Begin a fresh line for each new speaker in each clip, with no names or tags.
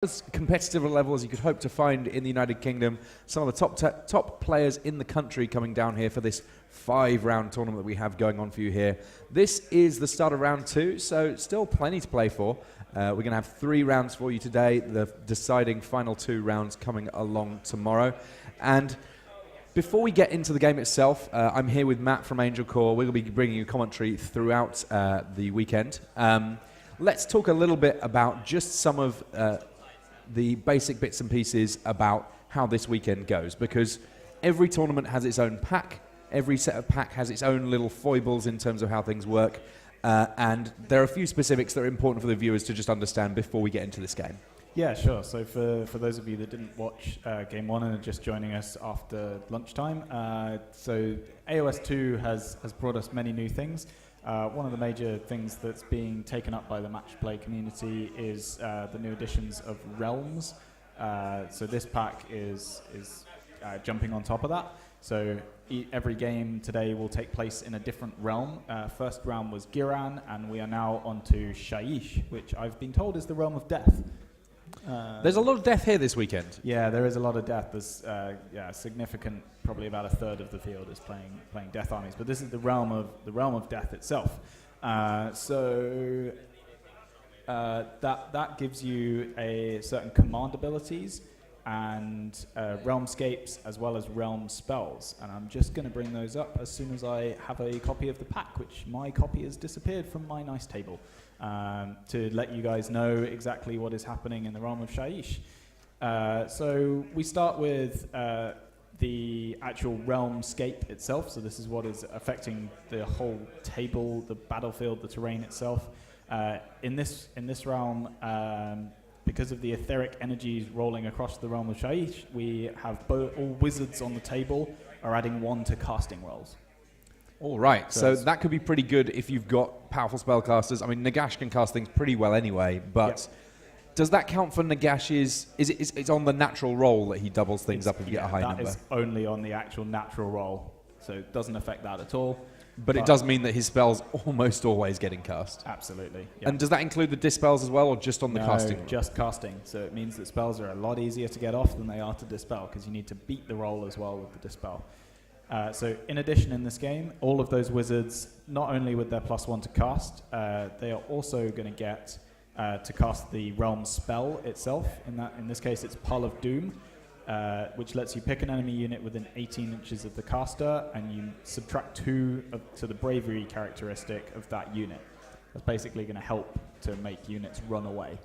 As competitive a level as you could hope to find in the United Kingdom. Some of the top players in the country coming down here for this 5-round tournament that we have going on for you here. This is the start of round 2, so still plenty to play for. We're going to have 3 rounds for you today, the deciding final 2 rounds coming along tomorrow. And before we get into the game itself, I'm here with Matt from Angelcore. We're going to be bringing you commentary throughout the weekend. Let's talk a little bit about just some of the basic bits and pieces about how this weekend goes, because every tournament has its own pack, every set of pack has its own little foibles in terms of how things work, and there are a few specifics that are important for the viewers to just understand before we get into this game.
Yeah, sure. So for those of you that didn't watch Game 1 and are just joining us after lunchtime, so AOS 2 has brought us many new things. One of the major things that's being taken up by the match play community is the new additions of realms. So this pack is jumping on top of that. So every game today will take place in a different realm. First round was Giran, and we are now on to Shaiish, which I've been told is the realm of death.
There's a lot of death here this weekend.
Yeah, there is a lot of death. There's significant, probably about a third of the field is playing death armies. But this is the realm of death itself. So that gives you a certain command abilities and realmscapes as well as realm spells. And I'm just going to bring those up as soon as I have a copy of the pack, which my copy has disappeared from my nice table. To let you guys know exactly what is happening in the realm of Shaiish. So we start with the actual realmscape itself. So this is what is affecting the whole table, the battlefield, the terrain itself. In this realm, because of the etheric energies rolling across the realm of Shaiish, we have all wizards on the table are adding 1 to casting rolls.
All right, so that could be pretty good if you've got powerful spellcasters. I mean, Nagash can cast things pretty well anyway, but does that count for Nagash's? It's on the natural roll that he doubles things up if you get a high number?
That is only on the actual natural roll, so it doesn't affect that at all.
But it does mean that his spells almost always getting cast.
Absolutely. Yep.
And does that include the dispels as well, or just on the casting?
No, just casting. So it means that spells are a lot easier to get off than they are to dispel, because you need to beat the roll as well with the dispel. So in addition, in this game, all of those wizards, not only with their +1 to cast, they are also going to get to cast the realm spell itself. In this case, it's Pull of Doom, which lets you pick an enemy unit within 18 inches of the caster, and you subtract 2 to the bravery characteristic of that unit. That's basically going to help to make units run away.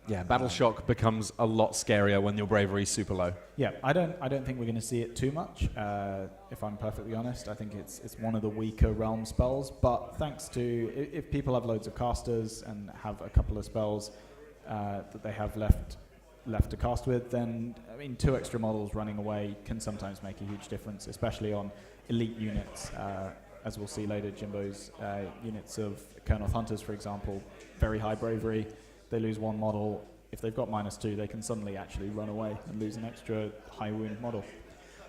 Yeah, Battle Shock becomes a lot scarier when your bravery is super low.
Yeah, I don't think we're going to see it too much. If I'm perfectly honest, I think it's one of the weaker realm spells. But thanks to if people have loads of casters and have a couple of spells that they have left to cast with, then I mean 2 extra models running away can sometimes make a huge difference, especially on elite units. As we'll see later, Jimbo's units of Colonel Hunters, for example, very high bravery. They lose 1 model. If they've got -2, they can suddenly actually run away and lose an extra high wound model.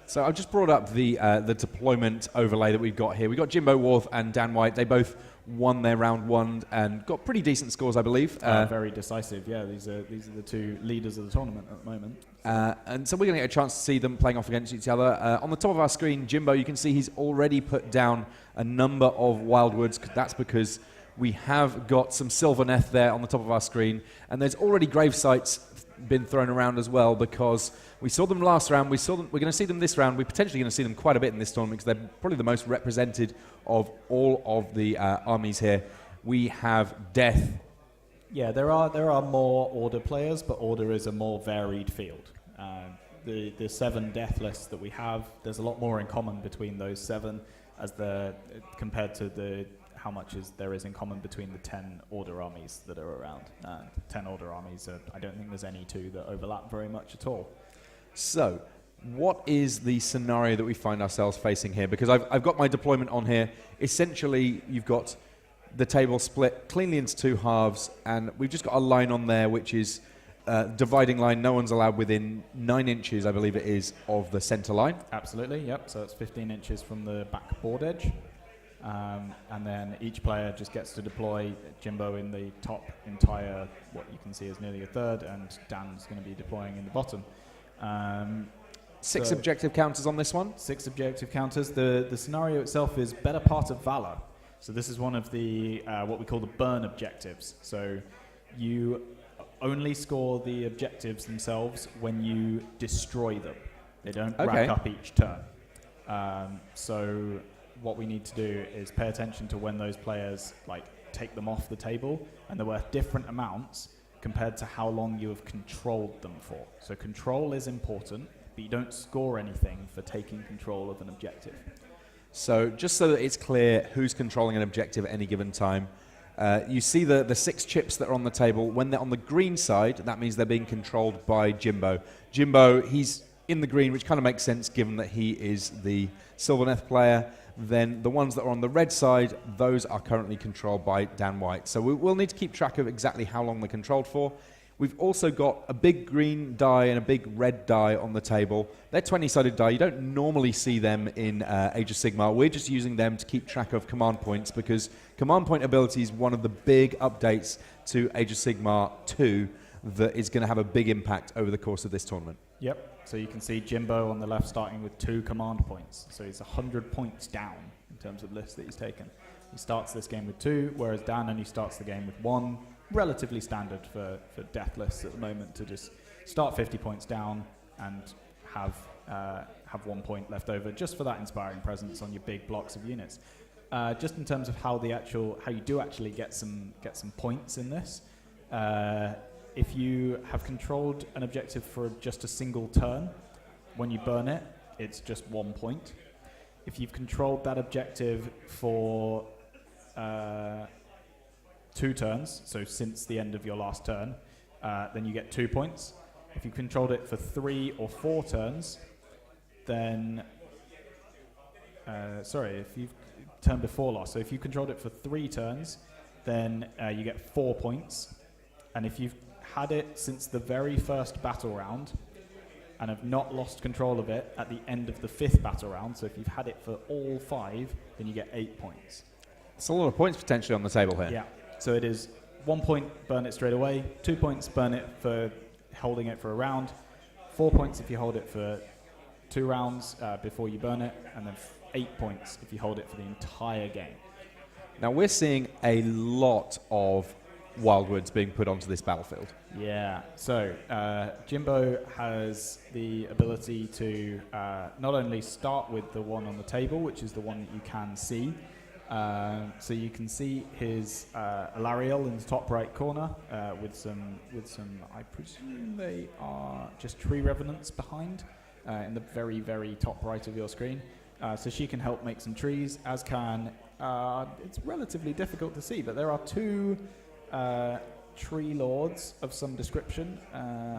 So I've just brought up the deployment overlay that we've got here. We've got Jimbo, Warth, and Dan White. They both won their round 1 and got pretty decent scores, I believe.
Very decisive, yeah. These are the 2 leaders of the tournament at the moment.
And so we're going to get a chance to see them playing off against each other. On the top of our screen, Jimbo, you can see he's already put down a number of Wildwoods. That's because we have got some Sylvaneth there on the top of our screen, and there's already grave sites been thrown around as well, because we saw them last round, we're going to see them this round, we're potentially going to see them quite a bit in this tournament, because they're probably the most represented of all of the armies here. We have Death.
Yeah, there are more Order players, but Order is a more varied field. The 7 Death lists that we have, there's a lot more in common between those 7 compared to how much there is in common between the 10 Order armies that are around. 10 Order armies, I don't think there's any 2 that overlap very much at all.
So, what is the scenario that we find ourselves facing here? Because I've got my deployment on here. Essentially, you've got the table split cleanly into 2 halves, and we've just got a line on there which is dividing line. No one's allowed within 9 inches, I believe it is, of the center line.
Absolutely, yep. So it's 15 inches from the back board edge. And then each player just gets to deploy Jimbo in the top entire, what you can see is nearly a third, and Dan's going to be deploying in the bottom.
6 objective counters on this one.
6 objective counters. The scenario itself is better part of valor. So this is one of the what we call the burn objectives. So you only score the objectives themselves when you destroy them. They don't rack up each turn. So what we need to do is pay attention to when those players take them off the table, and they're worth different amounts compared to how long you have controlled them for. So control is important, but you don't score anything for taking control of an objective.
So just so that it's clear who's controlling an objective at any given time, you see the 6 chips that are on the table. When they're on the green side, that means they're being controlled by Jimbo. Jimbo, he's in the green, which kind of makes sense given that he is the Sylvaneth player. Then the ones that are on the red side, those are currently controlled by Dan White. So we'll need to keep track of exactly how long they're controlled for. We've also got a big green die and a big red die on the table. They're 20-sided die. You don't normally see them in Age of Sigmar. We're just using them to keep track of command points, because command point ability is one of the big updates to Age of Sigmar 2 that is going to have a big impact over the course of this tournament.
Yep. So you can see Jimbo on the left starting with 2 command points. So he's 100 points down in terms of lists that he's taken. He starts this game with 2, whereas Dan only starts the game with 1. Relatively standard for death lists at the moment, to just start 50 points down and have 1 point left over just for that inspiring presence on your big blocks of units. Just in terms of how you do actually get some points in this. If you have controlled an objective for just a single turn, when you burn it, it's just 1 point. If you've controlled that objective for 2 turns, so since the end of your last turn, then you get 2 points. If you've controlled it for 3 or 4 turns, then if you've turn before lost. So if you controlled it for 3 turns, then you get 4 points. And if you've had it since the very first battle round and have not lost control of it at the end of the 5th battle round, so if you've had it for all 5, then you get 8 points.
It's a lot of points potentially on the table here.
Yeah. So it is 1 point, burn it straight away. 2 points, burn it for holding it for a round. 4 points if you hold it for 2 rounds before you burn it, and then 8 points if you hold it for the entire game.
Now we're seeing a lot of Wildwoods being put onto this battlefield.
Yeah, so Jimbo has the ability to not only start with the one on the table, which is the one that you can see. So you can see his Alariel in the top right corner with some, I presume they are just tree revenants behind in the very, very top right of your screen. So she can help make some trees, as can, it's relatively difficult to see, but there are 2 tree lords of some description.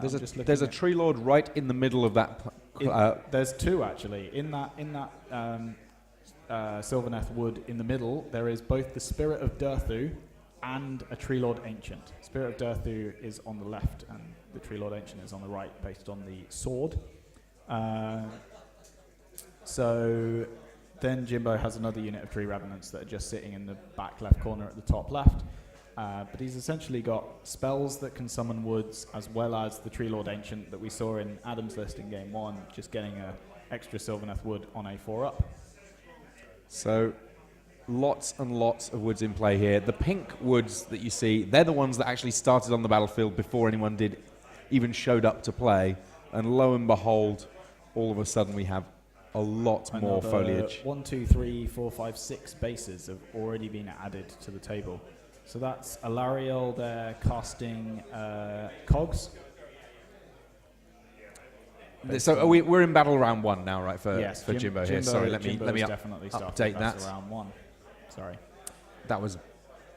There's a tree lord right in the middle of that.
There's 2 actually. In that Sylvaneth wood in the middle, there is both the Spirit of Durthu and a Tree Lord Ancient. Spirit of Durthu is on the left and the Tree Lord Ancient is on the right, based on the sword. So then Jimbo has another unit of Tree Revenants that are just sitting in the back left corner at the top left. But he's essentially got spells that can summon woods, as well as the Tree Lord Ancient that we saw in Adam's list in game 1, just getting an extra Sylvaneth wood on a 4-up.
So lots and lots of woods in play here. The pink woods that you see, they're the ones that actually started on the battlefield before anyone even showed up to play. And lo and behold, all of a sudden we have a lot more foliage.
1, 2, 3, 4, 5, 6 bases have already been added to the table. So that's Alariel there casting cogs.
So we're in battle round 1 now, right? For Jimbo here.
Jimbo,
sorry, let me
definitely
update that.
Round 1. Sorry,
that was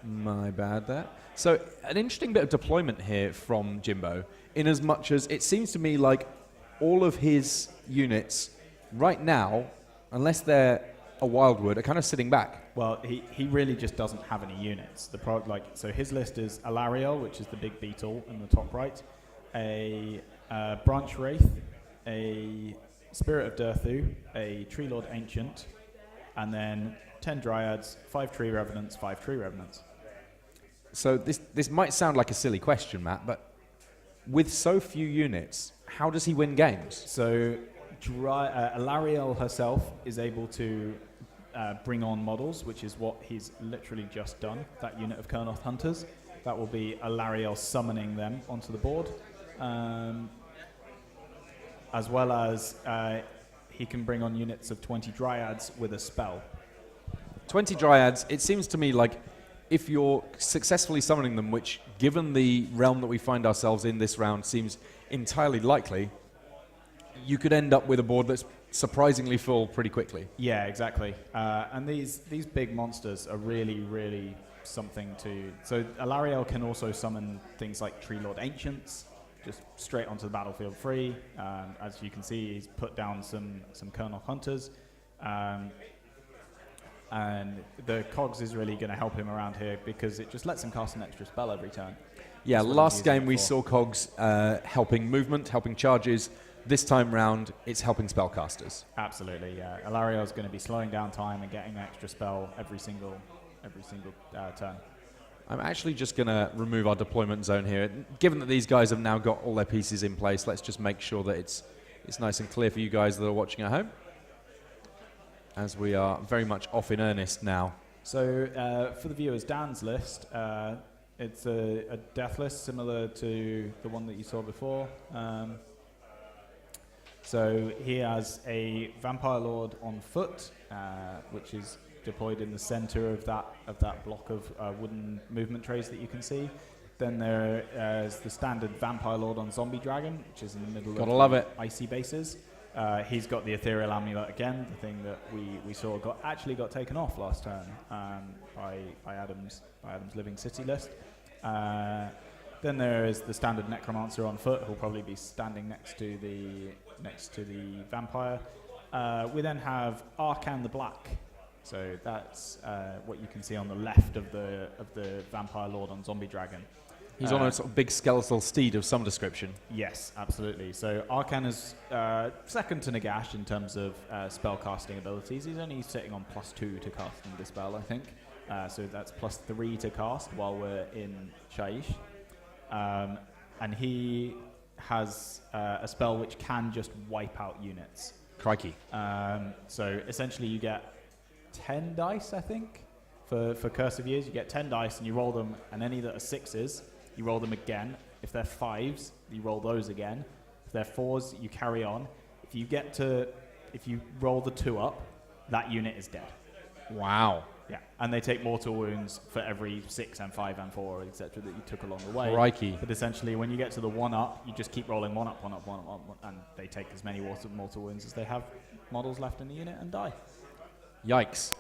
my bad there. So an interesting bit of deployment here from Jimbo, in as much as it seems to me like all of his units right now, unless they're a Wildwood, are kind of sitting back.
Well, he really just doesn't have any units. So his list is Alariel, which is the big beetle in the top right, a Branch Wraith, a Spirit of Durthu, a Tree Lord Ancient, and then 10 Dryads, 5 Tree Revenants, 5 Tree Revenants.
So this might sound like a silly question, Matt, but with so few units, how does he win games?
So Alariel herself is able to bring on models, which is what he's literally just done, that unit of Kurnoth Hunters. That will be Alariel summoning them onto the board. As well as he can bring on units of 20 Dryads with a spell.
20 Dryads, it seems to me like if you're successfully summoning them, which given the realm that we find ourselves in this round seems entirely likely, you could end up with a board that's surprisingly full pretty quickly.
Yeah, exactly. And these big monsters are really, really something to... So Alariel can also summon things like Tree Lord Ancients, just straight onto the battlefield free. As you can see, he's put down some Kurnoth Hunters. And the Cogs is really going to help him around here because it just lets him cast an extra spell every turn.
Yeah, last game we saw Cogs helping movement, helping charges. This time round, it's helping spellcasters.
Absolutely, yeah. Alariel's going to be slowing down time and getting an extra spell every single turn.
I'm actually just going to remove our deployment zone here. Given that these guys have now got all their pieces in place, let's just make sure that it's nice and clear for you guys that are watching at home, as we are very much off in earnest now.
So for the viewers, Dan's list, it's a death list similar to the one that you saw before. So he has a Vampire Lord on foot, which is deployed in the center of that block of wooden movement trays that you can see. Then there is the standard Vampire Lord on Zombie Dragon, which is in the middle
Gotta
of
love
the
it.
icy bases. He's got the Ethereal Amulet again, the thing that we saw actually got taken off last turn by Adam's Living City list. Then there is the standard Necromancer on foot, who'll probably be standing next to the Vampire. We then have Arcan the Black. So that's what you can see on the left of the Vampire Lord on Zombie Dragon.
He's on a sort of big skeletal steed of some description.
Yes, absolutely. So Arcan is second to Nagash in terms of spell casting abilities. He's only sitting on +2 to cast and dispel, I think. So that's +3 to cast while we're in Shaiish. And he has a spell which can just wipe out units.
Crikey.
So essentially you get 10 dice, I think, for Curse of Years. You get 10 dice and you roll them, and any that are 6s, you roll them again. If they're 5s, you roll those again. If they're 4s, you carry on. If you roll the 2 up, that unit is dead.
Wow.
Yeah, and they take mortal wounds for every 6 and 5 and 4, etc. that you took along the way.
Crikey.
But essentially, when you get to the 1 up, you just keep rolling 1 up, 1 up, 1 up, 1 up, and they take as many mortal wounds as they have models left in the unit and die.
Yikes.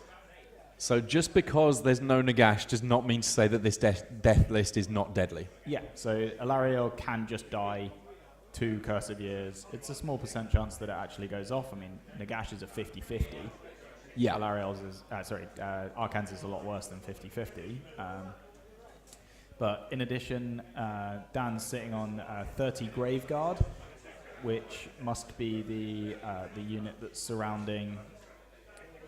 So just because there's no Nagash does not mean to say that this death list is not deadly.
Yeah, so Alariel can just die to Curse of Years. It's a small % chance that it actually goes off. I mean, Nagash is a 50-50.
Yeah.
Alariel's is, Arcan's is a lot worse than 50-50. But in addition, Dan's sitting on 30 Graveguard, which must be the unit that's surrounding...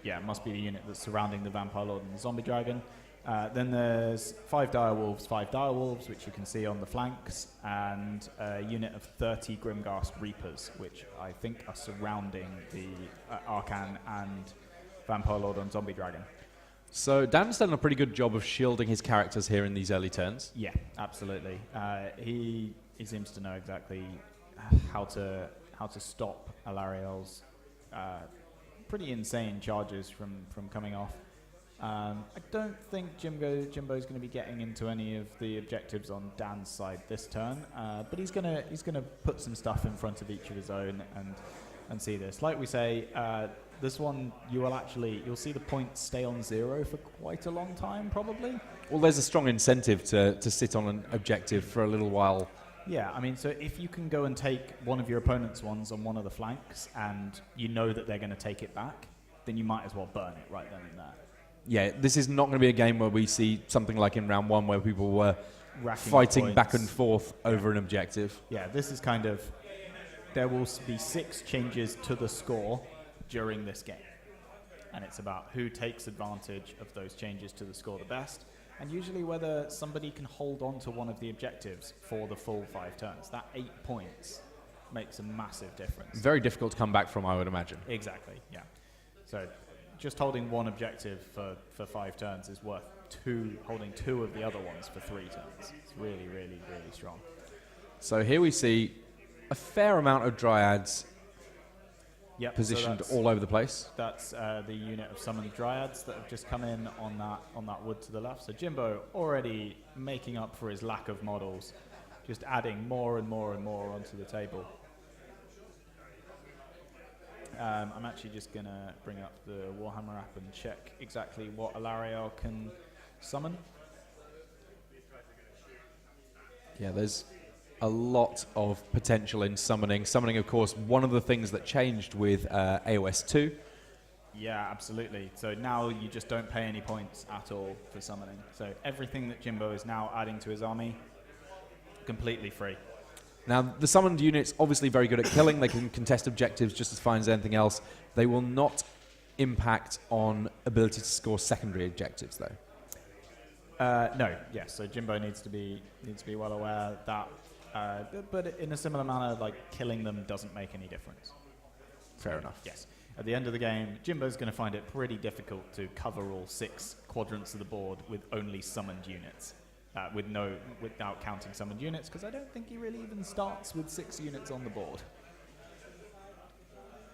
Yeah, it must be the unit that's surrounding the Vampire Lord and the Zombie Dragon. Then there's 5 Direwolves, which you can see on the flanks, and a unit of 30 Grimghast Reapers, which I think are surrounding the Arcan and Vampire Lord and Zombie Dragon.
So Dan's done a pretty good job of shielding his characters here in these early turns.
Yeah, absolutely. He seems to know exactly how to stop Alariel's pretty insane charges from coming off. I don't think Jimbo's going to be getting into any of the objectives on Dan's side this turn, but he's gonna put some stuff in front of each of his own and see this. Like we say, this one you'll see the points stay on 0 for quite a long time, probably.
Well, there's a strong incentive to sit on an objective for a little while.
Yeah, I mean, so if you can go and take one of your opponent's ones on one of the flanks and you know that they're going to take it back, then you might as well burn it right then and there.
Yeah, this is not going to be a game where we see something like in round 1 where people were
Racking
fighting
points.
back and forth over an objective.
Yeah, this is kind of... There will be 6 changes to the score during this game. and it's about who takes advantage of those changes to the score the best, and usually whether somebody can hold on to one of the objectives for the full 5 turns. That 8 points makes a massive difference.
Very difficult to come back from, I would imagine.
Exactly, yeah. So just holding one objective for 5 turns is worth holding 2 of the other ones for 3 turns. It's really, really, really strong.
So here we see a fair amount of Dryads positioned
so
all over the place.
That's the unit of summoned Dryads that have just come in on that wood to the left. So Jimbo already making up for his lack of models, just adding more and more and more onto the table. I'm actually just going to bring up the Warhammer app and check exactly what Alariel can summon.
Yeah, there's a lot of potential in summoning. Summoning, of course, one of the things that changed with AOS 2.
Yeah, absolutely. So now you just don't pay any points at all for summoning. So everything that Jimbo is now adding to his army, completely free.
Now, the summoned unit's obviously very good at killing. They can contest objectives just as fine as anything else. They will not impact on ability to score secondary objectives, though.
No, yes. So Jimbo needs to be well aware that, but in a similar manner, like killing them doesn't make any difference.
Fair enough.
Yes. At the end of the game, Jimbo's going to find it pretty difficult to cover all 6 quadrants of the board with only summoned units, without counting summoned units, because I don't think he really even starts with 6 units on the board.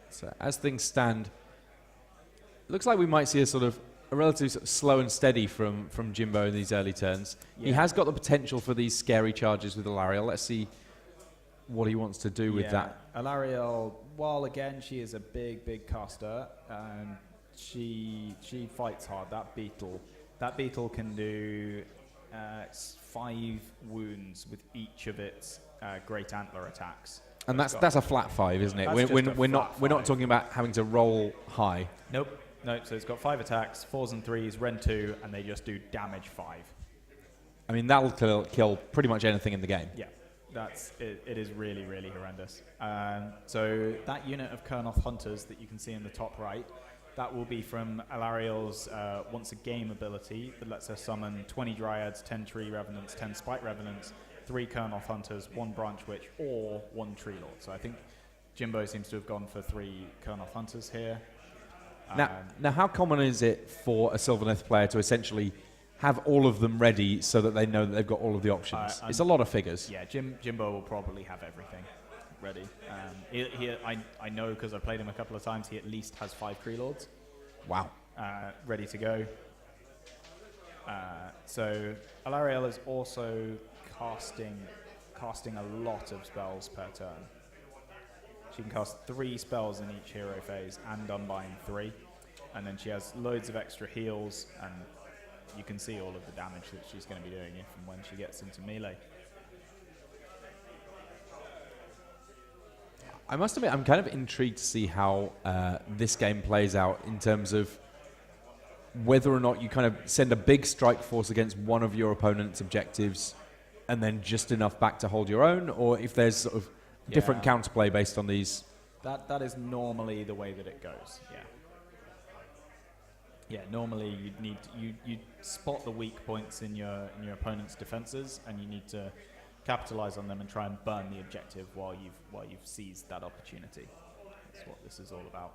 So as things stand, looks like we might see a relatively sort of slow and steady from Jimbo in these early turns. Yeah. He has got the potential for these scary charges with Alariel. Let's see what he wants to do with that.
Alariel, while again she is a big caster, she fights hard. That beetle can do 5 wounds with each of its great antler attacks.
And that's a flat 5, isn't it? We're not talking about having to roll high.
Nope. So it's got 5 attacks, 4s and 3s, Ren 2, and they just do damage 5.
I mean, that'll kill pretty much anything in the game.
Yeah, it is really, really horrendous. So that unit of Kurnoth Hunters that you can see in the top right, that will be from Alariel's once a game ability that lets her summon 20 Dryads, 10 Tree Revenants, 10 Spite Revenants, 3 Kurnoth Hunters, 1 Branch Witch, or 1 Tree Lord. So I think Jimbo seems to have gone for 3 Kurnoth Hunters here.
Now, how common is it for a Sylvaneth player to essentially have all of them ready so that they know that they've got all of the options? It's a lot of figures.
Yeah, Jimbo will probably have everything ready. I know because I played him a couple of times, he at least has 5 Tree Lords.
Wow.
Ready to go. So Alariel is also casting a lot of spells per turn. She can cast 3 spells in each hero phase and unbind 3. And then she has loads of extra heals, and you can see all of the damage that she's going to be doing if and when she gets into melee.
I must admit, I'm kind of intrigued to see how this game plays out in terms of whether or not you kind of send a big strike force against one of your opponent's objectives and then just enough back to hold your own, or if there's sort of different counterplay based on these.
That is normally the way that it goes. Yeah. Normally you spot the weak points in your opponent's defenses, and you need to capitalize on them and try and burn the objective while you've seized that opportunity. That's what this is all about.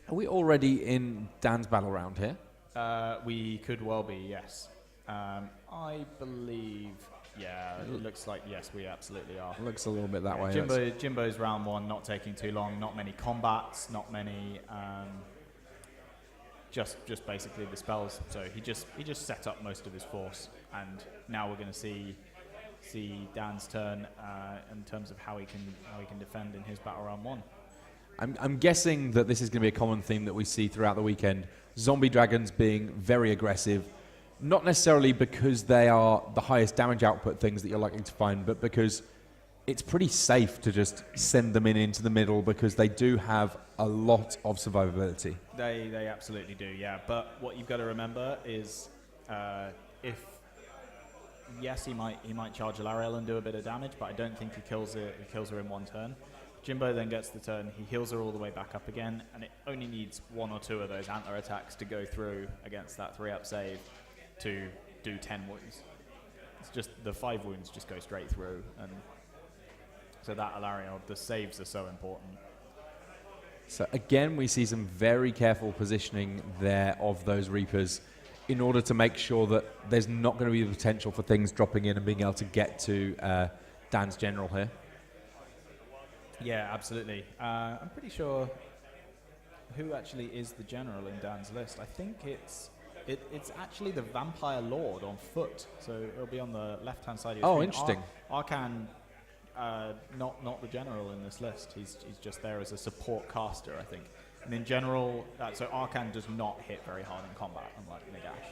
Are we already in Dan's battle round here?
We could well be, yes. I believe. Yeah, it looks like, yes, we absolutely are.
It looks a little bit that way.
Jimbo's round 1, not taking too long, not many combats, not many, just basically the spells. So he just set up most of his force, and now we're going to see Dan's turn in terms of how he can defend in his battle round 1.
I'm guessing that this is going to be a common theme that we see throughout the weekend. Zombie dragons being very aggressive. Not necessarily because they are the highest damage output things that you're likely to find, but because it's pretty safe to just send them into the middle because they do have a lot of survivability.
They absolutely do, yeah. But what you've got to remember is he might charge Alariel and do a bit of damage, but I don't think he kills her in 1 turn. Jimbo then gets the turn. He heals her all the way back up again, and it only needs 1 or 2 of those antler attacks to go through against that 3-up save to do 10 wounds. It's just the 5 wounds just go straight through, and so that Alariel, the saves are so important.
So again, we see some very careful positioning there of those Reapers in order to make sure that there's not going to be the potential for things dropping in and being able to get to Dan's general here.
Yeah, absolutely. I'm pretty sure who actually is the general in Dan's list. I think it's actually the Vampire Lord on foot, so it'll be on the left-hand side of your screen.
Interesting.
Arcan, not the general in this list. He's just there as a support caster, I think. And in general, so Arcan does not hit very hard in combat, unlike Nagash.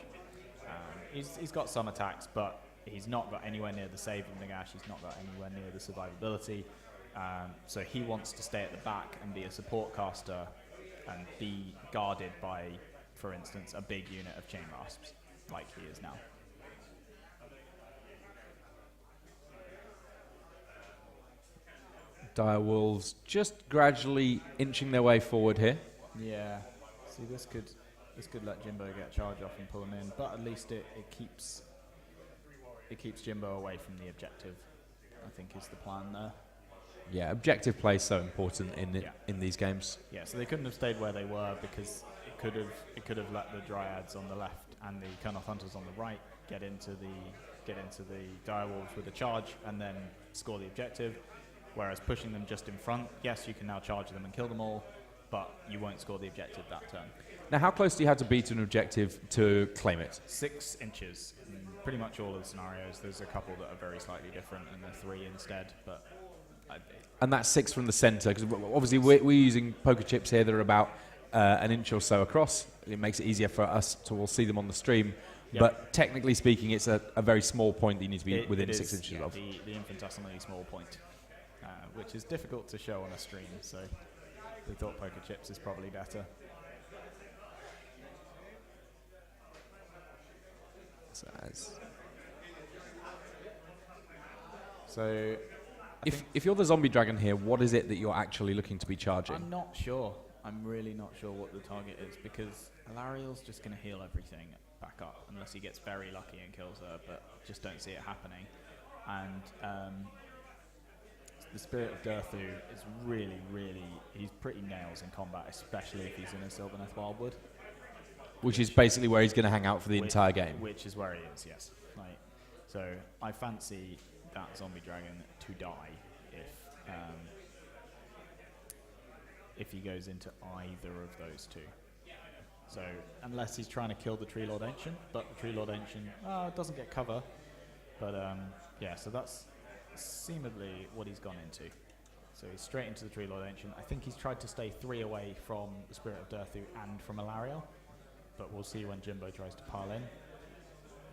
He's got some attacks, but he's not got anywhere near the save of Nagash. He's not got anywhere near the survivability. So he wants to stay at the back and be a support caster and be guarded by, for instance, a big unit of chain rasps, like he is now.
Dire Wolves just gradually inching their way forward here.
Yeah. See, this could let Jimbo get charge off and pull him in, but at least it keeps Jimbo away from the objective, I think is the plan there.
Yeah, objective play is so important in these games.
Yeah, so they couldn't have stayed where they were because it could have let the Dryads on the left and the Kurnoth Hunters on the right get into the Dire Wolves with a charge and then score the objective. Whereas pushing them just in front, yes, you can now charge them and kill them all, but you won't score the objective that turn.
Now, how close do you have to be to an objective to claim it?
6 inches in pretty much all of the scenarios. There's a couple that are very slightly different, and they're 3 instead. But
and that's 6 from the centre, because obviously we're using poker chips here that are about an inch or so across. It makes it easier for us to all see them on the stream. Yep. But technically speaking, it's a very small point that you need to be within 6 inches of.
The infinitesimally small point, which is difficult to show on a stream. So we thought poker chips is probably better. So
if you're the zombie dragon here, what is it that you're actually looking to be charging?
I'm not sure. I'm really not sure what the target is, because Alariel's just going to heal everything back up unless he gets very lucky and kills her, but just don't see it happening. And the Spirit of Durthu is really, he's pretty nails in combat, especially if he's in a Sylvaneth Wildwood.
Which is basically where he's going to hang out for the entire game.
Which is where he is, yes. So I fancy that zombie dragon to die if he goes into either of those two. So unless he's trying to kill the Tree Lord Ancient, but the Tree Lord Ancient doesn't get cover. But yeah, so that's seemingly what he's gone into. So he's straight into the Tree Lord Ancient. I think he's tried to stay 3 away from the Spirit of Durthu and from Alariel. But we'll see when Jimbo tries to pile in.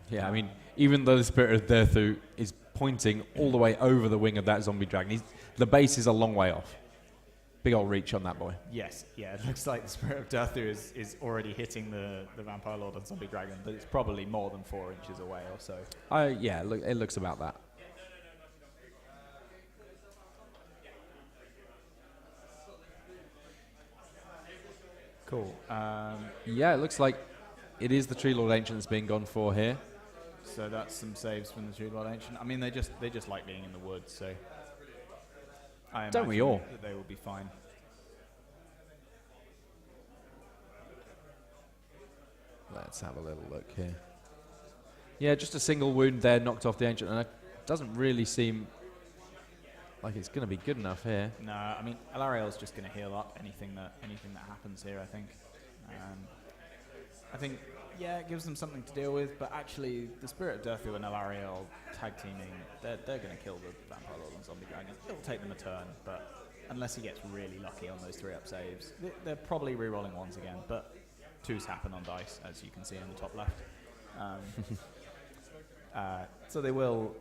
Yeah, I mean, even though the Spirit of Durthu is pointing all the way over the wing of that zombie dragon, the base is a long way off. Big old reach on that boy.
Yes, yeah, it looks like the Spirit of Durthu is already hitting the Vampire Lord and zombie dragon, but it's probably more than 4 inches away or so.
Yeah, it looks about that.
Cool.
Yeah, it looks like it is the Tree Lord Ancient that's being gone for here.
So that's some saves from the Tree Lord Ancient. I mean, they just like being in the woods, so I
don't we all?
That they will be fine.
Let's have a little look here. Yeah, just a single wound there, knocked off the Ancient, and it doesn't really seem like it's going to be good enough here.
No, I mean, Alariel's just going to heal up anything that happens here, I think. I think, yeah, it gives them something to deal with, but actually, the Spirit of Durthu and Alariel tag teaming, they're going to kill the Vampire Lord and Zombie Dragon. It'll take them a turn, but unless he gets really lucky on those 3-up saves, they're probably re-rolling 1s again, but 2s happen on dice, as you can see on the top left. So they will,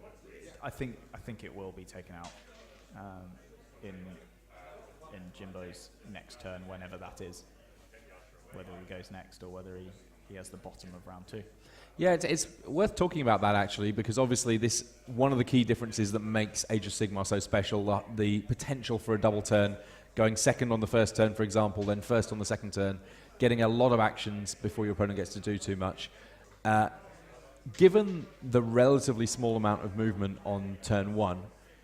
I think it will be taken out in Jimbo's next turn, whenever that is. Whether he goes next or whether he has the bottom of round 2.
Yeah, it's worth talking about that actually, because obviously one of the key differences that makes Age of Sigmar so special, the potential for a double turn, going second on the first turn, for example, then first on the second turn, getting a lot of actions before your opponent gets to do too much. Given the relatively small amount of movement on turn 1,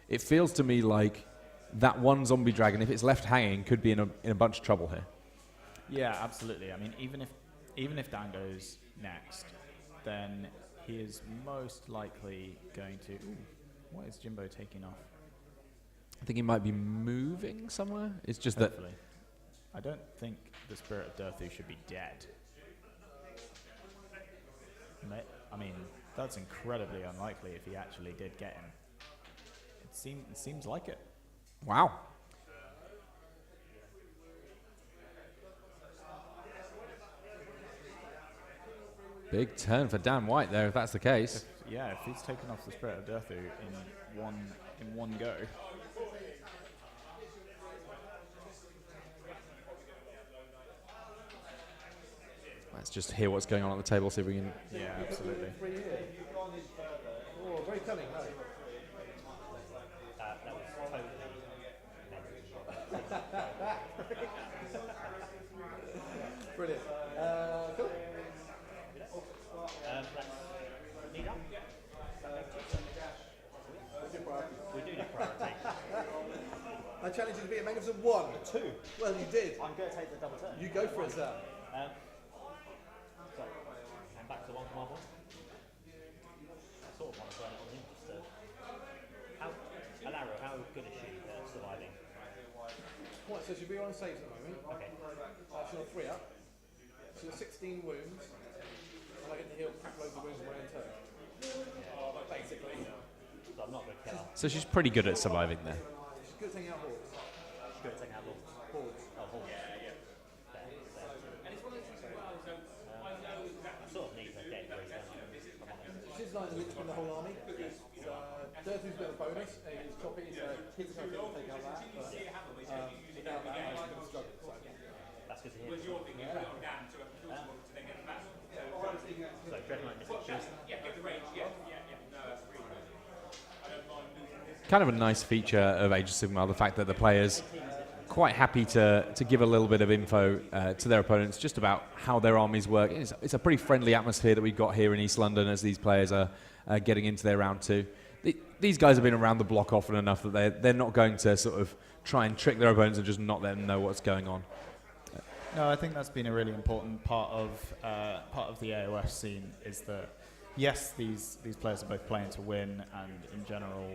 it feels to me like that one zombie dragon, if it's left hanging, could be in a bunch of trouble here.
Yeah, absolutely. I mean, even if Dan goes next, then he is most likely going to... Ooh, what is Jimbo taking off?
I think he might be moving somewhere. It's just
Hopefully. I don't think the Spirit of Durthu should be dead. I mean, that's incredibly unlikely if he actually did get him. It seems like it.
Wow. Big turn for Dan White there, if that's the case.
If he's taken off the Spirit of Durthu in one go.
Let's just hear what's going on at the table, see if we can...
Yeah, absolutely.
Oh, very cunning, no.
That was totally
Brilliant. Cool.
let's lead up. We do need priority.
I challenge you to be a magnificent 1.
2.
Well, you did.
I'm going to take the double turn.
You go for it, sir.
So, and back to 1 command point. I sort of want to burn it on him just to... Alariel, how good is she at surviving?
What, so she'll be on saves at the moment.
Okay.
She's on 3 up. She's got 16 wounds. And I get to heal loads of wounds in my own turn. Basically.
So I'm not going to kill her.
So she's pretty good at surviving there.
She's good at taking out hordes.
She's good at taking out lords.
Hordes.
Oh, hordes. There. I sort of need her dead very soon.
She's like the linchpin of the whole army. Durthu's got a bonus. He's choppy, so kids are going to take out that. But without that, I'm going to struggle. So.
That's good to hear. So, Dreadnought missing.
Kind of a nice feature of Age of Sigmar, the fact that the players quite happy to give a little bit of info to their opponents just about how their armies work. It's a pretty friendly atmosphere that we've got here in East London as these players are getting into their round 2. These guys have been around the block often enough that they're not going to sort of try and trick their opponents and just not let them know what's going on.
No, I think that's been a really important part of the AOF scene. Is that yes, these players are both playing to win, and in general,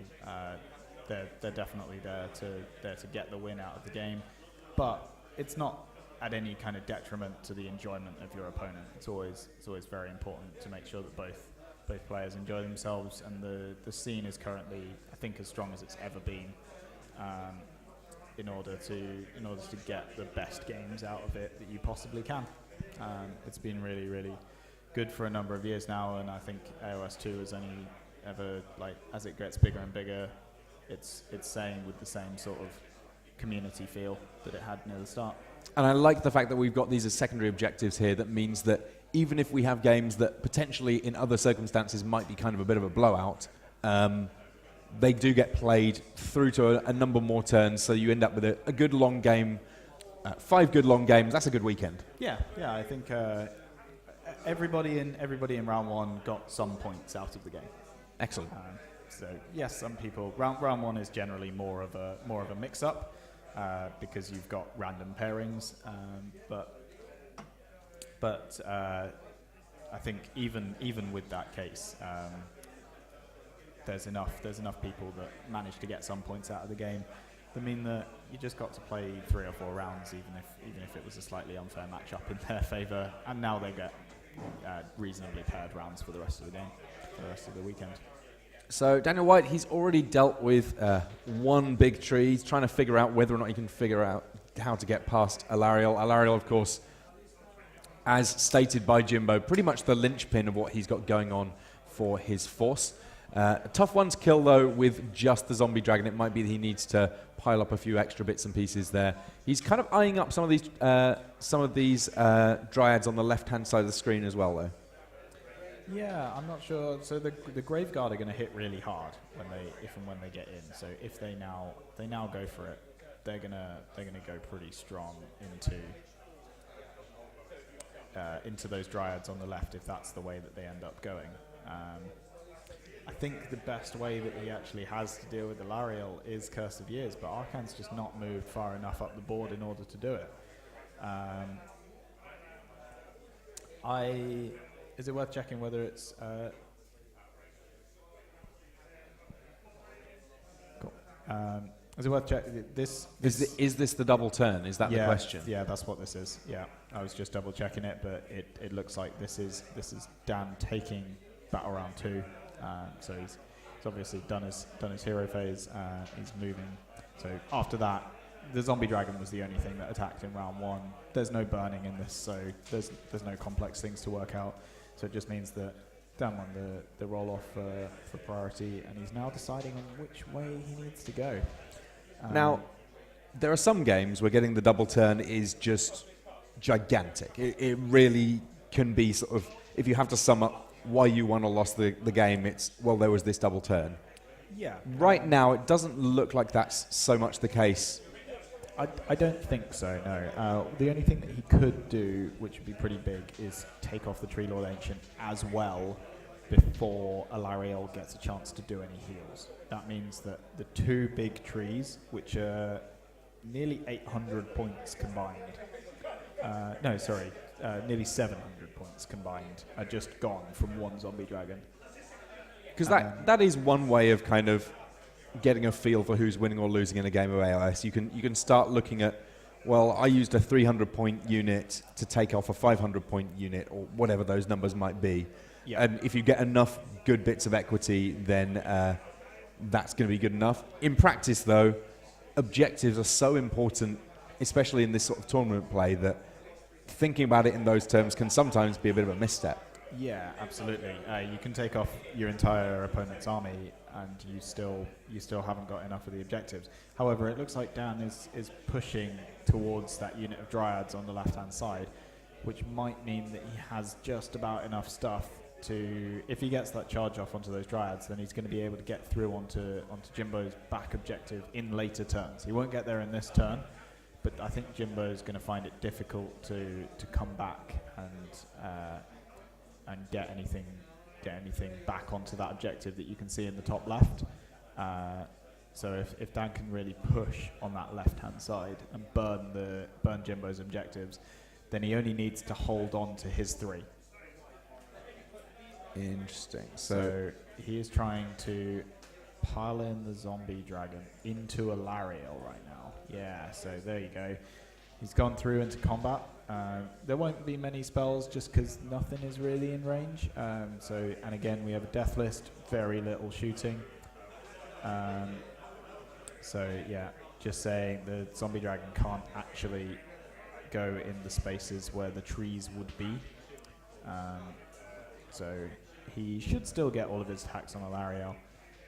they're definitely there to get the win out of the game. But it's not at any kind of detriment to the enjoyment of your opponent. It's always very important to make sure that both players enjoy themselves, and the scene is currently, I think, as strong as it's ever been. In order to get the best games out of it that you possibly can. It's been really, really good for a number of years now, and I think AOS 2 is only ever, like, as it gets bigger and bigger, it's staying with the same sort of community feel that it had near the start.
And I like the fact that we've got these as secondary objectives here. That means that even if we have games that potentially in other circumstances might be kind of a bit of a blowout, they do get played through to a number more turns, so you end up with a good long game, 5 good long games. That's a good weekend.
Yeah, I think everybody in round 1 got some points out of the game.
Excellent.
So yes, some people round 1 is generally more of a mix-up because you've got random pairings, but I think even with that case. There's enough people that manage to get some points out of the game that mean that you just got to play 3 or 4 rounds, even if it was a slightly unfair matchup in their favour. And now they get reasonably paired rounds for the rest of the game, for the rest of the weekend.
So Daniel White, he's already dealt with one big tree. He's trying to figure out whether or not he can figure out how to get past Alariel. Alariel, of course, as stated by Jimbo, pretty much the linchpin of what he's got going on for his force. A tough one to kill, though, with just the zombie dragon. It might be that he needs to pile up a few extra bits and pieces there. He's kind of eyeing up some of these dryads on the left-hand side of the screen as well, though.
Yeah, I'm not sure. So the Graveguard are going to hit really hard if and when they get in. So if they now go for it, they're gonna go pretty strong into those dryads on the left if that's the way that they end up going. I think the best way that he actually has to deal with Alariel is Curse of Years, but Arcane's just not moved far enough up the board in order to do it. Is it worth checking whether it's... cool. Is it worth checking this?
Is this the double turn? Is that the question?
Yeah, that's what this is. Yeah, I was just double checking it, but it looks like this is Dan taking Battle Round 2. So he's obviously done his hero phase. He's moving. So after that, the zombie dragon was the only thing that attacked in round 1. There's no burning in this, so there's no complex things to work out. So it just means that Dan won the roll off for priority, and he's now deciding on which way he needs to go.
Now, there are some games where getting the double turn is just gigantic. It really can be sort of, if you have to sum up why you won or lost the game, it's, well, there was this double turn.
Yeah.
Right now, it doesn't look like that's so much the case.
I don't think so, no. The only thing that he could do, which would be pretty big, is take off the Tree Lord Ancient as well before Alariel gets a chance to do any heals. That means that the 2 big trees, which are nearly 800 points combined, nearly 700 points combined, are just gone from one zombie dragon.
Because that is one way of kind of getting a feel for who's winning or losing in a game of AOS. You can start looking at, well, I used a 300-point unit to take off a 500-point unit, or whatever those numbers might be. Yeah. And if you get enough good bits of equity, then that's going to be good enough. In practice, though, objectives are so important, especially in this sort of tournament play, that thinking about it in those terms can sometimes be a bit of a misstep.
Yeah, absolutely. You can take off your entire opponent's army, and you still haven't got enough of the objectives. However, it looks like Dan is pushing towards that unit of dryads on the left-hand side, which might mean that he has just about enough stuff to, if he gets that charge off onto those dryads, then he's going to be able to get through onto Jimbo's back objective in later turns. He won't get there in this turn, but I think Jimbo's going to find it difficult to come back and get anything back onto that objective that you can see in the top left. So if Dan can really push on that left-hand side and burn Jimbo's objectives, then he only needs to hold on to his 3.
Interesting.
So he is trying to pile in the zombie dragon into Alariel right now. Yeah, so there you go. He's gone through into combat. There won't be many spells just because nothing is really in range. And again, we have a death list, very little shooting. So yeah, just saying the zombie dragon can't actually go in the spaces where the trees would be. So he should still get all of his attacks on Alariel.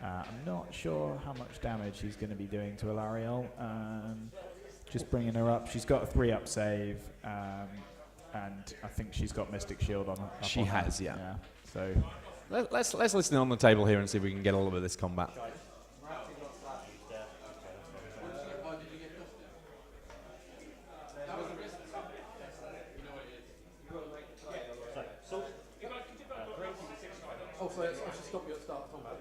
I'm not sure how much damage he's going to be doing to Alariel. Just bringing her up. She's got a 3-up save, and I think she's got Mystic Shield on her.
She has, yeah.
So
let's listen on the table here and see if we can get a little bit of this combat.
Oh, so I should stop you at start combat.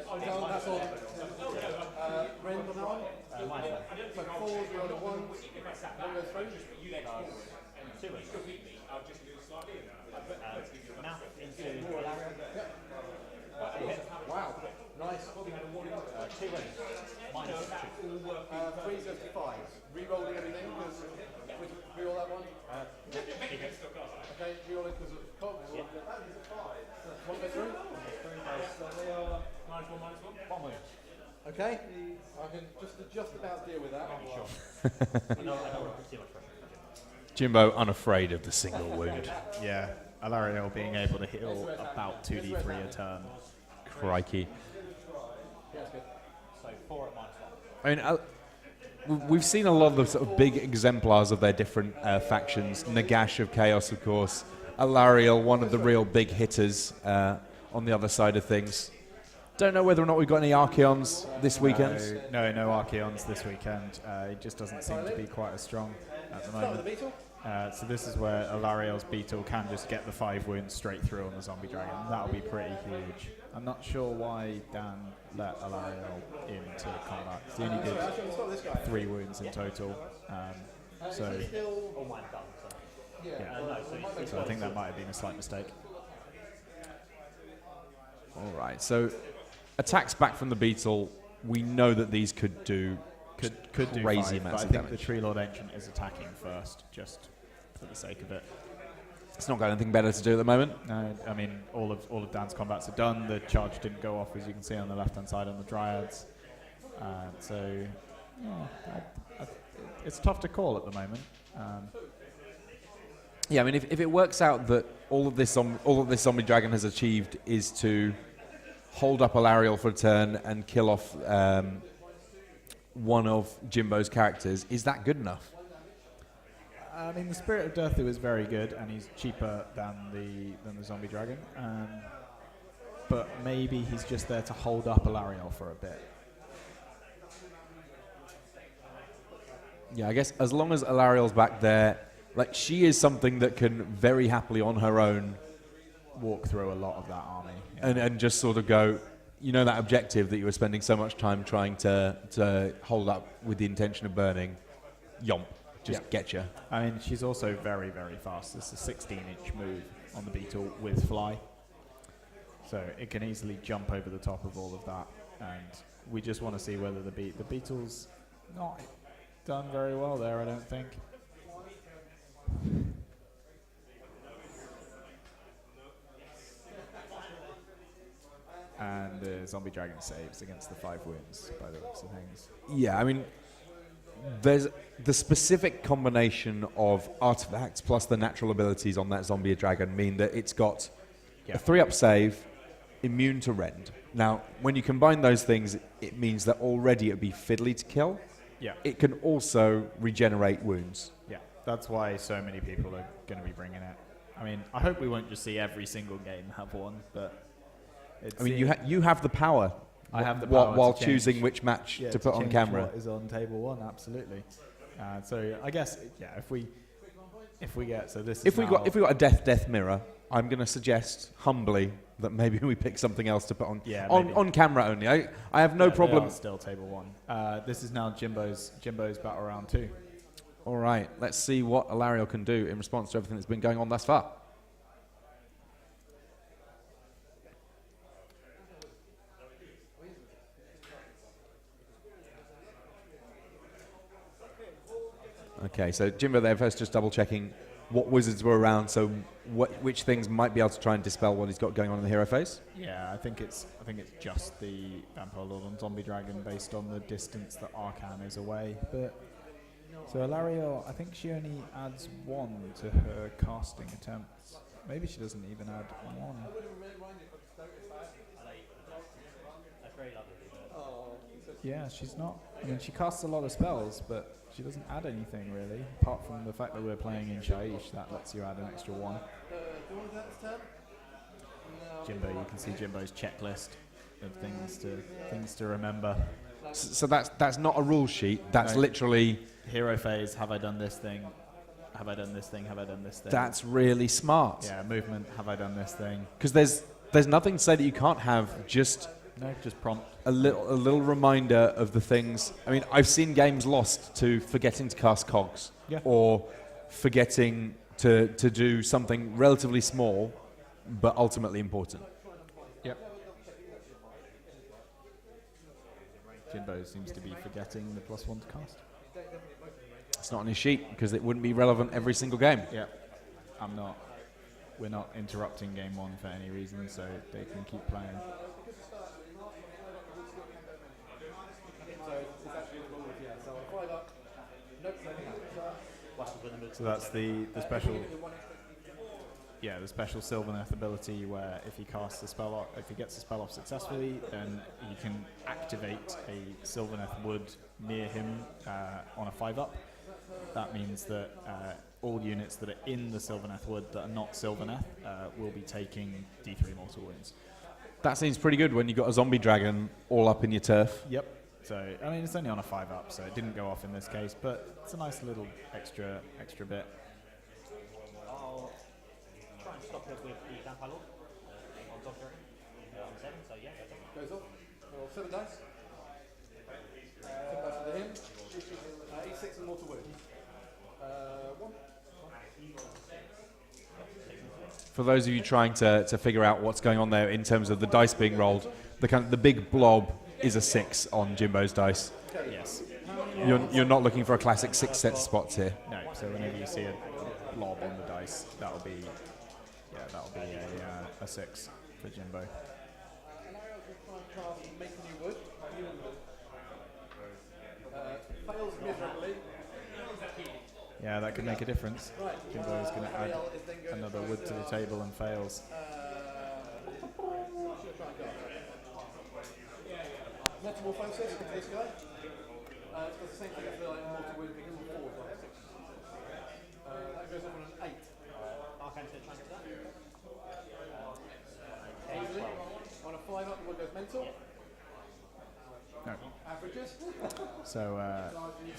No, that's all. Rend on that one? So 4, you're on a 1. One goes through.
2 wins. Now into Alariel.
Wow, nice.
2 wins. Minus 2.
3 goes to 5. Re-rolling everything. Re-roll that one. Okay, re-roll it because of cogs. One goes through.
One win.
Okay, I can just about deal with that.
Sure. I don't want to see much pressure.
Jimbo unafraid of the single wound.
yeah, Alariel being able to heal about 2d3 a turn.
Crikey.
Yeah, it's good.
So 4 at -1.
I mean, we've seen a lot of the sort of big exemplars of their different factions. Nagash of Chaos, of course. Alariel, one of the real big hitters on the other side of things. Don't know whether or not we've got any Archeons this weekend.
No Archeons this weekend. It just doesn't seem to be quite as strong at the
Start with
moment.
the beetle.
So this is where Alariel's Beetle can just get the 5 wounds straight through on the Zombie Dragon. That'll be pretty huge. I'm not sure why Dan let Alariel into combat. He only did
Actually, let's start with this guy.
3 wounds in total. So
Is he still?
All mine done. So.
Yeah.
No, so
might make
I think that might have been a slight mistake.
All right, so attacks back from the Beetle. We know that these could do
Could do
crazy
5, but
amounts
I
of
think
damage.
the Tree Lord Ancient is attacking first, just for the sake of it.
It's not got anything better to do at the moment.
No, I mean all of Dan's combats are done. The charge didn't go off, as you can see on the left-hand side on the Dryads. So yeah, it's tough to call at the moment.
Yeah, I mean, if it works out that all of this Zombie Dragon has achieved is to hold up Alariel for a turn and kill off one of Jimbo's characters, is that good enough?
I mean, the Spirit of Death is very good, and he's cheaper than the Zombie Dragon. But maybe he's just there to hold up Alariel for a bit.
Yeah, I guess as long as Alariel's back there, like she is something that can very happily on her own
Walk through a lot of that army. Yeah.
and just sort of go, you know, that objective that you were spending so much time trying to hold up with the intention of burning, yomp, just get you.
I mean, she's also very, very fast. It's a 16-inch move on the Beetle with fly. So it can easily jump over the top of all of that. And we just want to see whether the Beetle's not done very well there, I don't think. And the Zombie Dragon saves against the 5 wounds, by the looks of things.
Yeah, I mean, there's the specific combination of artifacts plus the natural abilities on that Zombie Dragon mean that it's got a 3-up save, immune to rend. Now, when you combine those things, it means that already it'd be fiddly to kill.
Yeah.
It can also regenerate wounds.
Yeah, that's why so many people are going to be bringing it. I mean, I hope we won't just see every single game have one, but
I mean, you have the power.
I have the power
while
to
choosing
change-
which match
yeah,
to put on
change
camera.
What is on table 1? Absolutely. So I guess if we get this is
If we
now-
got a death mirror, I'm going to suggest humbly that maybe we pick something else to put on
Yeah, maybe.
on camera only. I have no
Yeah, they
problem.
are still table 1. This is now Jimbo's battle round 2.
All right, let's see what Alariel can do in response to everything that's been going on thus far. Okay, so Jimbo there first just double checking what wizards were around, so which things might be able to try and dispel what he's got going on in the hero phase.
Yeah, I think it's just the Vampire Lord on Zombie Dragon based on the distance that Arcan is away. But so Alariel, I think she only adds 1 to her casting attempts. Maybe she doesn't even add 1.
That's very lovely.
Yeah, she's not. I mean, she casts a lot of spells, but she doesn't add anything really, apart from the fact that we're playing in Shaiish. That lets you add an extra 1.
Do you want to do that this turn? No.
Jimbo, you can see Jimbo's checklist of things to remember.
So that's not a rule sheet. That's
No.
literally.
Hero phase. Have I done this thing? Have I done this thing? Have I done this thing?
That's really smart.
Yeah, movement. Have I done this thing?
Because there's nothing to say that you can't have just
No, just prompt.
a little reminder of the things. I mean, I've seen games lost to forgetting to cast cogs,
Yeah.
or forgetting to do something relatively small, but ultimately important.
Yep. Jimbo seems to be forgetting the +1 to cast.
It's not on his sheet because it wouldn't be relevant every single game.
Yeah, I'm not. We're not interrupting game 1 for any reason, so they can keep playing.
So it's actually a rule, yeah. So 5 up. Nope, nothing happens.
What's the limit?
So that's the special. Yeah, the special Sylvaneth ability where if he casts the spell off, if he gets the spell off successfully, then he can activate a Sylvaneth wood near him on a 5-up. That means that all units that are in the Sylvaneth wood that are not Sylvaneth will be taking D3 mortal wounds.
That seems pretty good when you've got a zombie dragon all up in your turf.
Yep. So, I mean, it's only on a 5-up, so it didn't go off in this case, but it's a nice little extra bit.
I'll try and stop it with the Vampire Lord on top dragon. On 7, so yeah, that's it.
Goes off. Roll 7 dice. 7 dice to him. E6 and mortal wound. 1.
For those of you trying to figure out what's going on there in terms of the dice being rolled, the big blob is a 6 on Jimbo's dice.
Yes.
You're not looking for a classic 6 set spots here.
No, so whenever you see a blob on the dice, that'll be a 6 for Jimbo.
Alariel can try and cast Make New Wood. Fails miserably.
Yeah, that could make a difference.
Right.
Jimbo is going to add
Alariel is then going
another wood to the table and fails.
Metamorphosis into this guy. It's got the same thing as the mortal wound thing, it's 4 dice. That goes off on an 8.
Arcane to transfer that.
Easily. On a 5-up, the one goes mental.
No.
Averages.
So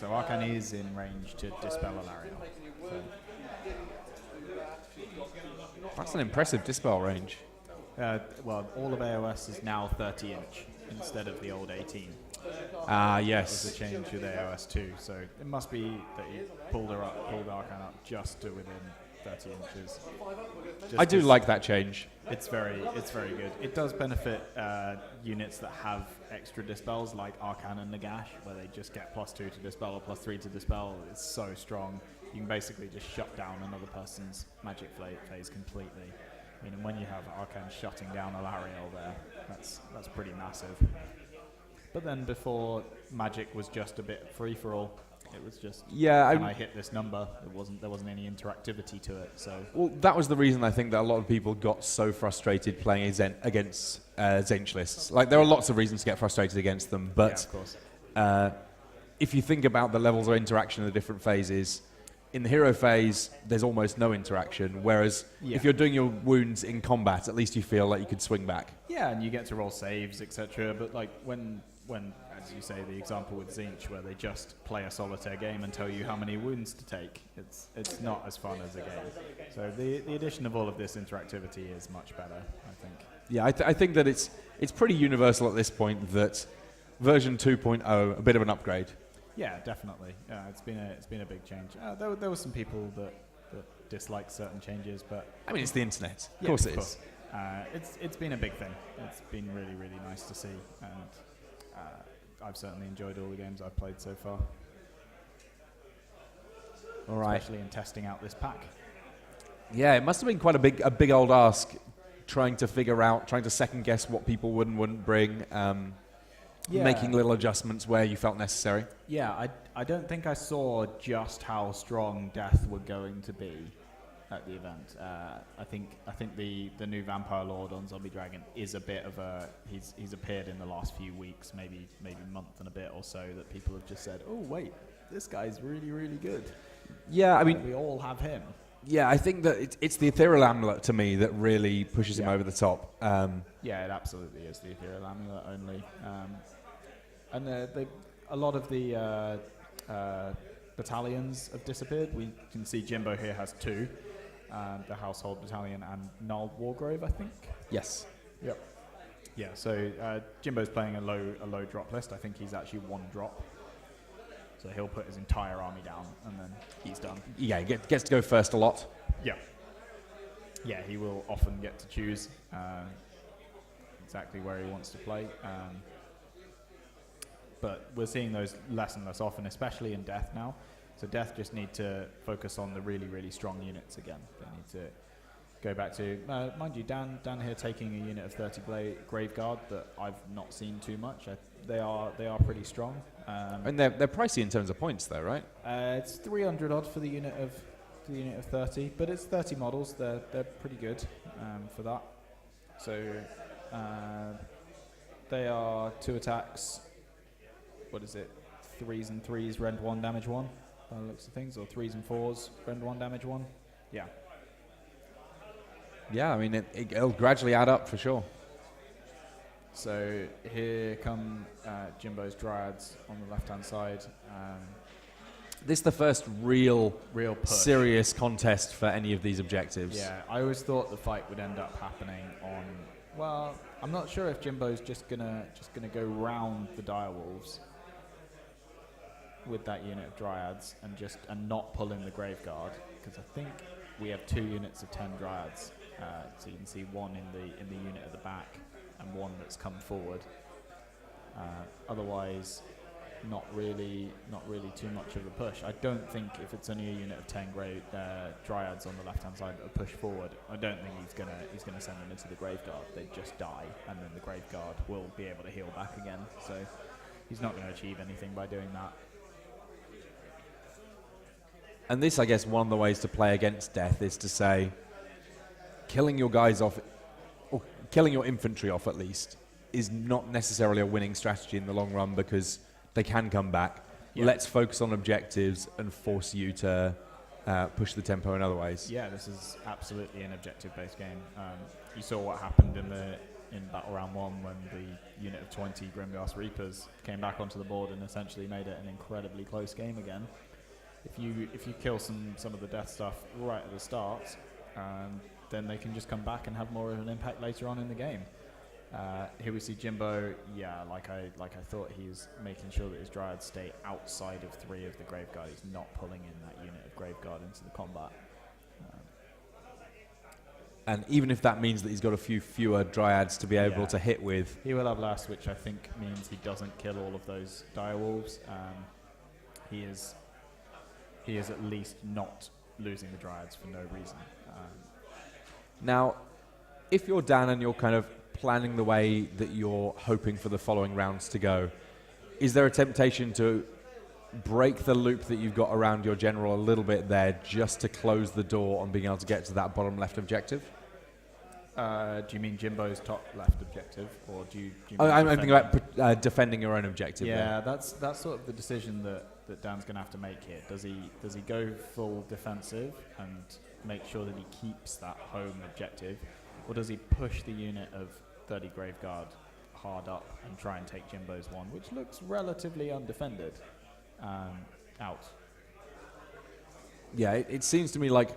Arcane is in range to dispel Alariel.
Make a new wound. She didn't do that. She's got
That's an impressive dispel range.
Well, all of AOS is now 30-inch instead of the old 18.
Ah,
There's a
yes.
change with AOS too, so it must be that he pulled Arcane up just to within 30 inches.
I do like that change.
It's very good. It does benefit units that have extra dispels like Arcane and Nagash, where they just get +2 to dispel or +3 to dispel. It's so strong. You can basically just shut down another person's magic phase completely. I mean, and when you have Arcane shutting down Alariel there, that's pretty massive. But then before, magic was just a bit free for all. It was just, can I hit this number? There wasn't any interactivity to it. So
Well, that was the reason I think that a lot of people got so frustrated playing against Zench lists. Like, there are lots of reasons to get frustrated against them, but
yeah, of course.
if you think about the levels of interaction in the different phases, in the hero phase, there's almost no interaction, whereas if you're doing your wounds in combat, at least you feel like you could swing back.
Yeah, and you get to roll saves, etc. But like when, as you say, the example with Zinch, where they just play a solitaire game and tell you how many wounds to take, it's not as fun as a game. So the addition of all of this interactivity is much better, I think.
Yeah, I think that it's pretty universal at this point that version 2.0, a bit of an upgrade.
Yeah, definitely. It's been a big change. There were some people that dislike certain changes, but
I mean, it's the internet. Of
yeah,
course it is.
It's been a big thing. It's been really, really nice to see, and I've certainly enjoyed all the games I've played so far.
All right.
Especially in testing out this pack.
Yeah, it must have been quite a big old ask, trying to second guess what people would and wouldn't bring, making little adjustments where you felt necessary.
Yeah, I don't think I saw just how strong Death were going to be at the event. I think the new Vampire Lord on Zombie Dragon is a bit of a he's appeared in the last few weeks, maybe month and a bit or so, that people have just said, oh wait, this guy's really, really good.
Yeah, I mean,
we all have him.
Yeah, I think that it's the Ethereal Amulet to me that really pushes him over the top.
Yeah, it absolutely is the Ethereal Amulet only. And a lot of the battalions have disappeared. We can see Jimbo here has 2, the Household Battalion and Null Wargrove, I think.
Yes.
Yep. Yeah, so Jimbo's playing a low drop list. I think he's actually 1 drop. So he'll put his entire army down, and then he's done.
Yeah, he gets to go first a lot.
Yeah. Yeah, he will often get to choose exactly where he wants to play. But we're seeing those less and less often, especially in Death now. So Death just need to focus on the really, really strong units again. They need to go back to, mind you, Dan here taking a unit of 30 Graveguard that I've not seen too much. They are pretty strong.
And they're pricey in terms of points, though, right?
It's 300 odd for the unit of a unit of 30, but it's 30 models. They're pretty good for that. So they are 2 attacks. What is it? 3s and 3s, rend 1, damage 1. By the looks of things, or 3s and 4s, rend 1, damage 1. Yeah.
Yeah, I mean, it'll gradually add up for sure.
So here come Jimbo's Dryads on the left-hand side.
This is the first real
Real push.
serious contest for any of these objectives.
Yeah, I always thought the fight would end up happening on. Well, I'm not sure if Jimbo's just gonna go round the direwolves with that unit of Dryads and not pull in the Graveguard, because I think we have 2 units of 10 Dryads. So you can see one in the unit at the back and one that's come forward. Otherwise, not really too much of a push. I don't think if it's only a unit of 10 Dryads on the left-hand side that are pushed forward, I don't think he's gonna send them into the Graveguard. They just die, and then the Graveguard will be able to heal back again. So he's not going to achieve anything by doing that.
And this, I guess, one of the ways to play against death is to say, killing your guys off, or killing your infantry off at least, is not necessarily a winning strategy in the long run, because they can come back.
Yeah.
Let's focus on objectives and force you to push the tempo in other ways.
Yeah, this is absolutely an objective-based game. You saw what happened in Battle Round 1 when the unit of 20 Grimghast Reapers came back onto the board and essentially made it an incredibly close game again. If you kill some of the death stuff right at the start, then they can just come back and have more of an impact later on in the game. Here we see Jimbo. Yeah, like I thought, he's making sure that his Dryads stay outside of 3 of the Graveguard. He's not pulling in that unit of Graveguard into the combat.
And even if that means that he's got a few fewer Dryads to be able to hit with.
He will have less, which I think means he doesn't kill all of those direwolves. He is at least not losing the Dryads for no reason.
Now, if you're Dan and you're kind of planning the way that you're hoping for the following rounds to go, is there a temptation to break the loop that you've got around your general a little bit there just to close the door on being able to get to that bottom left objective?
Do you mean Jimbo's top left objective, or do you mean
I'm thinking
defending?
about defending your own objective.
Yeah, that's sort of the decision that Dan's going to have to make here. Does he go full defensive and make sure that he keeps that home objective, or does he push the unit of 30 Graveguard hard up and try and take Jimbo's one, which looks relatively undefended, out?
Yeah, it seems to me like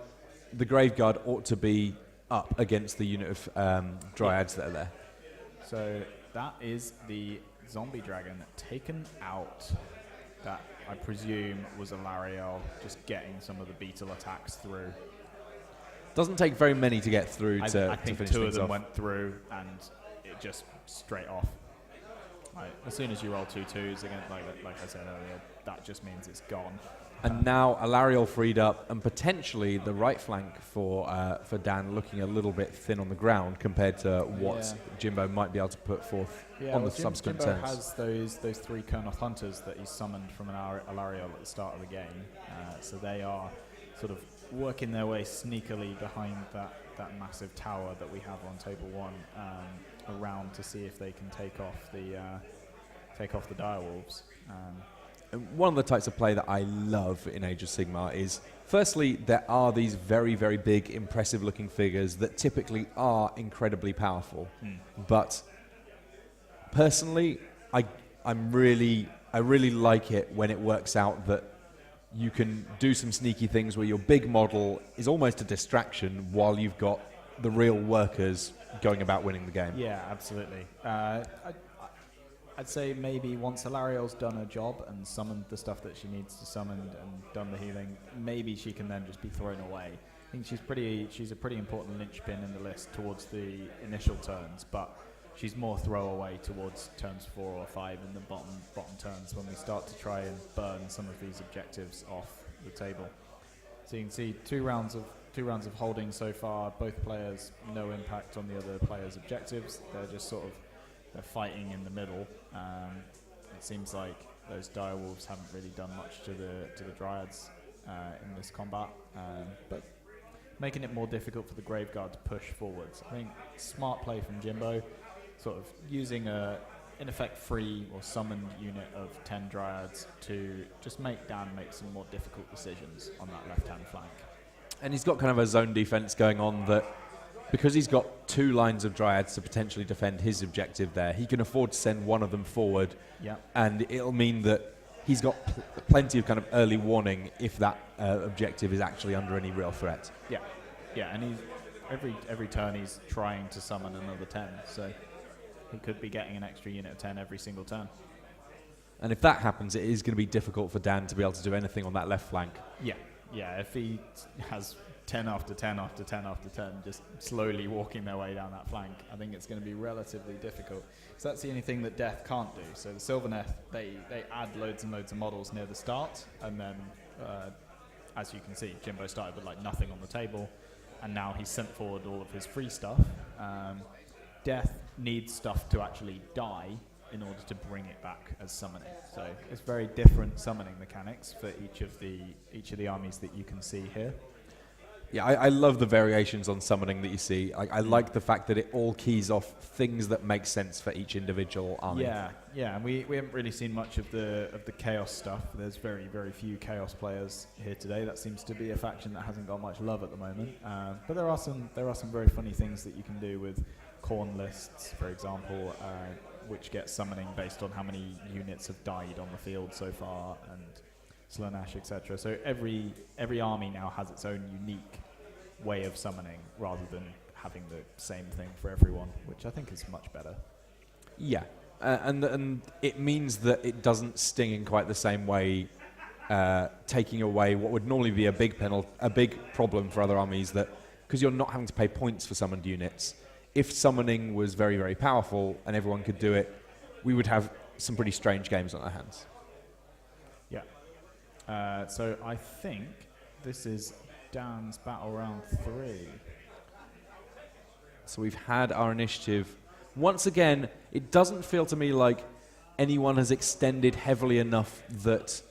the Graveguard ought to be up against the unit of Dryads that are there.
So that is the zombie dragon taken out. That, I presume, was Alariel just getting some of the beetle attacks through.
Doesn't take very many to get through
I
to
think
finish
2 of
things
them
off.
went through and it just straight off. As soon as you roll 2 2s again, like I said earlier, that just means it's gone.
And now Alariel freed up, and potentially the right flank for Dan looking a little bit thin on the ground compared to what Jimbo might be able to put forth on the subsequent
Jimbo
turns.
has those 3 Kernoth Hunters that he summoned from an Alariel at the start of the game. So they are sort of working their way sneakily behind that massive tower that we have on table 1 around to see if they can take off the direwolves.
And one of the types of play that I love in Age of Sigmar is, firstly, there are these very, very big, impressive-looking figures that typically are incredibly powerful. But personally, I really like it when it works out that you can do some sneaky things where your big model is almost a distraction while you've got the real workers going about winning the game.
Yeah, absolutely. I'd say maybe once Alariel's done her job and summoned the stuff that she needs to summon and done the healing, maybe she can then just be thrown away. I think she's a pretty important linchpin in the list towards the initial turns, but she's more throwaway towards turns 4 or 5 in the bottom turns when we start to try and burn some of these objectives off the table. So you can see 2 rounds of holding so far. Both players no impact on the other players' objectives. They're just sort of fighting in the middle. It seems like those direwolves haven't really done much to the Dryads in this combat, but making it more difficult for the Graveguard to push forwards. I think smart play from Jimbo, sort of using a in effect free or summoned unit of 10 Dryads to just make Dan make some more difficult decisions on that left-hand flank.
And he's got kind of a zone defense going on that, because he's got 2 lines of Dryads to potentially defend his objective there, he can afford to send one of them forward.
Yeah.
And it'll mean that he's got plenty of kind of early warning if that objective is actually under any real threat.
Yeah. Yeah, and he's every turn he's trying to summon another 10, so he could be getting an extra unit of 10 every single turn.
And if that happens, it is going to be difficult for Dan to be able to do anything on that left flank.
Yeah. Yeah, if he has 10 after 10 after 10 after 10, just slowly walking their way down that flank, I think it's going to be relatively difficult. Because that's the only thing that Death can't do. So the Sylvaneth, they add loads and loads of models near the start, and then, as you can see, Jimbo started with like nothing on the table, and now he's sent forward all of his free stuff. Death needs stuff to actually die in order to bring it back as summoning. So it's very different summoning mechanics for each of the armies that you can see here.
Yeah, I love the variations on summoning that you see. I like the fact that it all keys off things that make sense for each individual army.
Yeah, and we haven't really seen much of the chaos stuff. There's very, very few chaos players here today. That seems to be a faction that hasn't got much love at the moment. But there are some very funny things that you can do with Khorne lists, for example, which get summoning based on how many units have died on the field so far, and Slaanesh, etc. So every army now has its own unique way of summoning, rather than having the same thing for everyone, which I think is much better.
Yeah, and it means that it doesn't sting in quite the same way, taking away what would normally be a big problem for other armies, that because you're not having to pay points for summoned units. If summoning was very, very powerful and everyone could do it, we would have some pretty strange games on our hands.
Yeah. So I think this is Dan's battle round 3.
So we've had our initiative. Once again, it doesn't feel to me like anyone has extended heavily enough that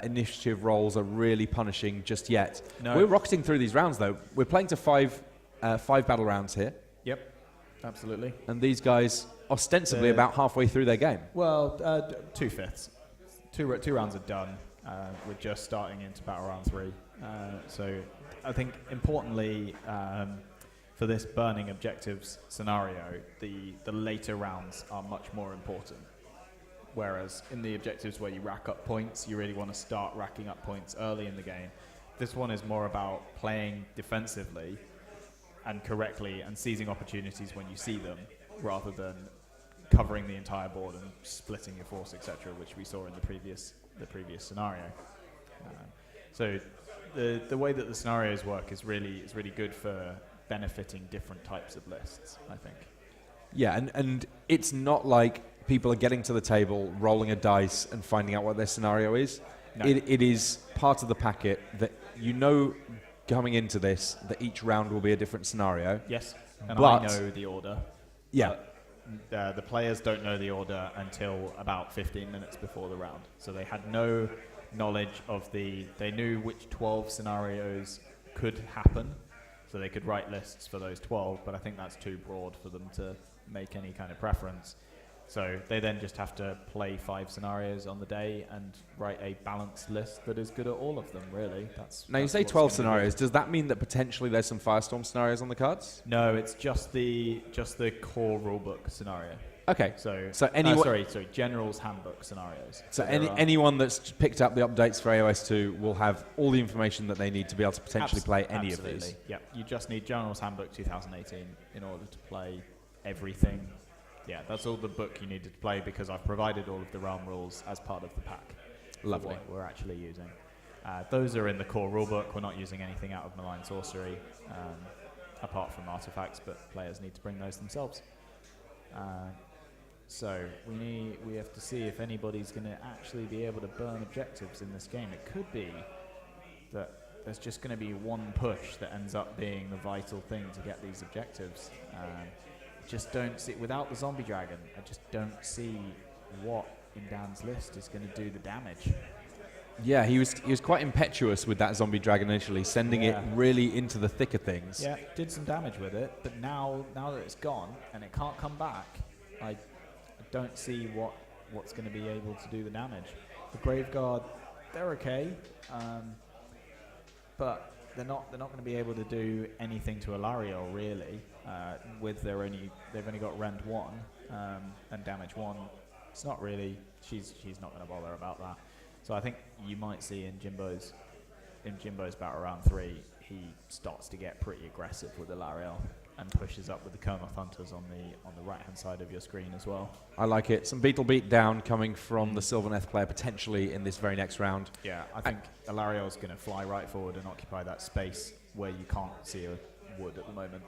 initiative rolls are really punishing just yet.
No.
We're rocketing through these rounds, though. We're playing to five battle rounds here.
Yep. Absolutely.
And these guys ostensibly about halfway through their game.
Well, 2/5. Two rounds are done. We're just starting into battle round 3. So I think importantly for this burning objectives scenario, the later rounds are much more important. Whereas in the objectives where you rack up points, you really want to start racking up points early in the game. This one is more about playing defensively and correctly and seizing opportunities when you see them, rather than covering the entire board and splitting your force, etc., which we saw in the previous scenario. So the way that the scenarios work is really good for benefiting different types of lists, I think.
Yeah, and it's not like people are getting to the table, rolling a dice and finding out what their scenario is. No. It is part of the packet that you know coming into this that each round will be a different scenario.
Yes, and
but
I know the order.
Yeah.
The players don't know the order until about 15 minutes before the round. So they had no knowledge of they knew which 12 scenarios could happen, so they could write lists for those 12, but I think that's too broad for them to make any kind of preference. So they then just have to play 5 scenarios on the day and write a balanced list that is good at all of them, really.
Now you say 12 scenarios. Does that mean that potentially there's some Firestorm scenarios on the cards?
No, it's just the core rulebook scenario.
Okay.
So
anyone...
sorry, General's Handbook scenarios.
So anyone that's picked up the updates for AOS 2 will have all the information that they need to be able to potentially play any of these.
Yeah, you just need General's Handbook 2018 in order to play everything. Yeah, that's all the book you needed to play, because I've provided all of the realm rules as part of the pack.
Lovely.
What we're actually using. Those are in the core rulebook. We're not using anything out of Malign Sorcery, apart from artifacts, but players need to bring those themselves. So we have to see if anybody's going to actually be able to burn objectives in this game. It could be that there's just going to be one push that ends up being the vital thing to get these objectives. Just don't see, without the zombie dragon, I just don't see what in Dan's list is going to do the damage.
Yeah, he was quite impetuous with that zombie dragon initially, sending it really into the thick of things.
Yeah, did some damage with it, but now that it's gone and it can't come back, I don't see what's going to be able to do the damage. The Graveguard, they're okay, but they're not going to be able to do anything to Alariel really. With they've only got rend 1 and damage 1. It's not really. She's not going to bother about that. So I think you might see in Jimbo's battle round 3, he starts to get pretty aggressive with Alariel and pushes up with the Kermoth Hunters on the right hand side of your screen as well.
I like it. Some beetle beat down coming from the Sylvaneth player potentially in this very next round.
Yeah, I think Alariel's going to fly right forward and occupy that space where you can't see a wood at the moment.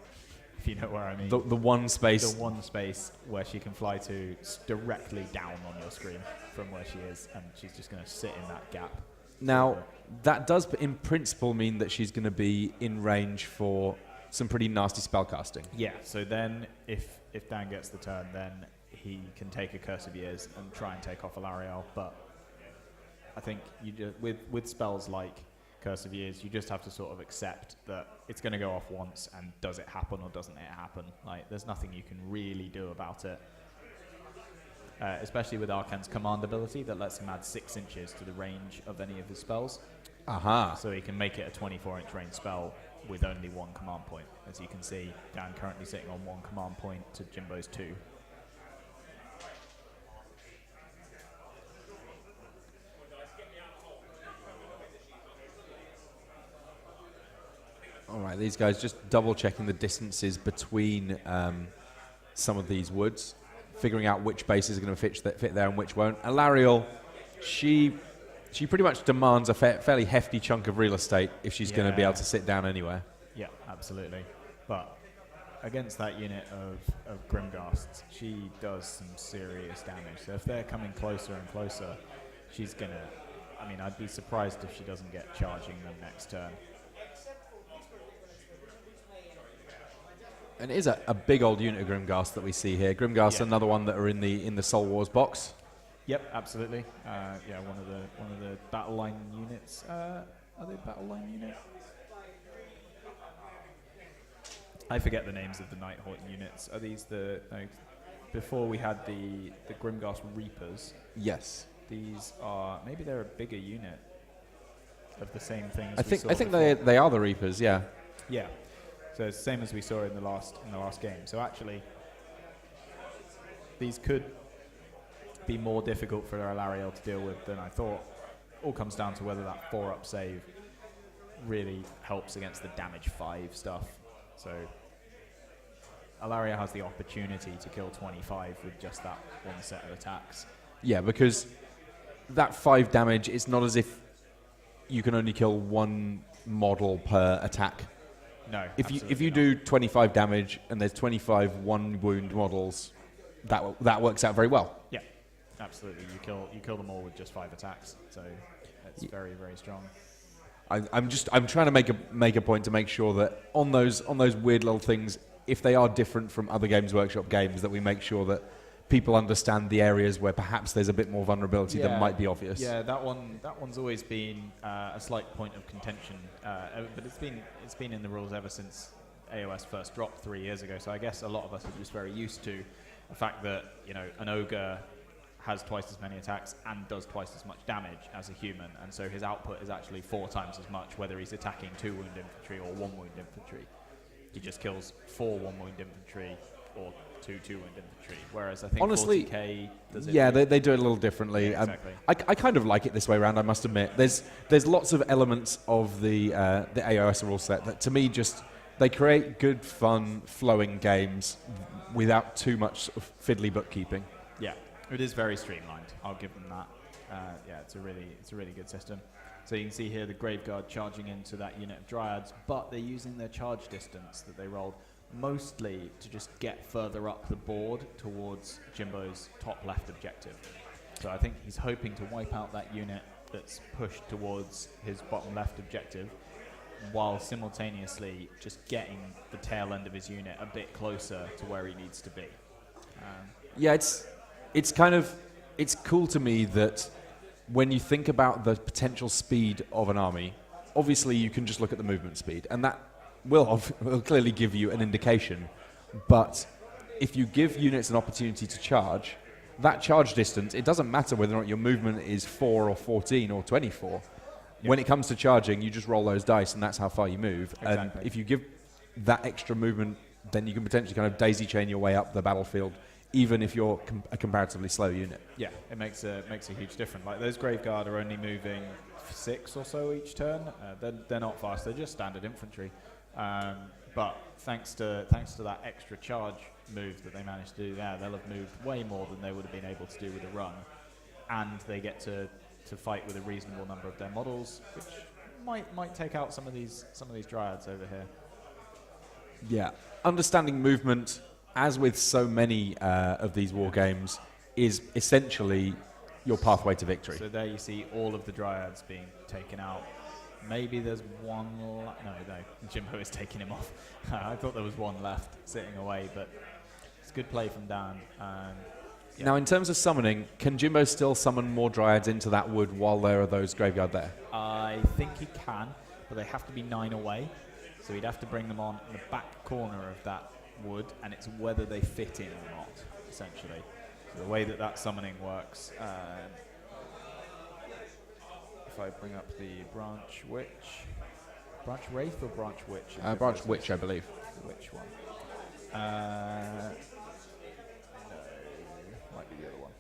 If you know where I mean.
The one space.
The one space where she can fly to directly down on your screen from where she is, and she's just going to sit in that gap.
Now, that does in principle mean that she's going to be in range for some pretty nasty spellcasting.
Yeah, so then if Dan gets the turn, then he can take a Curse of Years and try and take off Alariel, but I think with spells like Curse of Years, you just have to sort of accept that it's going to go off once, and does it happen or doesn't it happen? Like, there's nothing you can really do about it. Especially with Arcane's command ability that lets him add 6 inches to the range of any of his spells.
Aha.
So he can make it a 24-inch range spell with only 1 command point. As you can see, Dan currently sitting on 1 command point to Jimbo's 2.
All right, these guys just double-checking the distances between some of these woods, figuring out which bases are going to fit there and which won't. Alariel, she pretty much demands a fairly hefty chunk of real estate if she's going to be able to sit down anywhere.
Yeah, absolutely. But against that unit of Grimghasts, she does some serious damage. So if they're coming closer and closer, she's going to... I mean, I'd be surprised if she doesn't get charging them next turn.
And it is a big old unit of Grimghast that we see here. Grimghast, another one that are in the Soul Wars box.
Yep, absolutely. One of the battle line units. Are they battle line unit? I forget the names of the Nighthawk units. Are these before we had the Grimghast Reapers?
Yes.
These are maybe they're a bigger unit of the same thing.
I think they are the Reapers. Yeah.
Yeah. So it's the same as we saw in the last game. So actually, these could be more difficult for Alariel to deal with than I thought. All comes down to whether that 4-up save really helps against the damage 5 stuff. So Alariel has the opportunity to kill 25 with just that one set of attacks.
Yeah, because that 5 damage, it's not as if you can only kill 1 model per attack.
No.
If you do 25 damage and there's 25 1 wound models, that works out very well.
Yeah, absolutely. You kill them all with just 5 attacks. So that's very, very strong.
I'm trying to make a point to make sure that on those weird little things, if they are different from other Games Workshop games, that we make sure that people understand the areas where perhaps there's a bit more vulnerability that might be obvious.
Yeah, that one's always been a slight point of contention, but it's been in the rules ever since AOS first dropped 3 years ago. So I guess a lot of us are just very used to the fact that an ogre has twice as many attacks and does twice as much damage as a human, and so his output is actually 4 times as much whether he's attacking 2 wound infantry or 1 wound infantry. He just kills 4 1 wound infantry or 2 wound infantry, whereas I think
honestly,
40k does it.
Yeah, they do it a little differently.
Yeah, exactly.
I kind of like it this way around, I must admit. There's lots of elements of the AOS rule set that to me just they create good, fun, flowing games without too much sort of fiddly bookkeeping.
Yeah, it is very streamlined. I'll give them that. It's a really good system. So you can see here the Graveguard charging into that unit of Dryads, but they're using their charge distance that they rolled mostly to just get further up the board towards Jimbo's top left objective. So I think he's hoping to wipe out that unit that's pushed towards his bottom left objective while simultaneously just getting the tail end of his unit a bit closer to where he needs to be.
It's cool to me that when you think about the potential speed of an army, obviously you can just look at the movement speed, and that will clearly give you an indication. But if you give units an opportunity to charge, that charge distance, it doesn't matter whether or not your movement is 4 or 14 or 24. When it comes to charging, you just roll those dice, and that's how far you move.
Exactly.
And if you give that extra movement, then you can potentially kind of daisy chain your way up the battlefield, even if you're a comparatively slow unit.
Yeah, it makes a huge difference. Like those Graveguard are only moving 6 or so each turn. They're not fast. They're just standard infantry. But thanks to that extra charge move that they managed to do there, they'll have moved way more than they would have been able to do with a run, and they get to fight with a reasonable number of their models, which might take out some of these dryads over here.
Yeah, understanding movement, as with so many of these war games, is essentially your pathway to victory.
So there you see all of the dryads being taken out. Maybe there's one. No, Jimbo is taking him off. I thought there was one left sitting away, but it's good play from Dan. Yeah.
Now, in terms of summoning, can Jimbo still summon more dryads into that wood while there are those graveyard there?
I think he can, but they have to be 9 away. So he'd have to bring them on in the back corner of that wood, and it's whether they fit in or not, essentially. So the way that summoning works, if I bring up the Branch Witch, Branch Wraith or Branch Witch?
Branch Witch, I believe.
Which one? No, might be the other one.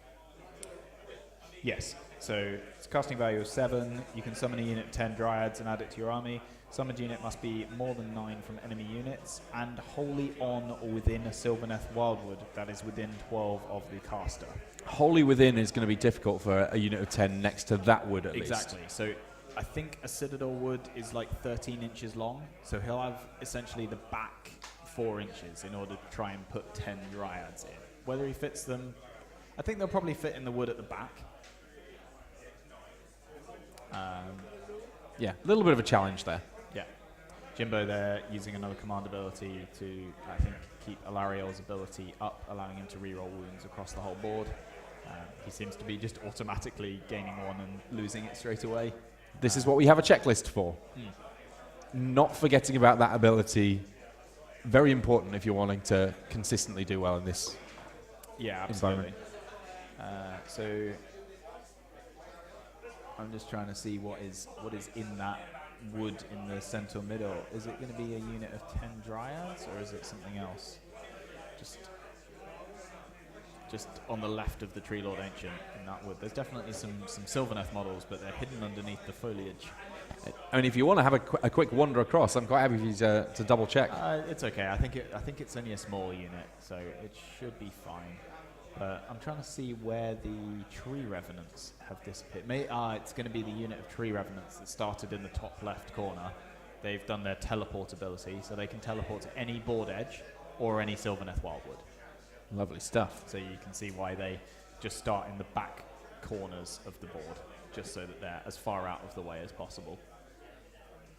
Yes, so it's a casting value of 7. You can summon a unit of 10 dryads and add it to your army. Summoned unit must be more than 9 from enemy units and wholly on or within a Sylvaneth Wildwood that is within 12 of the caster.
Wholly within is going to be difficult for a unit of 10 next to that wood at least.
Exactly. So I think a Citadel wood is like 13 inches long, so he'll have essentially the back 4 inches in order to try and put 10 dryads in. Whether he fits them, I think they'll probably fit in the wood at the back.
Yeah, a little bit of a challenge there.
Yeah. Jimbo there using another command ability to, I think, keep Alariel's ability up, allowing him to reroll wounds across the whole board. He seems to be just automatically gaining 1 and losing it straight away.
This is what we have a checklist for. Not forgetting about that ability. Very important if you're wanting to consistently do well in this
absolutely. So I'm just trying to see what is in that wood in the center middle. Is it going to be a unit of 10 dryads, or is it something else? Just on the left of the Tree Lord Ancient in that wood. There's definitely some Sylvaneth models, but they're hidden underneath the foliage.
I mean, if you want to have a quick wander across, I'm quite happy for you to double check.
It's okay. I think it's only a small unit, so it should be fine. But I'm trying to see where the Tree Revenants have disappeared. It's going to be the unit of Tree Revenants that started in the top left corner. They've done their teleport ability, so they can teleport to any board edge or any Sylvaneth Wildwood.
Lovely stuff.
So you can see why they just start in the back corners of the board, just so that they're as far out of the way as possible.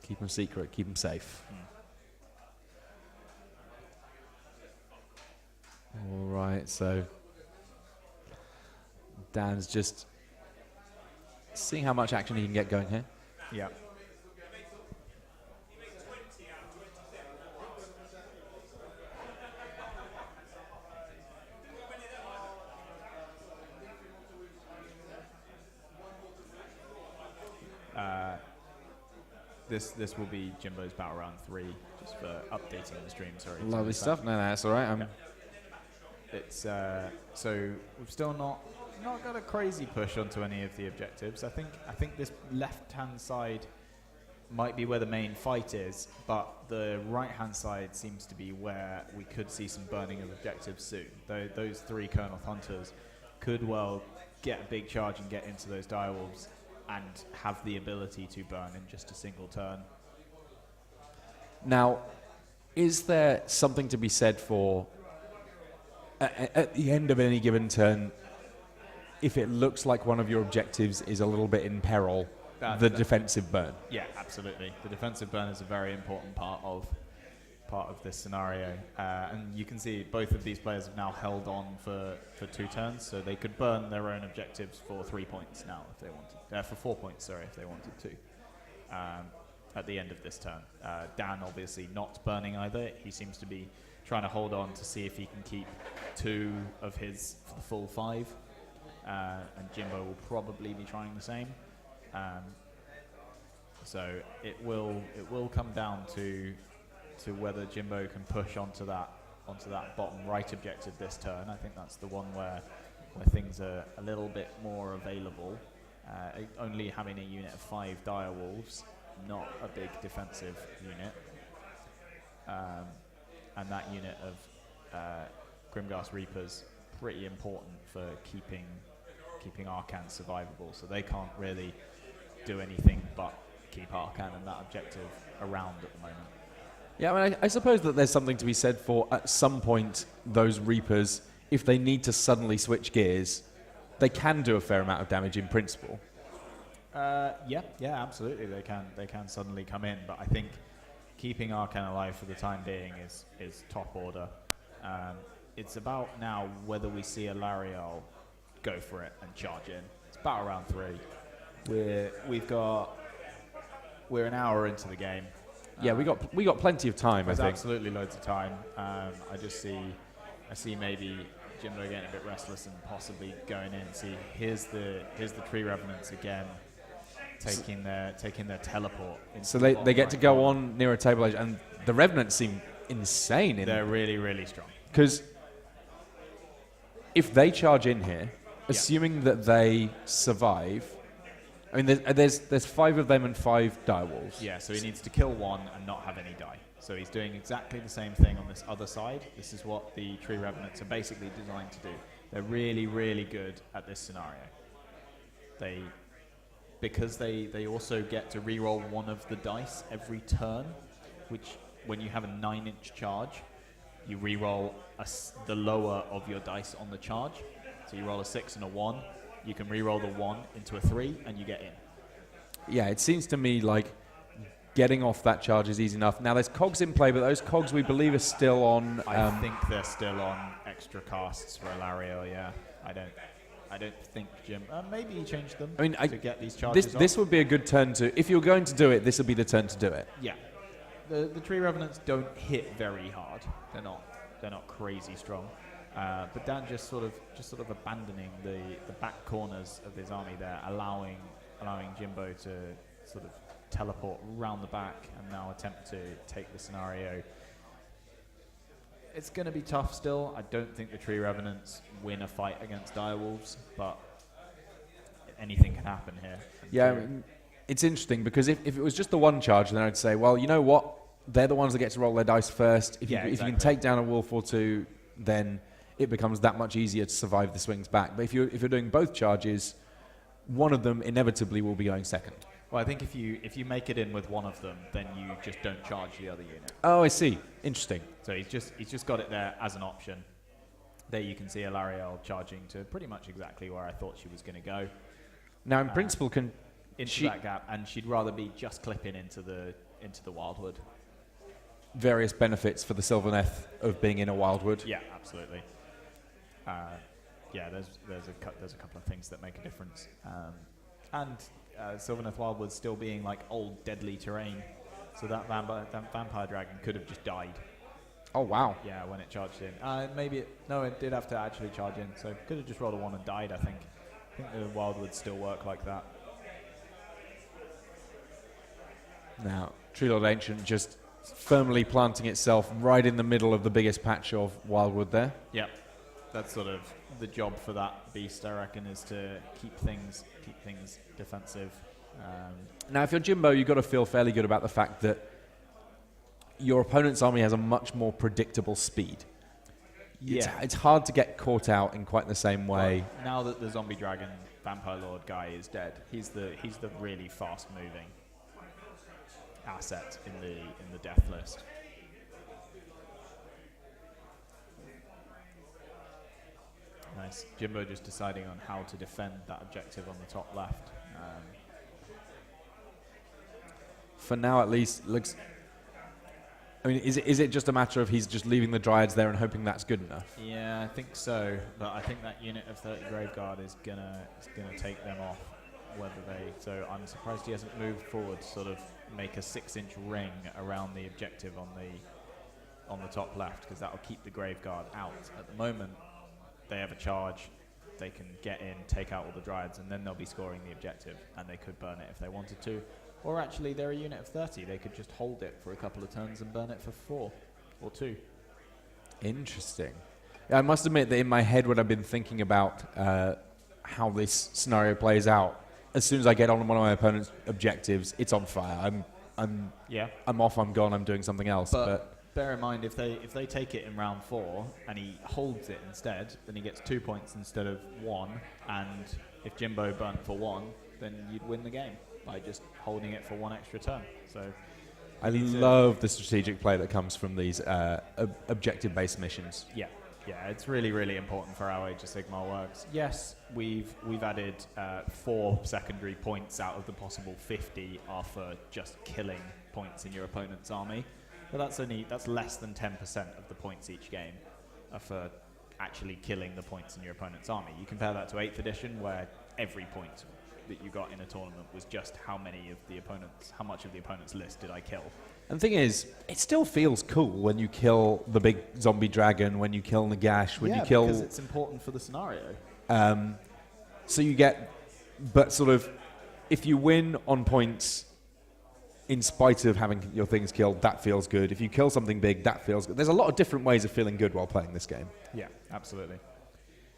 Keep them secret, keep them safe. All right, so Dan's just seeing how much action he can get going here.
Yeah. This will be Jimbo's Battle Round 3, just for updating the stream. Sorry.
Lovely stuff. No, that's all right.
It's so we've still not got a crazy push onto any of the objectives. I think this left-hand side might be where the main fight is, but the right-hand side seems to be where we could see some burning of objectives soon. Those 3 Colonel Hunters could well get a big charge and get into those direwolves and have the ability to burn in just a single turn.
Now, is there something to be said for at the end of any given turn, if it looks like one of your objectives is a little bit in peril, the defensive burn?
Yeah, absolutely. The defensive burn is a very important part of this scenario. And you can see both of these players have now held on for 2 turns, so they could burn their own objectives for 3 points now if they wanted. For 4 points, sorry, if they wanted to. At the end of this turn. Dan obviously not burning either. He seems to be trying to hold on to see if he can keep 2 of his for the full 5. And Jimbo will probably be trying the same. So it will come down to whether Jimbo can push onto that bottom right objective this turn. I think that's the one where things are a little bit more available. Only having a unit of 5 dire wolves, not a big defensive unit, and that unit of Grimghast Reapers pretty important for keeping Arcan survivable. So they can't really do anything but keep Arcan and that objective around at the moment.
Yeah, I mean, I suppose that there's something to be said for, at some point, those Reapers, if they need to suddenly switch gears, they can do a fair amount of damage in principle.
Yeah, absolutely. They can suddenly come in, but I think keeping Arcan alive for the time being is top order. It's about now whether we see Alariel go for it and charge in. It's about round 3. We're an hour into the game.
Yeah, we got plenty of time.
There's
I think
absolutely loads of time. I see maybe Jimbo getting a bit restless and possibly going in. See, here's the Tree Revenants again, taking their teleport.
So they get to go on near a table edge, and the Revenants seem insane.
They're really, really strong.
Because if they charge in here, assuming that they survive, I mean, there's 5 of them and 5 direwolves.
Yeah, so he needs to kill 1 and not have any die. So he's doing exactly the same thing on this other side. This is what the Tree Revenants are basically designed to do. They're really, really good at this scenario. Because they also get to reroll 1 of the dice every turn, which when you have a 9-inch charge, you reroll the lower of your dice on the charge. So you roll a 6 and a 1. You can reroll the 1 into a 3, and you get in.
Yeah, it seems to me like getting off that charge is easy enough. Now, there's cogs in play, but those cogs we believe are still on.
I think they're still on extra casts for Alariel. Yeah, I don't think Jim. Maybe he changed them.
I mean,
to get these charges.
This would be a good turn to. If you're going to do it, this would be the turn to do it.
Yeah, the Tree Revenants don't hit very hard. They're not crazy strong. But Dan just sort of abandoning the back corners of his army there, allowing Jimbo to sort of teleport round the back and now attempt to take the scenario. It's going to be tough still. I don't think the Tree Revenants win a fight against Direwolves, but anything can happen here.
Yeah, I mean, it's interesting because if it was just the 1 charge, then I'd say, well, you know what? They're the ones that get to roll their dice first. If you can take down a wolf or 2, then it becomes that much easier to survive the swings back. But if you're doing both charges, one of them inevitably will be going second.
Well, I think if you make it in with one of them, then you just don't charge the other unit.
Oh, I see. Interesting.
So he's just got it there as an option. There you can see Alariel charging to pretty much exactly where I thought she was going to go.
Now, in principle,
into that gap, and she'd rather be just clipping into the Wildwood.
Various benefits for the Sylvaneth of being in a Wildwood.
Yeah, absolutely. There's a couple of things that make a difference, and Sylvaneth Wildwood still being like old deadly terrain, so that vampire dragon could have just died.
Oh wow!
Yeah, when it charged in, it did have to actually charge in, so could have just rolled a 1 and died. I think the Wildwoods still work like that.
Now, Tree Lord Ancient just firmly planting itself right in the middle of the biggest patch of Wildwood there.
Yep. That's sort of the job for that beast, I reckon, is to keep things defensive.
Now, if you're Jimbo, you've got to feel fairly good about the fact that your opponent's army has a much more predictable speed.
Yeah.
It's hard to get caught out in quite the same way.
Well, now that the Zombie Dragon Vampire Lord guy is dead, he's the really fast-moving asset in the death list. Nice. Jimbo just deciding on how to defend that objective on the top left.
For now, at least, looks I mean, is it just a matter of he's just leaving the Dryads there and hoping that's good enough?
Yeah, I think so. But I think that unit of 30 Graveguard is gonna take them off. So I'm surprised he hasn't moved forward, sort of make a 6-inch ring around the objective on the top left, because that will keep the Graveguard out. At the moment, they have a charge. They can get in, take out all the Dryads, and then they'll be scoring the objective, and they could burn it if they wanted to. Or actually, they're a unit of 30. They could just hold it for a couple of turns and burn it for 4 or 2.
Interesting. I must admit that in my head, when I've been thinking about how this scenario plays out, as soon as I get on one of my opponent's objectives, it's on fire. I'm off. I'm gone. I'm doing something else. But
bear in mind, if they take it in round 4 and he holds it instead, then he gets 2 points instead of 1. And if Jimbo burnt for 1, then you'd win the game by just holding it for 1 extra turn. So
I love the strategic play that comes from these objective-based missions.
Yeah, it's really, really important for how Age of Sigmar works. Yes, we've added 4 secondary points out of the possible 50 are for just killing points in your opponent's army, but that's less than 10% of the points each game are for actually killing the points in your opponent's army. You compare that to 8th edition, where every point that you got in a tournament was just how much of the opponent's list did I kill.
And the thing is, it still feels cool when you kill the big zombie dragon, when you kill Nagash, when you kill...
because it's important for the scenario.
So you get... But sort of, if you win on points in spite of having your things killed, that feels good. If you kill something big, that feels good. There's a lot of different ways of feeling good while playing this game.
Yeah, absolutely.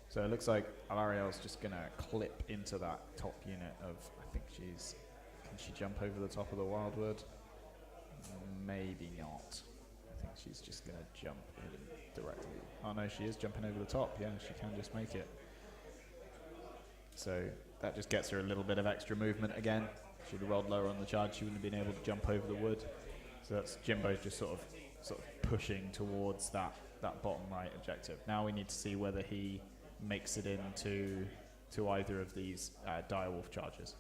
So it looks like Alariel's just going to clip into that top unit of... Can she jump over the top of the Wildwood? Maybe not. I think she's just going to jump in directly. Oh no, she is jumping over the top. Yeah, she can just make it. So that just gets her a little bit of extra movement again. If she'd have rolled lower on the charge, she wouldn't have been able to jump over the wood. So that's Jimbo's just sort of pushing towards that bottom right objective. Now we need to see whether he makes it into either of these direwolf charges.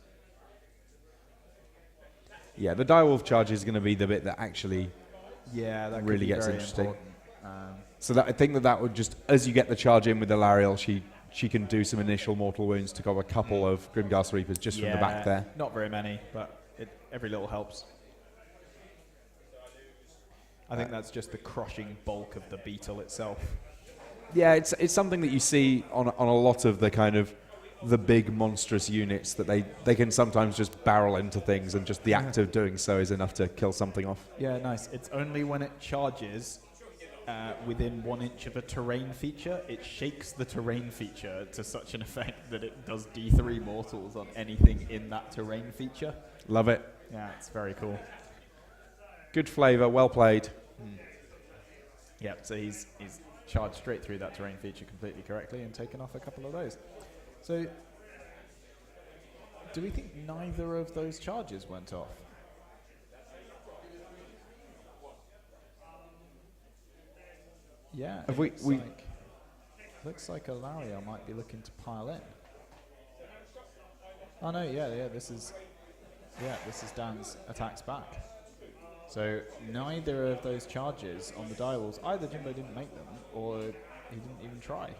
Yeah, the direwolf charge is going to be the bit that actually
that
really gets interesting.
So
I think that would just, as you get the charge in with Alariel, she can do some initial mortal wounds to cover a couple of Grimghast Reapers just from the back there.
Not very many, but every little helps. I think that's just the crushing bulk of the beetle itself.
Yeah, it's something that you see on a lot of the kind of the big monstrous units, that they can sometimes just barrel into things, and just the act of doing so is enough to kill something off.
Yeah, nice. It's only when it charges within 1 inch of a terrain feature, it shakes the terrain feature to such an effect that it does D3 mortals on anything in that terrain feature.
Love it.
Yeah, it's very cool.
Good flavour, well played.
Yeah, so he's charged straight through that terrain feature completely correctly and taken off a couple of those. So, do we think neither of those charges went off? Yeah, looks like Alariel might be looking to pile in. Oh no, this is Dan's attacks back. So neither of those charges on the direwolves, either Jimbo didn't make them or he didn't even try.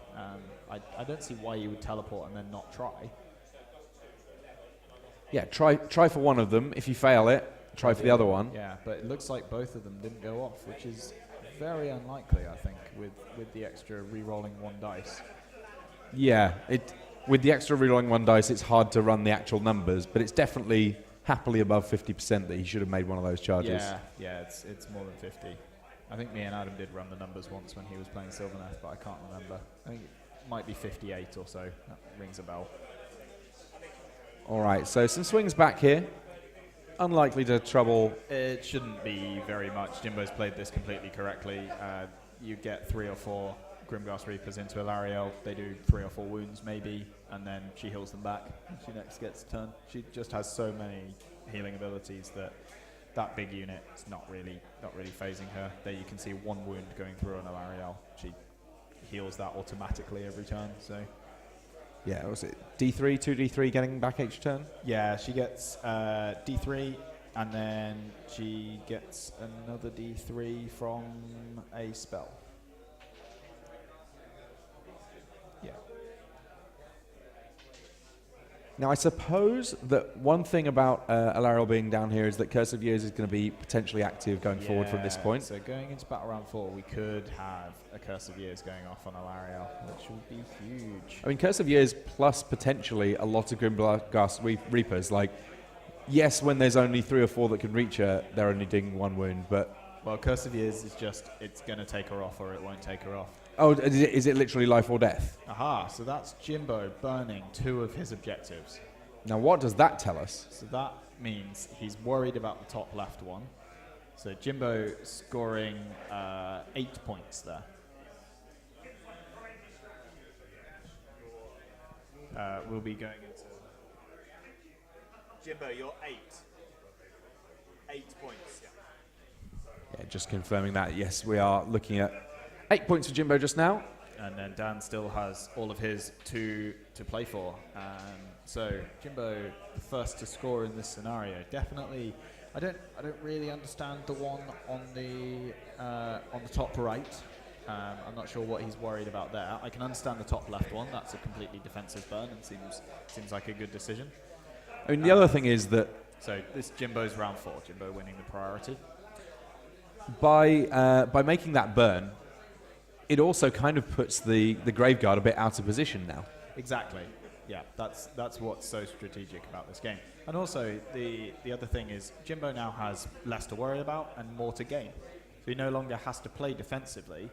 I don't see why you would teleport and then not try.
Yeah, try for one of them. If you fail it, try for the other one.
Yeah, but it looks like both of them didn't go off, which is very unlikely, I think, with the extra re-rolling 1 dice.
Yeah, with the extra re-rolling 1 dice, it's hard to run the actual numbers, but it's definitely happily above 50% that he should have made one of those charges.
Yeah, it's more than 50. I think me and Adam did run the numbers once when he was playing Sylvaneth, but I can't remember. I think it might be 58 or so. That rings a bell.
All right, so some swings back here. Unlikely to trouble.
It shouldn't be very much. Jimbo's played this completely correctly. You get 3 or 4 Grimghast Reapers into Alariel. They do 3 or 4 wounds maybe, and then she heals them back. She next gets a turn. She just has so many healing abilities that big unit is not really phasing her. There you can see 1 wound going through on Alariel. She heals that automatically every turn. So yeah,
was it D3, 2D3 getting back each turn?
Yeah, she gets D3 And then she gets another D3 from a spell. Yeah.
Now, I suppose that one thing about Alariel being down here is that Curse of Years is going to be potentially active going forward from this point.
So going into battle round 4, we could have a Curse of Years going off on Alariel, which would be huge.
I mean, Curse of Years plus potentially a lot of Grimblast Reapers. Like, yes, when there's only 3 or 4 that can reach her, they're only doing 1 wound, but...
Well, Curse of Years is just, it's going to take her off or it won't take her off.
Oh, is it literally life or death?
Aha, so that's Jimbo burning 2 of his objectives.
Now, what does that tell us?
So that means he's worried about the top left one. So Jimbo scoring 8 points there. We'll be going into... Jimbo, you're 8. 8 points,
Yeah, just confirming that. Yes, we are looking at 8 points for Jimbo just now.
And then Dan still has all of his to play for. So Jimbo, the first to score in this scenario. Definitely, I don't really understand the one on the top right. I'm not sure what he's worried about there. I can understand the top left one. That's a completely defensive burn and seems like a good decision.
I mean, the other thing is that
so this Jimbo's round 4. Jimbo winning the priority.
by making that burn, it also kind of puts the Graveguard a bit out of position now.
Exactly. Yeah, that's what's so strategic about this game. And also, the other thing is Jimbo now has less to worry about and more to gain. So he no longer has to play defensively.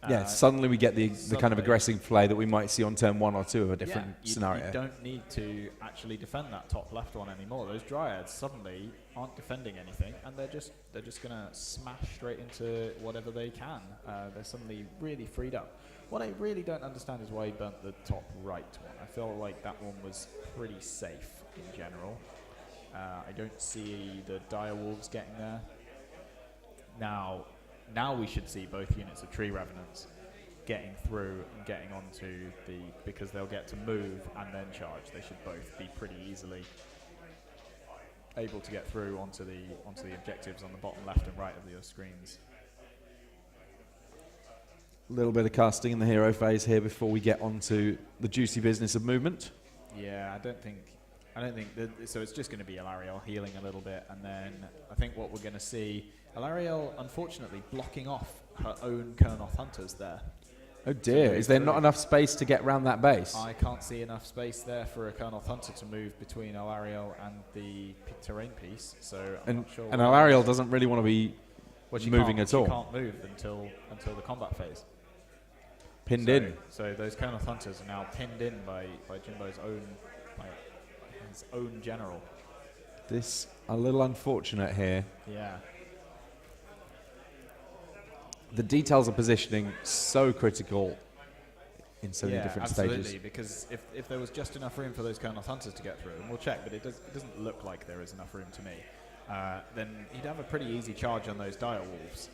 Yeah, suddenly we get the kind of aggressive play that we might see on turn 1 or 2 of a different scenario.
You don't need to actually defend that top left one anymore. Those Dryads suddenly aren't defending anything, and they're just going to smash straight into whatever they can. They're suddenly really freed up. What I really don't understand is why he burnt the top right one. I feel like that one was pretty safe in general. I don't see the Dire Wolves getting there. Now we should see both units of Tree Revenants getting through and getting onto because they'll get to move and then charge. They should both be pretty easily able to get through onto the objectives on the bottom left and right of your screens.
A little bit of casting in the hero phase here before we get onto the juicy business of movement.
Yeah, I don't think so. It's just going to be Alariel healing a little bit, and then I think what we're going to see, Alariel unfortunately blocking off her own Kurnoth Hunters there.
Oh dear, is there not enough space to get around that base?
I can't see enough space there for a Kurnoth Hunter to move between Alariel and the terrain piece, so I'm not sure.
And Alariel doesn't really want to be moving at all.
She can't move until the combat phase.
Pinned in.
So those Kurnoth Hunters are now pinned in by Jimbo's his own general.
This a little unfortunate here.
Yeah.
The details of positioning so critical in so many different
absolutely,
stages.
Because if there was just enough room for those Kurnoth Hunters to get through, and we'll check, but it doesn't look like there is enough room to me, then he'd have a pretty easy charge on those Dire Wolves,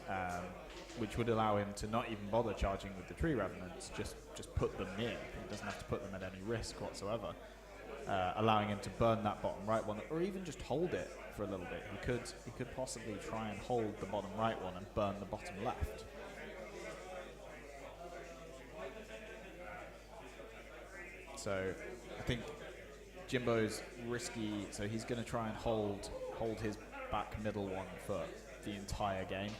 which would allow him to not even bother charging with the Tree Revenants, just put them near. He doesn't have to put them at any risk whatsoever, allowing him to burn that bottom right one, or even just hold it for a little bit. He could possibly try and hold the bottom right one and burn the bottom left. So I think Jimbo's risky, so he's going to try and hold his back middle one for the entire game,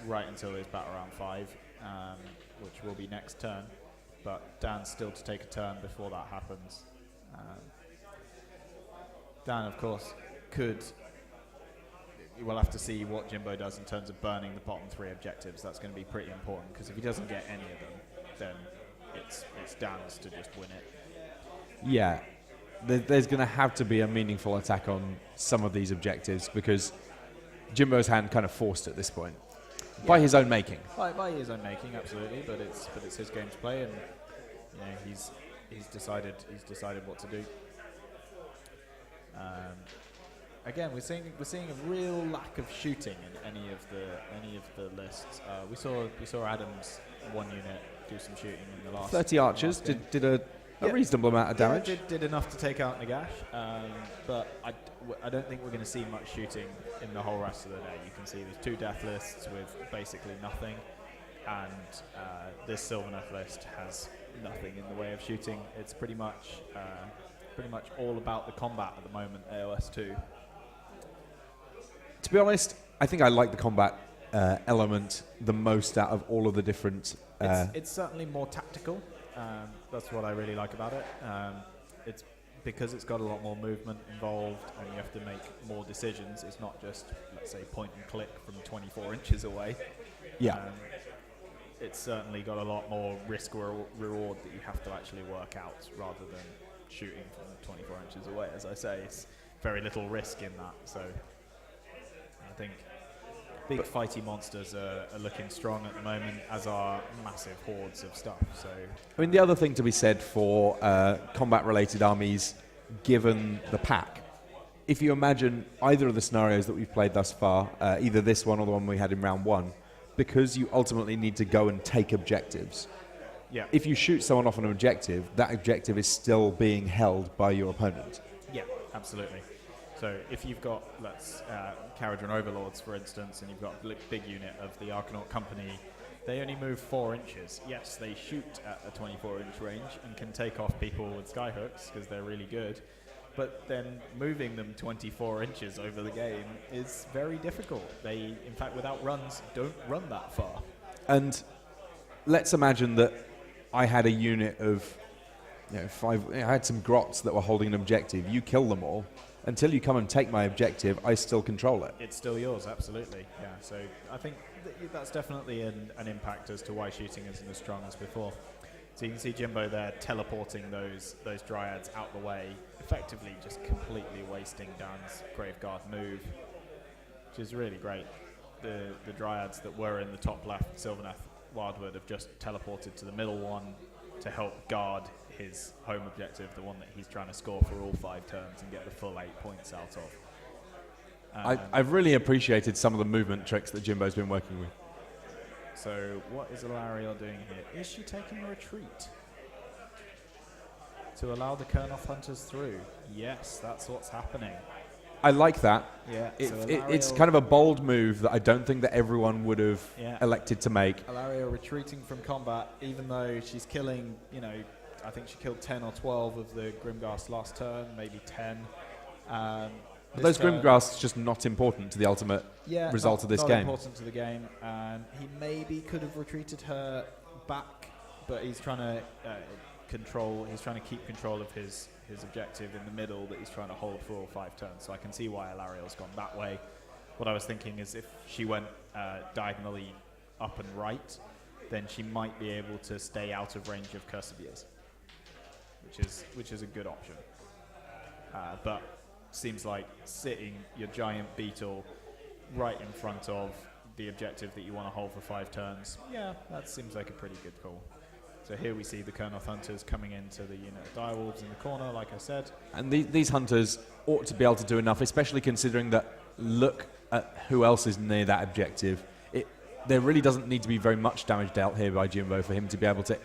right until his battle round 5, which will be next turn. But Dan's still to take a turn before that happens. Dan, of course, we'll have to see what Jimbo does in terms of burning the bottom 3 objectives. That's going to be pretty important, because if he doesn't get any of them, then it's Dan's to just win it.
Yeah, there's going to have to be a meaningful attack on some of these objectives, because Jimbo's hand kind of forced at this point by his own making.
By his own making, absolutely. But it's his game to play, and he's decided what to do. Again, we're seeing a real lack of shooting in any of the lists. We saw Adams, one unit, do some shooting in the last
30 archers did a reasonable amount of damage.
Yeah, did enough to take out Nagash, but I don't think we're going to see much shooting in the whole rest of the day. You can see there's 2 death lists with basically nothing, and this Sylvaneth list has nothing in the way of shooting. It's pretty much all about the combat at the moment, AOS 2.
To be honest, I think I like the combat element the most out of all of the different...
It's certainly more tactical. That's what I really like about it. It's because it's got a lot more movement involved and you have to make more decisions. It's not just, let's say, point and click from 24 inches away.
Yeah.
It's certainly got a lot more risk reward that you have to actually work out rather than shooting from 24 inches away. As I say, it's very little risk in that. So I think big fighty monsters are looking strong at the moment, as are massive hordes of stuff. So
I mean, the other thing to be said for combat-related armies, given the pack, if you imagine either of the scenarios that we've played thus far, either this one or the one we had in round 1, because you ultimately need to go and take objectives.
yeah,
If you shoot someone off an objective, that objective is still being held by your opponent.
yeah, absolutely. So if you've got, Caradron Overlords, for instance, and you've got a big unit of the Arcanaut Company, they only move 4 inches. Yes, they shoot at a 24-inch range and can take off people with skyhooks because they're really good. But then moving them 24 inches over the game is very difficult. They, in fact, without runs, don't run that far.
And let's imagine that I had a unit of 5. I had some grots that were holding an objective. You kill them all. Until you come and take my objective, I still control it.
It's still yours, absolutely. Yeah. So I think that's definitely an impact as to why shooting isn't as strong as before. So you can see Jimbo there teleporting those dryads out the way, effectively just completely wasting Dan's Graveguard move, which is really great. The dryads that were in the top left, Sylvaneth, Wildwood, have just teleported to the middle one to help guard his home objective, the one that he's trying to score for all 5 turns and get the full 8 points out of.
I've really appreciated some of the movement tricks that Jimbo's been working with.
So what is Alariel doing here? Is she taking a retreat to allow the Kernoth Hunters through? Yes, that's what's happening.
I like that.
Yeah,
It's kind of a bold move that I don't think that everyone would have elected to make.
Alariel retreating from combat, even though she's killing, I think she killed 10 or 12 of the Grimghast last turn, maybe 10.
Those Grimghast's just not important to the ultimate result of this
not
game.
Important to the game. He maybe could have retreated her back, but he's trying to He's trying to keep control of his objective in the middle that he's trying to hold for all 5 turns. So I can see why Alariel's gone that way. What I was thinking is if she went diagonally up and right, then she might be able to stay out of range of Curse of Years, which is a good option. But seems like sitting your giant beetle right in front of the objective that you want to hold for 5 turns, that seems like a pretty good call. So here we see the Kernoth Hunters coming into the unit of Direwolves in the corner, like I said.
And these Hunters ought to be able to do enough, especially considering that look at who else is near that objective. There really doesn't need to be very much damage dealt here by Jimbo for him to be able to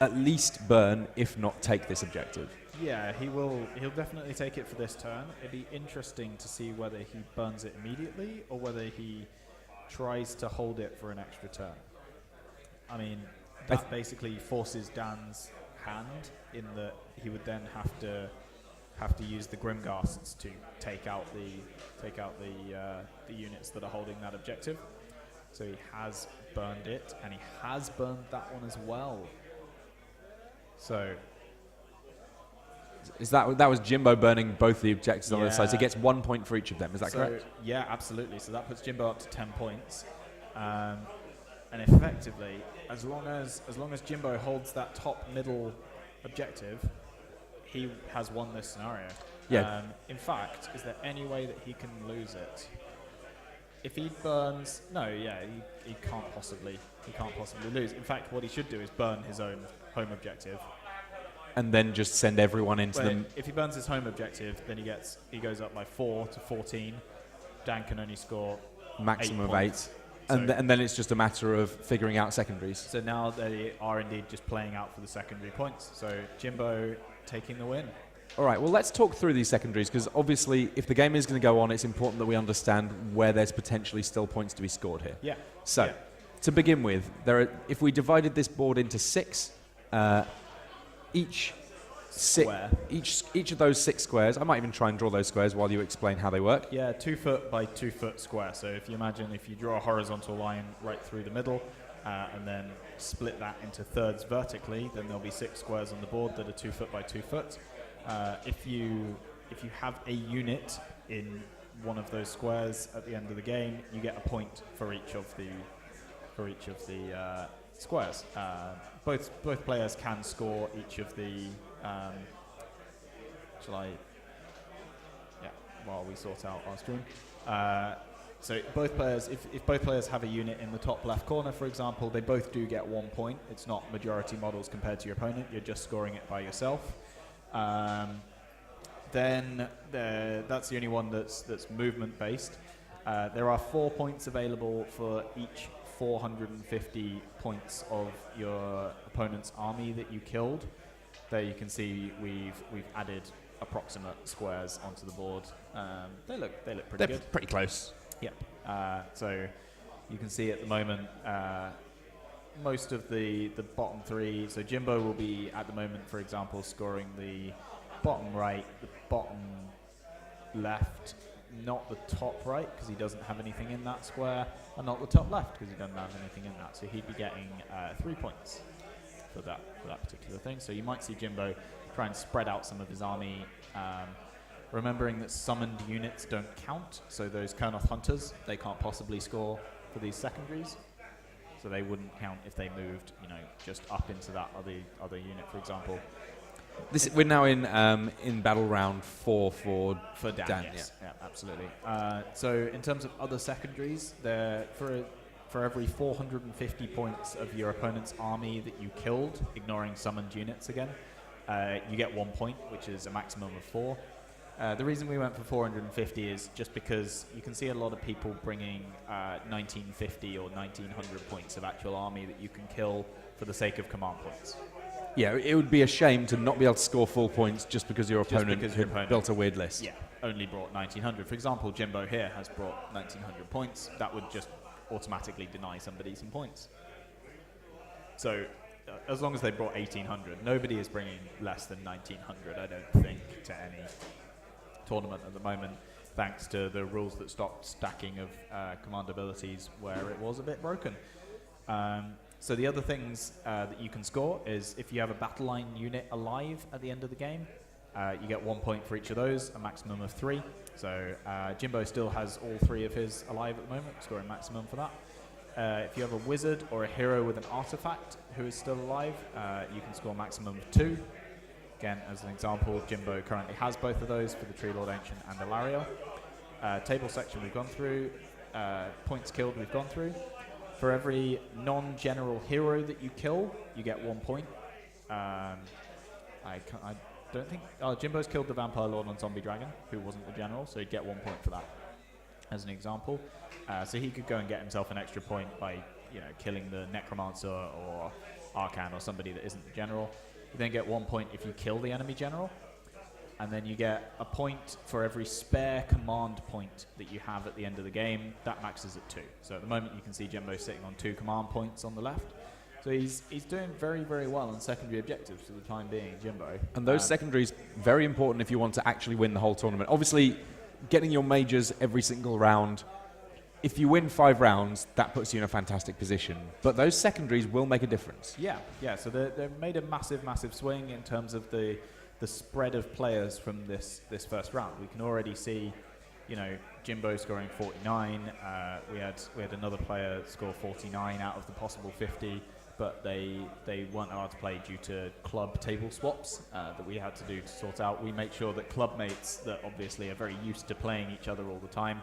at least burn, if not take this objective.
Yeah, he'll definitely take it for this turn. It'd be interesting to see whether he burns it immediately or whether he tries to hold it for an extra turn. I mean, that basically forces Dan's hand in that he would then have to use the Grimghasts to take out the units that are holding that objective. So he has burned it, and he has burned that one as well. So
that was Jimbo burning both the objectives on the other side. So he gets 1 point for each of them. Is that correct?
Yeah, absolutely. So that puts Jimbo up to 10 points. And effectively, as long as Jimbo holds that top middle objective, he has won this scenario.
Yeah.
In fact, is there any way that he can lose it? If he burns, he can't possibly lose. In fact, what he should do is burn his own home objective,
and then just send everyone into them.
If he burns his home objective, then he goes up by 4 to 14. Dan can only score
maximum
8
of 8.
points.
And then it's just a matter of figuring out secondaries.
So now they are indeed just playing out for the secondary points. So Jimbo taking the win.
All right, well, let's talk through these secondaries, because obviously if the game is going to go on, it's important that we understand where there's potentially still points to be scored here.
Yeah.
So,
Yeah.
to begin with, if we divided this board into 6, each
Square.
each of those 6 squares, I might even try and draw those squares while you explain how they work.
Yeah, 2 foot by 2 foot square. So if you imagine if you draw a horizontal line right through the middle and then split that into thirds vertically, then there'll be 6 squares on the board that are 2 foot by 2 foot. If you have a unit in one of those squares at the end of the game, you get a point for each of the squares. Both players can score each of the. While we sort out our stream. So both players, if both players have a unit in the top left corner, for example, they both do get 1 point. It's not majority models compared to your opponent. You're just scoring it by yourself. Then that's the only one that's movement based. There are 4 points available for each 450 points of your opponent's army that you killed. There you can see we've added approximate squares onto the board. They look pretty
They're
good.
pretty close.
Yep. So you can see at the moment most of the bottom 3. So Jimbo will be at the moment, for example, scoring the bottom right, the bottom left, not the top right because he doesn't have anything in that square, and not the top left because he doesn't have anything in that. So he'd be getting 3 points for that particular thing. So you might see Jimbo try and spread out some of his army, remembering that summoned units don't count. So those Kernoth hunters, they can't possibly score for these secondaries. So they wouldn't count if they moved, just up into that other unit, for example.
We're now in battle round 4 for
Dan. Yes. Yeah, absolutely. So in terms of other secondaries, for every 450 points of your opponent's army that you killed, ignoring summoned units again, you get 1 point, which is a maximum of 4. The reason we went for 450 is just because you can see a lot of people bringing 1950 or 1900 points of actual army that you can kill for the sake of command points.
Yeah, it would be a shame to not be able to score full points just because your opponent built a weird list.
Yeah, only brought 1900. For example, Jimbo here has brought 1900 points. That would just automatically deny somebody some points. So as long as they brought 1800, nobody is bringing less than 1900, I don't think, to any tournament at the moment, thanks to the rules that stopped stacking of command abilities where it was a bit broken. So the other things that you can score is if you have a battle line unit alive at the end of the game, you get 1 point for each of those, a maximum of 3. So Jimbo still has all 3 of his alive at the moment, scoring maximum for that. If you have a wizard or a hero with an artifact who is still alive, you can score maximum of 2. Again, as an example, Jimbo currently has both of those for the Tree Lord Ancient and Alariel. Table section we've gone through, points killed we've gone through. For every non-general hero that you kill, you get 1 point. I don't think... Jimbo's killed the Vampire Lord on Zombie Dragon, who wasn't the general, so he'd get 1 point for that, as an example. So he could go and get himself an extra point by, killing the Necromancer or Arcan or somebody that isn't the general. You then get 1 point if you kill the enemy general. And then you get a point for every spare command point that you have at the end of the game. That maxes at 2. So at the moment you can see Jimbo sitting on 2 command points on the left. So he's doing very, very well on secondary objectives for the time being, Jimbo.
And those secondaries, very important if you want to actually win the whole tournament. Obviously, getting your majors every single round, if you win 5 rounds, that puts you in a fantastic position. But those secondaries will make a difference.
Yeah. So they've made a massive, massive swing in terms of the spread of players from this first round. We can already see, Jimbo scoring 49. We had another player score 49 out of the possible 50, but they weren't allowed to play due to club table swaps that we had to do to sort out. We make sure that club mates that obviously are very used to playing each other all the time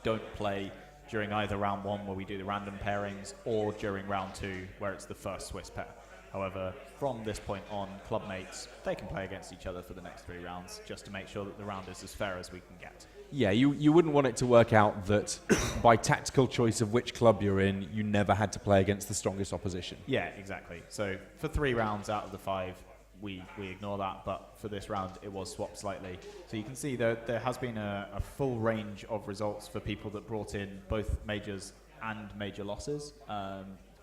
don't play during either round 1 where we do the random pairings or during round 2 where it's the first Swiss pair. However, from this point on, club mates, they can play against each other for the next 3 rounds just to make sure that the round is as fair as we can get.
Yeah, you wouldn't want it to work out that by tactical choice of which club you're in, you never had to play against the strongest opposition.
Yeah, exactly. So for 3 rounds out of the 5, we ignore that. But for this round, it was swapped slightly. So you can see there has been a full range of results for people that brought in both majors and major losses.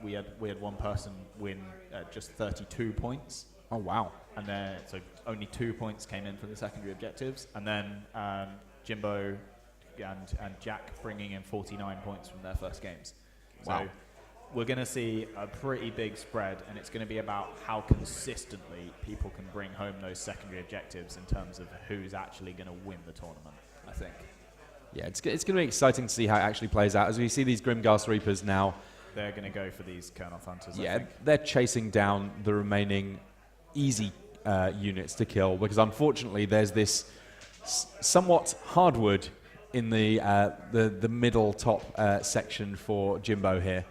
We had one person win just 32 points.
Oh, wow.
And then, so only 2 points came in from the secondary objectives. And then Jimbo and Jack bringing in 49 points from their first games.
Wow.
So we're going to see a pretty big spread, and it's going to be about how consistently people can bring home those secondary objectives in terms of who's actually going to win the tournament, I think.
Yeah, it's going to be exciting to see how it actually plays out. As we see these Grimghast Reapers now,
they're going to go for these Colonel Hunters,
yeah,
I think.
they're chasing down the remaining easy units to kill, because unfortunately there's this somewhat hardwood in the middle top section for Jimbo here,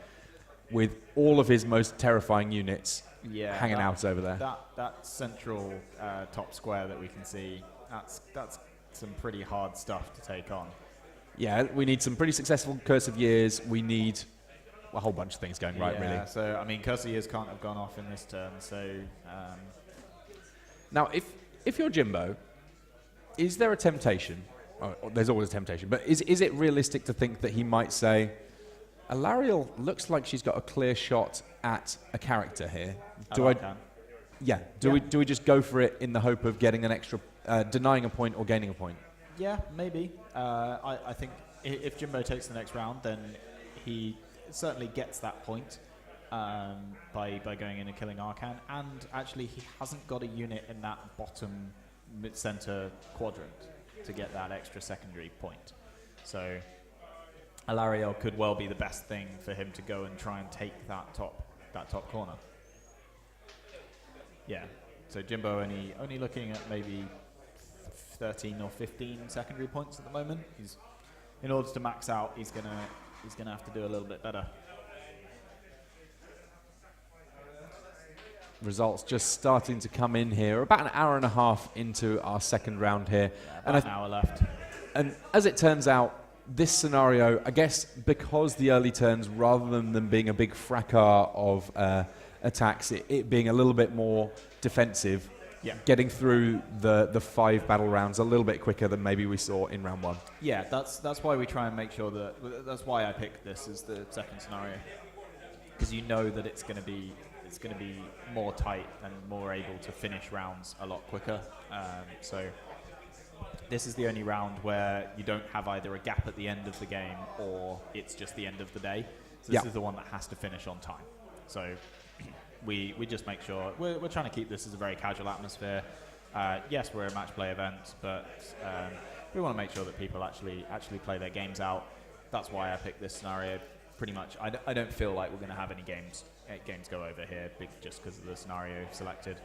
with all of his most terrifying units hanging out over there.
That central top square that we can see, that's some pretty hard stuff to take on.
Yeah, we need some pretty successful Curse of Years. We need a whole bunch of things going right, really.
So, I mean, Curse of Years can't have gone off in this turn, so...
Now, if you're Jimbo, is there a temptation? Oh, there's always a temptation, but is it realistic to think that he might say, Alariel looks like she's got a clear shot at a character here. Do we just go for it in the hope of getting an extra, denying a point or gaining a point?
Yeah, maybe. I think if Jimbo takes the next round, then he certainly gets that point by going in and killing Arcan. And actually, he hasn't got a unit in that bottom mid-center quadrant to get that extra secondary point. So Alariel could well be the best thing for him to go and try and take that top corner. Yeah. So Jimbo only looking at maybe 13 or 15 secondary points at the moment. He's, in order to max out, he's gonna have to do a little bit better.
Results just starting to come in here. About an hour and a half into our second round here.
Yeah, about an hour left.
And as it turns out, this scenario, I guess, because the early turns, rather than them being a big fracas of attacks, it being a little bit more defensive, getting through the 5 battle rounds a little bit quicker than maybe we saw in round 1.
Yeah, that's why we try and make sure that's why I picked this as the second scenario, because you know that it's going to be more tight and more able to finish rounds a lot quicker. So this is the only round where you don't have either a gap at the end of the game or it's just the end of the day. So this is the one that has to finish on time. So we just make sure we're trying to keep this as a very casual atmosphere. Yes, we're a match play event, but we want to make sure that people actually play their games out. That's why I picked this scenario. Pretty much, I don't feel like we're going to have any games go over here just because of the scenario selected.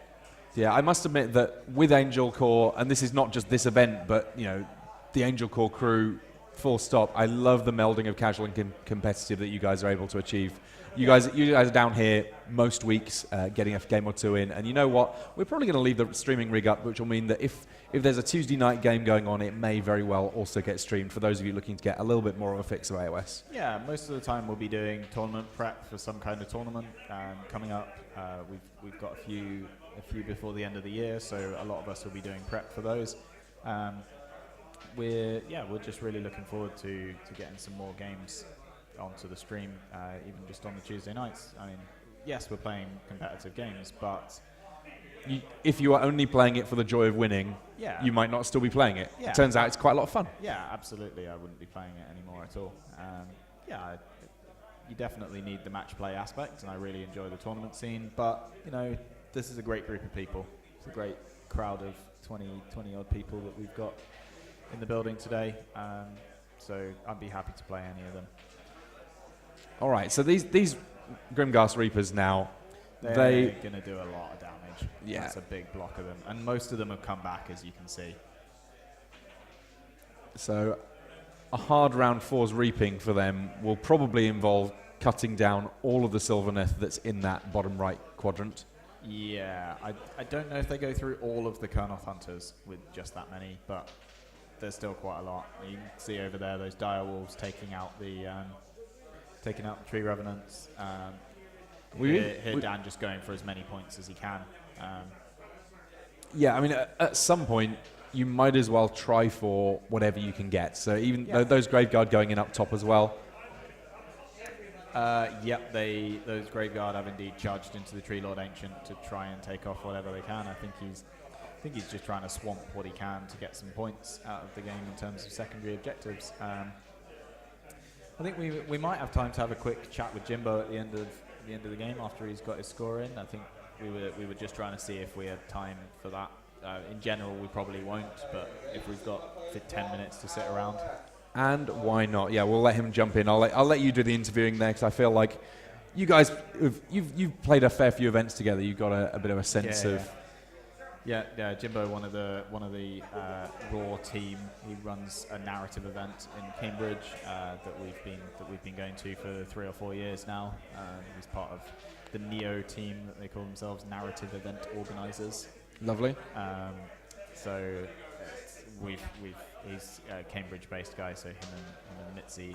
Yeah, I must admit that with Angelcore, and this is not just this event, but the Angelcore crew, full stop. I love the melding of casual and competitive that you guys are able to achieve. You guys are down here most weeks, getting a game or two in, and you know what? We're probably going to leave the streaming rig up, which will mean that if there's a Tuesday night game going on, it may very well also get streamed for those of you looking to get a little bit more of a fix of AOS.
Yeah, most of the time we'll be doing tournament prep for some kind of tournament coming up. We've got a few before the end of the year, so a lot of us will be doing prep for those. We're just really looking forward to getting some more games onto the stream, even just on the Tuesday nights. I mean, yes, we're playing competitive games, but
if you are only playing it for the joy of winning, you might not still be playing it.
Yeah.
It turns out it's quite a lot of fun.
Yeah, absolutely. I wouldn't be playing it anymore at all. You definitely need the match play aspect, and I really enjoy the tournament scene. But this is a great group of people. It's a great crowd of 20 odd people that we've got in the building today. So I'd be happy to play any of them.
All right, so these Grimghast Reapers now,
they're going to do a lot of damage.
Yeah.
That's a big block of them. And most of them have come back, as you can see.
So a hard round 4's reaping for them will probably involve cutting down all of the Sylvaneth that's in that bottom right quadrant.
Yeah, I don't know if they go through all of the Kernoth Hunters with just that many, but there's still quite a lot. You can see over there those dire wolves taking out the tree revenants. Here Dan just going for as many points as he can.
Yeah, I mean, at some point, you might as well try for whatever you can get. So even those Graveguard going in up top as well.
Yep, those Graveguard have indeed charged into the Tree Lord Ancient to try and take off whatever they can. I think he's just trying to swamp what he can to get some points out of the game in terms of secondary objectives. I think we might have time to have a quick chat with Jimbo at the end of the game after he's got his score in. I think we were just trying to see if we had time for that. In general, we probably won't, but if we've got 10 minutes to sit around.
And why not? Yeah, we'll let him jump in. I'll let you do the interviewing there, because I feel like you guys, you've played a fair few events together. You've got a bit of a sense of.
Yeah, Jimbo, one of the Raw team. He runs a narrative event in Cambridge that we've been going to for 3 or 4 years now. He's part of the Neo team that they call themselves, Narrative Event Organisers.
Lovely.
So he's a Cambridge-based guy. So him and Mitzi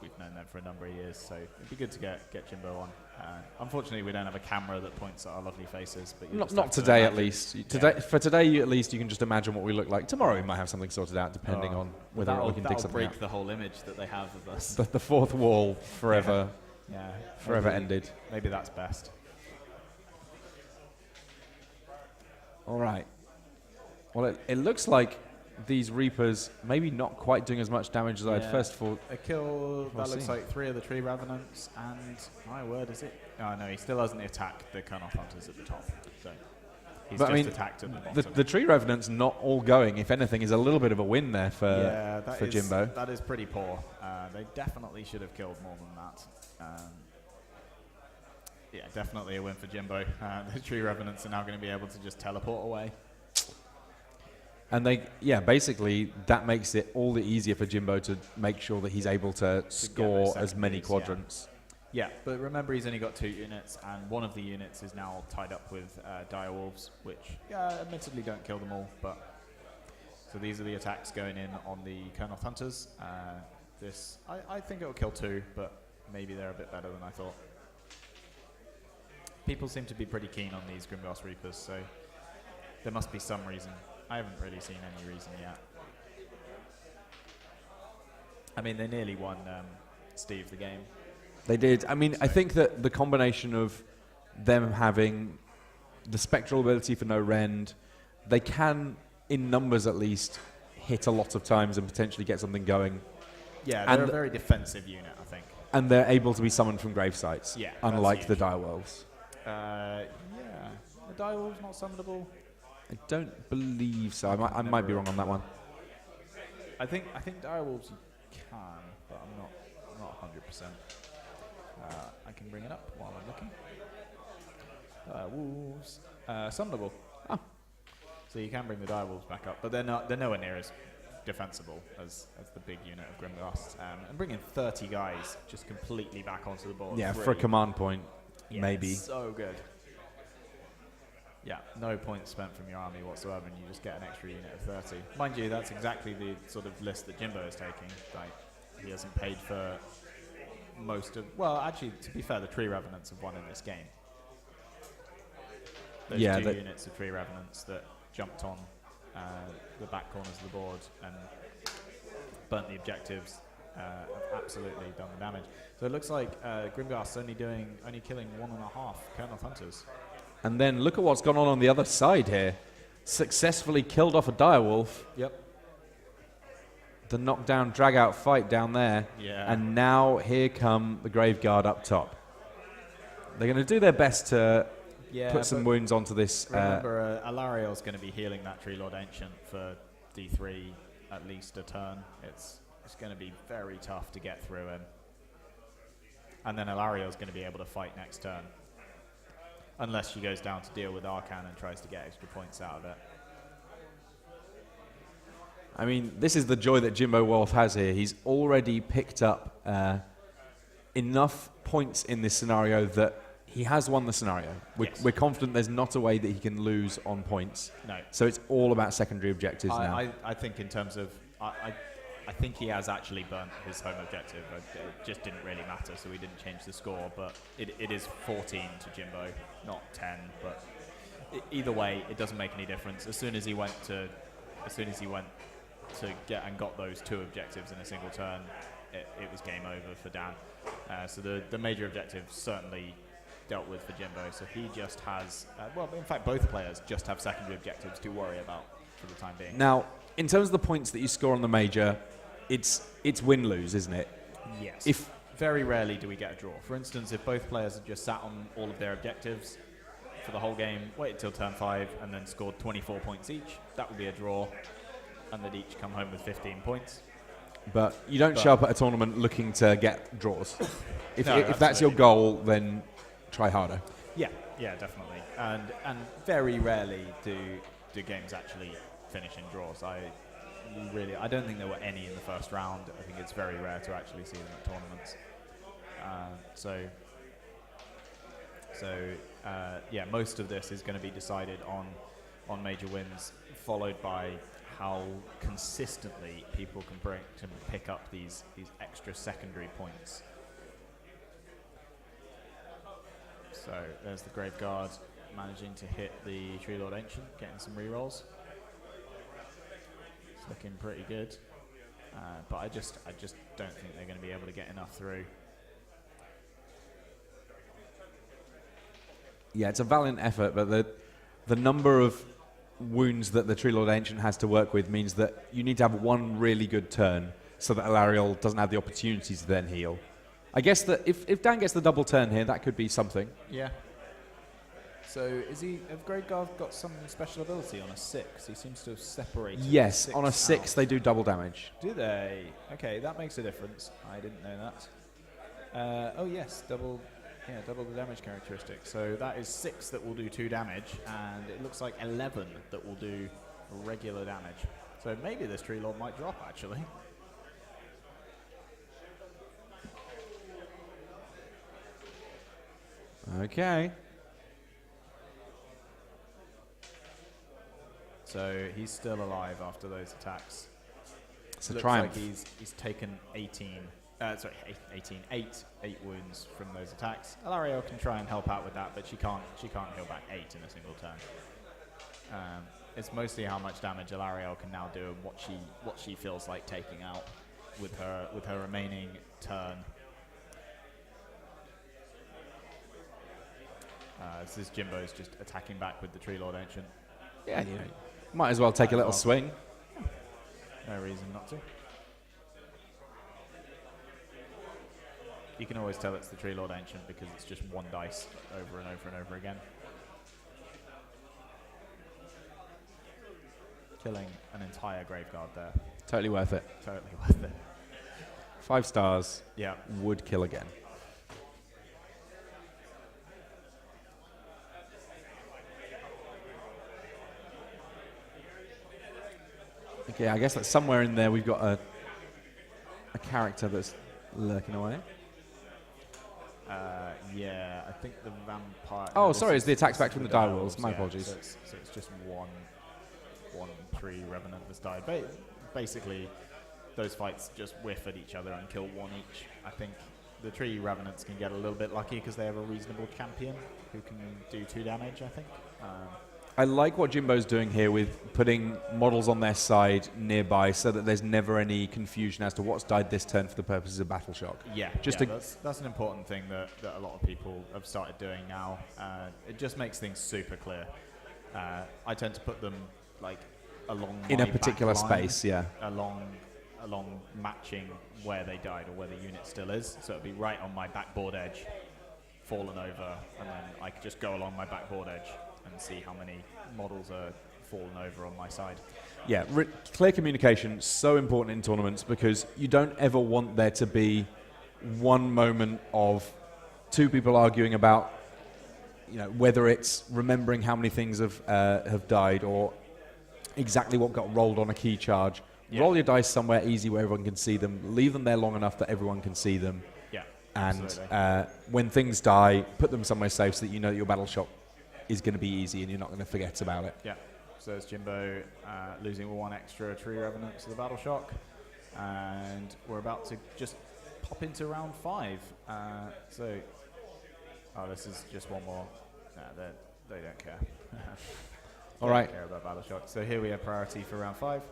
we've known them for a number of years, so it'd be good to get Jimbo on. Unfortunately, we don't have a camera that points at our lovely faces. But
not today, at least. For today, at least, you can just imagine what we look like. Tomorrow, we might have something sorted out, depending on whether we can dig something
break
out.
the whole image that they have of us.
The fourth wall forever.
Yeah.
Forever ended.
Maybe that's best.
All right. Well, it looks like these Reapers maybe not quite doing as much damage as I had first thought.
A kill, that looks like 3 of the Tree Revenants, and my word, is it? Oh no, he still hasn't attacked the Kernoth Hunters at the top. So he's just attacked at the bottom.
The Tree Revenants not all going, if anything, is a little bit of a win there for Jimbo.
That is pretty poor. They definitely should have killed more than that. Yeah, definitely a win for Jimbo. The Tree Revenants are now going to be able to just teleport away.
And basically that makes it all the easier for Jimbo to make sure that he's able to score as many quadrants.
Yeah, but remember he's only got 2 units, and one of the units is now tied up with Direwolves, which admittedly don't kill them all, but so these are the attacks going in on the Kernoth Hunters. I think it'll kill 2, but maybe they're a bit better than I thought. People seem to be pretty keen on these Grimghass Reapers, so there must be some reason. I haven't really seen any reason yet. I mean, they nearly won Steve the game.
They did. I mean, I think that the combination of them having the spectral ability for no rend, they can, in numbers at least, hit a lot of times and potentially get something going.
Yeah, they're a very defensive unit, I think.
And they're able to be summoned from grave sites, unlike the Direwolves.
The Direwolves not summonable.
I don't believe so. I might be wrong on that one.
I think Direwolves can, but I'm not 100%. I can bring it up while I'm looking. Direwolves summonable.
Oh.
So you can bring the Direwolves back up, but they're nowhere near as defensible as the big unit of Grimghass. And bringing 30 guys just completely back onto the board.
Yeah, for a command point, maybe.
So good. Yeah, no points spent from your army whatsoever, and you just get an extra unit of 30. Mind you, that's exactly the sort of list that Jimbo is taking. Like, he hasn't paid for most of... Well, actually, to be fair, the Tree Revenants have won in this game. Those 2 units of Tree Revenants that jumped on the back corners of the board and burnt the objectives have absolutely done the damage. So it looks like Grimghass only killing 1.5 Kernoth Hunters.
And then look at what's gone on the other side here. Successfully killed off a Direwolf.
Yep.
The knockdown, drag-out fight down there.
Yeah.
And now here come the Graveguard up top. They're going to do their best to put some wounds onto this.
Remember, Alariel's going to be healing that Tree Lord Ancient for D3 at least a turn. It's going to be very tough to get through him. And then Alariel's going to be able to fight next turn. Unless she goes down to deal with Arcan and tries to get extra points out of it.
I mean, this is the joy that Jimbo Warth has here. He's already picked up enough points in this scenario that he has won the scenario. We're confident there's not a way that he can lose on points.
No.
So it's all about secondary objectives now.
I think in terms of... I think he has actually burnt his home objective. It just didn't really matter, so we didn't change the score. But it is 14 to Jimbo, not 10. But either way, it doesn't make any difference. As soon as he went to get and got those 2 objectives in a single turn, it was game over for Dan. So the major objective certainly dealt with for Jimbo. So he just has, in fact, both players just have secondary objectives to worry about for the time being.
Now, in terms of the points that you score on the major, it's win-lose, isn't it?
Yes.
If
very rarely do we get a draw. For instance, if both players had just sat on all of their objectives for the whole game, waited till turn 5, and then scored 24 points each, that would be a draw, and they'd each come home with 15 points.
But you don't show up at a tournament looking to get draws. If that's your
absolutely.
goal, then try harder.
Yeah, definitely. And very rarely do games actually finish in draws. I don't think there were any in the first round. I think it's very rare to actually see them at tournaments. Most of this is going to be decided on major wins, followed by how consistently people can pick up these extra secondary points. So there's the Graveguard managing to hit the Tree Lord Ancient, getting some rerolls. It's looking pretty good, but I just don't think they're going to be able to get enough through.
Yeah, it's a valiant effort, but the number of wounds that the Tree Lord Ancient has to work with means that you need to have one really good turn so that Alariel doesn't have the opportunity to then heal. I guess that if Dan gets the double turn here, that could be something.
Yeah. So have Graveguard got some special ability on a 6? He seems to have separated.
Yes, on a 6 they do double damage.
Do they? Okay, that makes a difference. I didn't know that. Oh yes, double the damage characteristic. So that is 6 that will do 2 damage, and it looks like 11 that will do regular damage. So maybe this Tree Lord might drop, actually.
Okay.
So he's still alive after those attacks.
It's a
Looks
triumph.
like he's taken 8 wounds from those attacks. Alariel can try and help out with that, but she can't heal back 8 in a single turn. It's mostly how much damage Alariel can now do and what she feels like taking out with her remaining turn. This is Jimbo's just attacking back with the Tree Lord Ancient.
Yeah, you know, might as well take a little swing.
No reason not to. You can always tell it's the Tree Lord Ancient because it's just 1 dice over and over and over again. Killing an entire Graveguard there.
Totally worth it.
Totally worth it.
5 stars.
Yeah.
Would kill again. Okay, I guess that somewhere in there we've got a character that's lurking away.
Yeah, I think the vampire.
Oh, sorry, it's the attacks back from the dire wolves. My apologies.
So it's just one tree revenant that's died. Basically, those fights just whiff at each other and kill 1 each. I think the tree revenants can get a little bit lucky because they have a reasonable champion who can do 2 damage, I think.
I like what Jimbo's doing here with putting models on their side nearby so that there's never any confusion as to what's died this turn for the purposes of Battle Shock.
Yeah, that's an important thing that a lot of people have started doing now. It just makes things super clear. I tend to put them like along
in
my
a particular
back line,
space, yeah.
Along matching where they died or where the unit still is. So it'd be right on my backboard edge, fallen over, and then I could just go along my backboard edge and see how many models are fallen over on my side.
Yeah, clear communication, so important in tournaments because you don't ever want there to be one moment of 2 people arguing about, you know, whether it's remembering how many things have died or exactly what got rolled on a key charge. Yeah. Roll your dice somewhere easy where everyone can see them. Leave them there long enough that everyone can see them.
Yeah,
and when things die, put them somewhere safe so that you know that your Battle Shock is going to be easy and you're not going to forget about it.
Yeah. So there's Jimbo losing 1 extra Tree Revenant to the Battle Shock. And we're about to just pop into round 5. This is just one more. Nah, they don't care.
All right.
Care about Battle Shock. So here we have priority for round 5.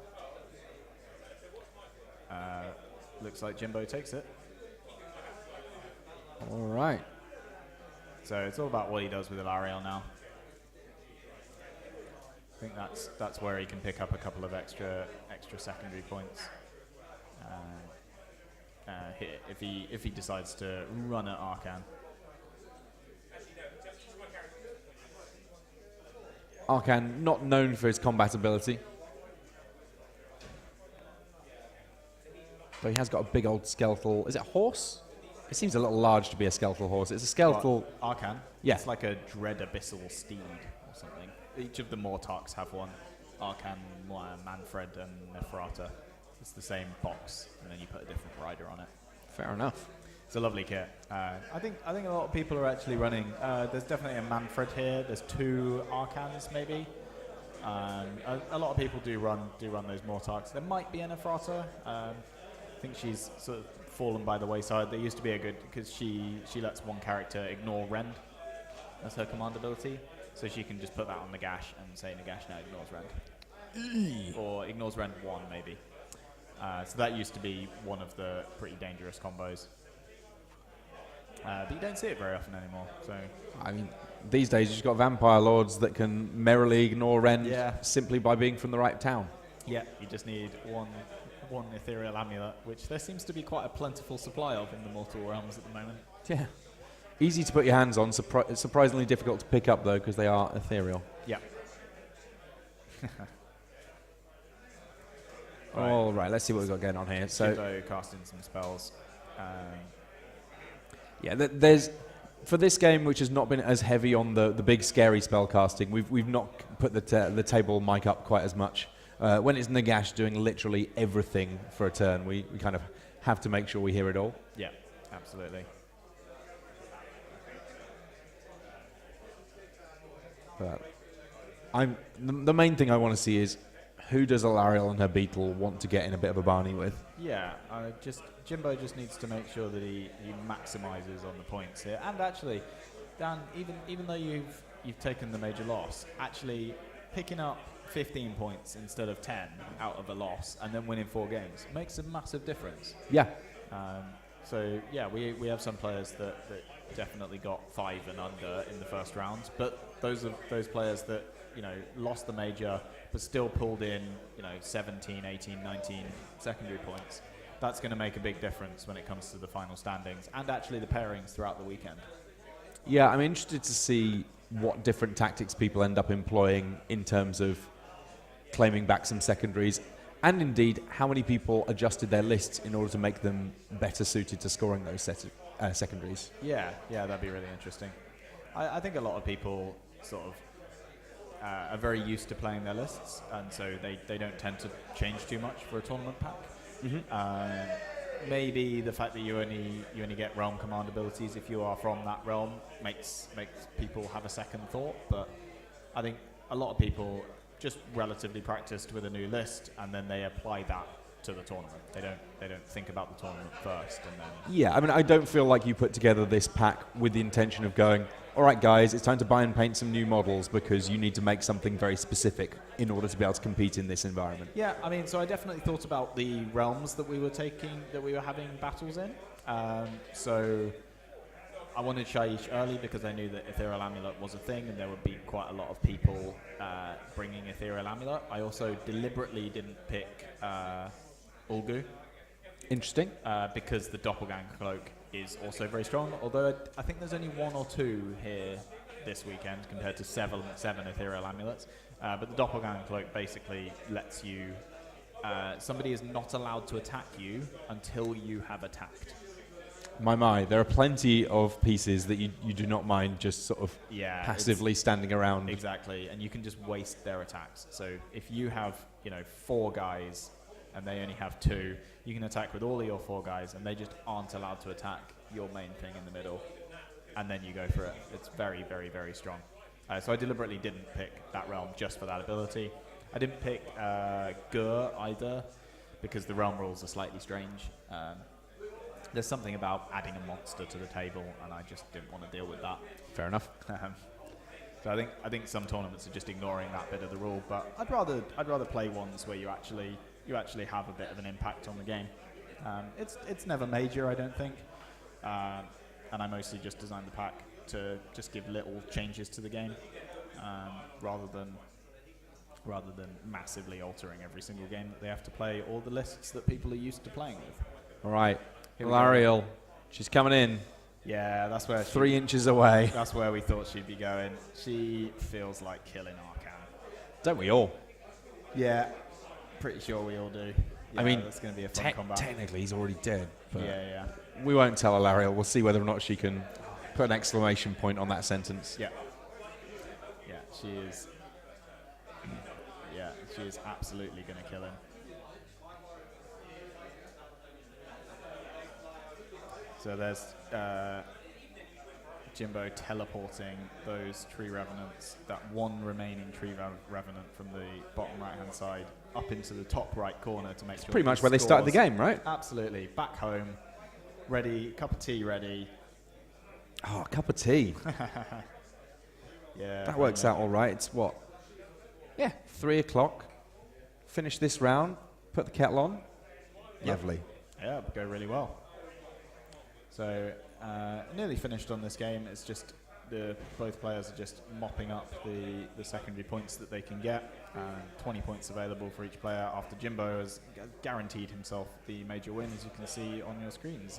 Looks like Jimbo takes it.
All right.
So it's all about what he does with Alariel now. I think that's where he can pick up a couple of extra secondary points. If he decides to run at Arcan.
Arcan, not known for his combat ability. But he has got a big old skeletal. Is it a horse? It seems a little large to be a skeletal horse. It's a skeletal.
Arcan?
Yeah.
It's like a dread abyssal steed or something. Each of the Mortarks have one. Arcan, Manfred, and Neferata. It's the same box, and then you put a different rider on it.
Fair enough.
It's a lovely kit. I think a lot of people are actually running. There's definitely a Manfred here. There's 2 Arcans maybe. A lot of people do run those Mortarks. There might be a Neferata. I think she's sort of fallen by the wayside. There used to be a good because she lets one character ignore Rend. That's her command ability. So she can just put that on Nagash and say Nagash now ignores Rend. Or ignores Rend 1 maybe. So that used to be one of the pretty dangerous combos. But you don't see it very often anymore. So
I mean, these days you've got vampire lords that can merrily ignore Rend simply by being from the right town.
yeah, you just need one ethereal amulet, which there seems to be quite a plentiful supply of in the mortal realms at the moment.
Yeah. Easy to put your hands on, surprisingly difficult to pick up though, because they are ethereal.
Yeah.
All right, let's see what we've got going on here. So,
Jimbo casting some spells.
yeah, there's for this game, which has not been as heavy on the big scary spell casting. We've not put the table mic up quite as much. When it's Nagash doing literally everything for a turn, we kind of have to make sure we hear it all.
Yeah, absolutely.
But the main thing I want to see is who does Alariel and her beetle want to get in a bit of a Barney with?
Yeah, Jimbo just needs to make sure that he maximises on the points here. And actually, Dan, even though you've taken the major loss, actually picking up 15 points instead of 10 out of a loss and then winning 4 games makes a massive difference.
Yeah.
So yeah, we have some players that definitely got 5 and under in the first round, but those players that lost the major but still pulled in 17, 18, 19 secondary points. That's going to make a big difference when it comes to the final standings and actually the pairings throughout the weekend.
Yeah, I'm interested to see what different tactics people end up employing in terms of claiming back some secondaries, and indeed how many people adjusted their lists in order to make them better suited to scoring those secondaries.
Yeah, that'd be really interesting. I think a lot of people sort of are very used to playing their lists, and so they don't tend to change too much for a tournament pack. Mm-hmm. Maybe the fact that you only get realm command abilities if you are from that realm makes people have a second thought, but I think a lot of people just relatively practiced with a new list and then they apply that to the tournament. They don't think about the tournament first and then.
Yeah, I mean, I don't feel like you put together this pack with the intention of going, all right, guys, it's time to buy and paint some new models because you need to make something very specific in order to be able to compete in this environment.
Yeah, I mean, so I definitely thought about the realms that we were having battles in. So I wanted Shaiish early because I knew that Ethereal Amulet was a thing and there would be quite a lot of people bringing Ethereal Amulet. I also deliberately didn't pick Ulgu.
Interesting.
Because the Doppelganger Cloak is also very strong, although I think there's only 1 or 2 here this weekend compared to 7 Ethereal Amulets. But the Doppelganger Cloak basically lets you... somebody is not allowed to attack you until you have attacked.
My, there are plenty of pieces that you do not mind just sort of passively standing around.
Exactly, and you can just waste their attacks. So if you have 4 guys and they only have 2, you can attack with all of your 4 guys and they just aren't allowed to attack your main thing in the middle, and then you go for it. It's very, very, very strong. So I deliberately didn't pick that realm just for that ability. I didn't pick Gur either because the realm rules are slightly strange. There's something about adding a monster to the table and I just didn't want to deal with that.
Fair enough.
So I think some tournaments are just ignoring that bit of the rule, but I'd rather play ones where you actually have a bit of an impact on the game. It's never major, I don't think, and I mostly just designed the pack to just give little changes to the game, rather than massively altering every single game that they have to play or the lists that people are used to playing with.
All right, Alariel, she's coming in.
Yeah, that's where
3 inches away.
That's where we thought she'd be going. She feels like killing Arcan.
Don't we all?
Yeah, pretty sure we all do. Yeah,
I mean,
that's going to be a fun combat.
Technically, he's already dead. But
Yeah.
we won't tell Alariel. We'll see whether or not she can put an exclamation point on that sentence.
Yeah, she is. Yeah, she is absolutely going to kill him. So there's Jimbo teleporting those Tree Revenants, that one remaining Tree Revenant from the bottom right-hand side up into the top right corner to make sure.
Pretty much where they started the game, right?
Absolutely. Back home, ready, cup of tea ready.
Oh, a cup of tea.
Yeah.
That works out all right. It's what? Yeah, 3 o'clock. Finish this round, put the kettle on.
Yep.
Lovely.
Yeah, go really well. So nearly finished on this game. It's just both players are just mopping up the secondary points that they can get. 20 points available for each player after Jimbo has guaranteed himself the major win, as you can see on your screens.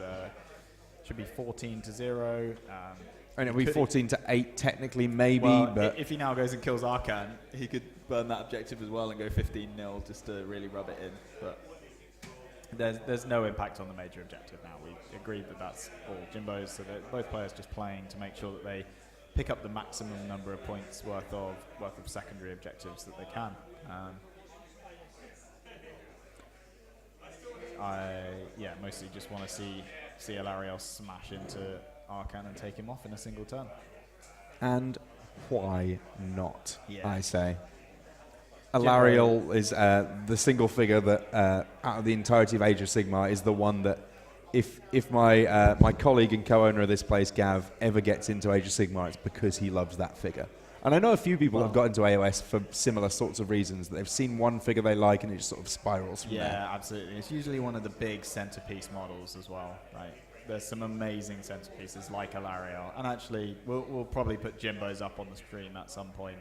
Should be 14-0.
And it'll be 14-8 technically, maybe.
Well,
but
if he now goes and kills Arcan, he could burn that objective as well and go 15-0 just to really rub it in. But there's no impact on the major objective now. We agreed that that's all Jimbo's, so that both players just playing to make sure that they pick up the maximum number of points worth of secondary objectives that they can. I mostly just want to see Alariel smash into Arcan and take him off in a single turn.
And why not,
Yeah.
I say. Alariel is the single figure that, out of the entirety of Age of Sigmar, is the one that, if my colleague and co-owner of this place, Gav, ever gets into Age of Sigmar, it's because he loves that figure. And I know a few people have got into AOS for similar sorts of reasons. They've seen one figure they like and it just sort of spirals from there.
Yeah, absolutely. It's usually one of the big centerpiece models as well, right? There's some amazing centerpieces like Alariel, and actually we'll probably put Jimbo's up on the stream at some point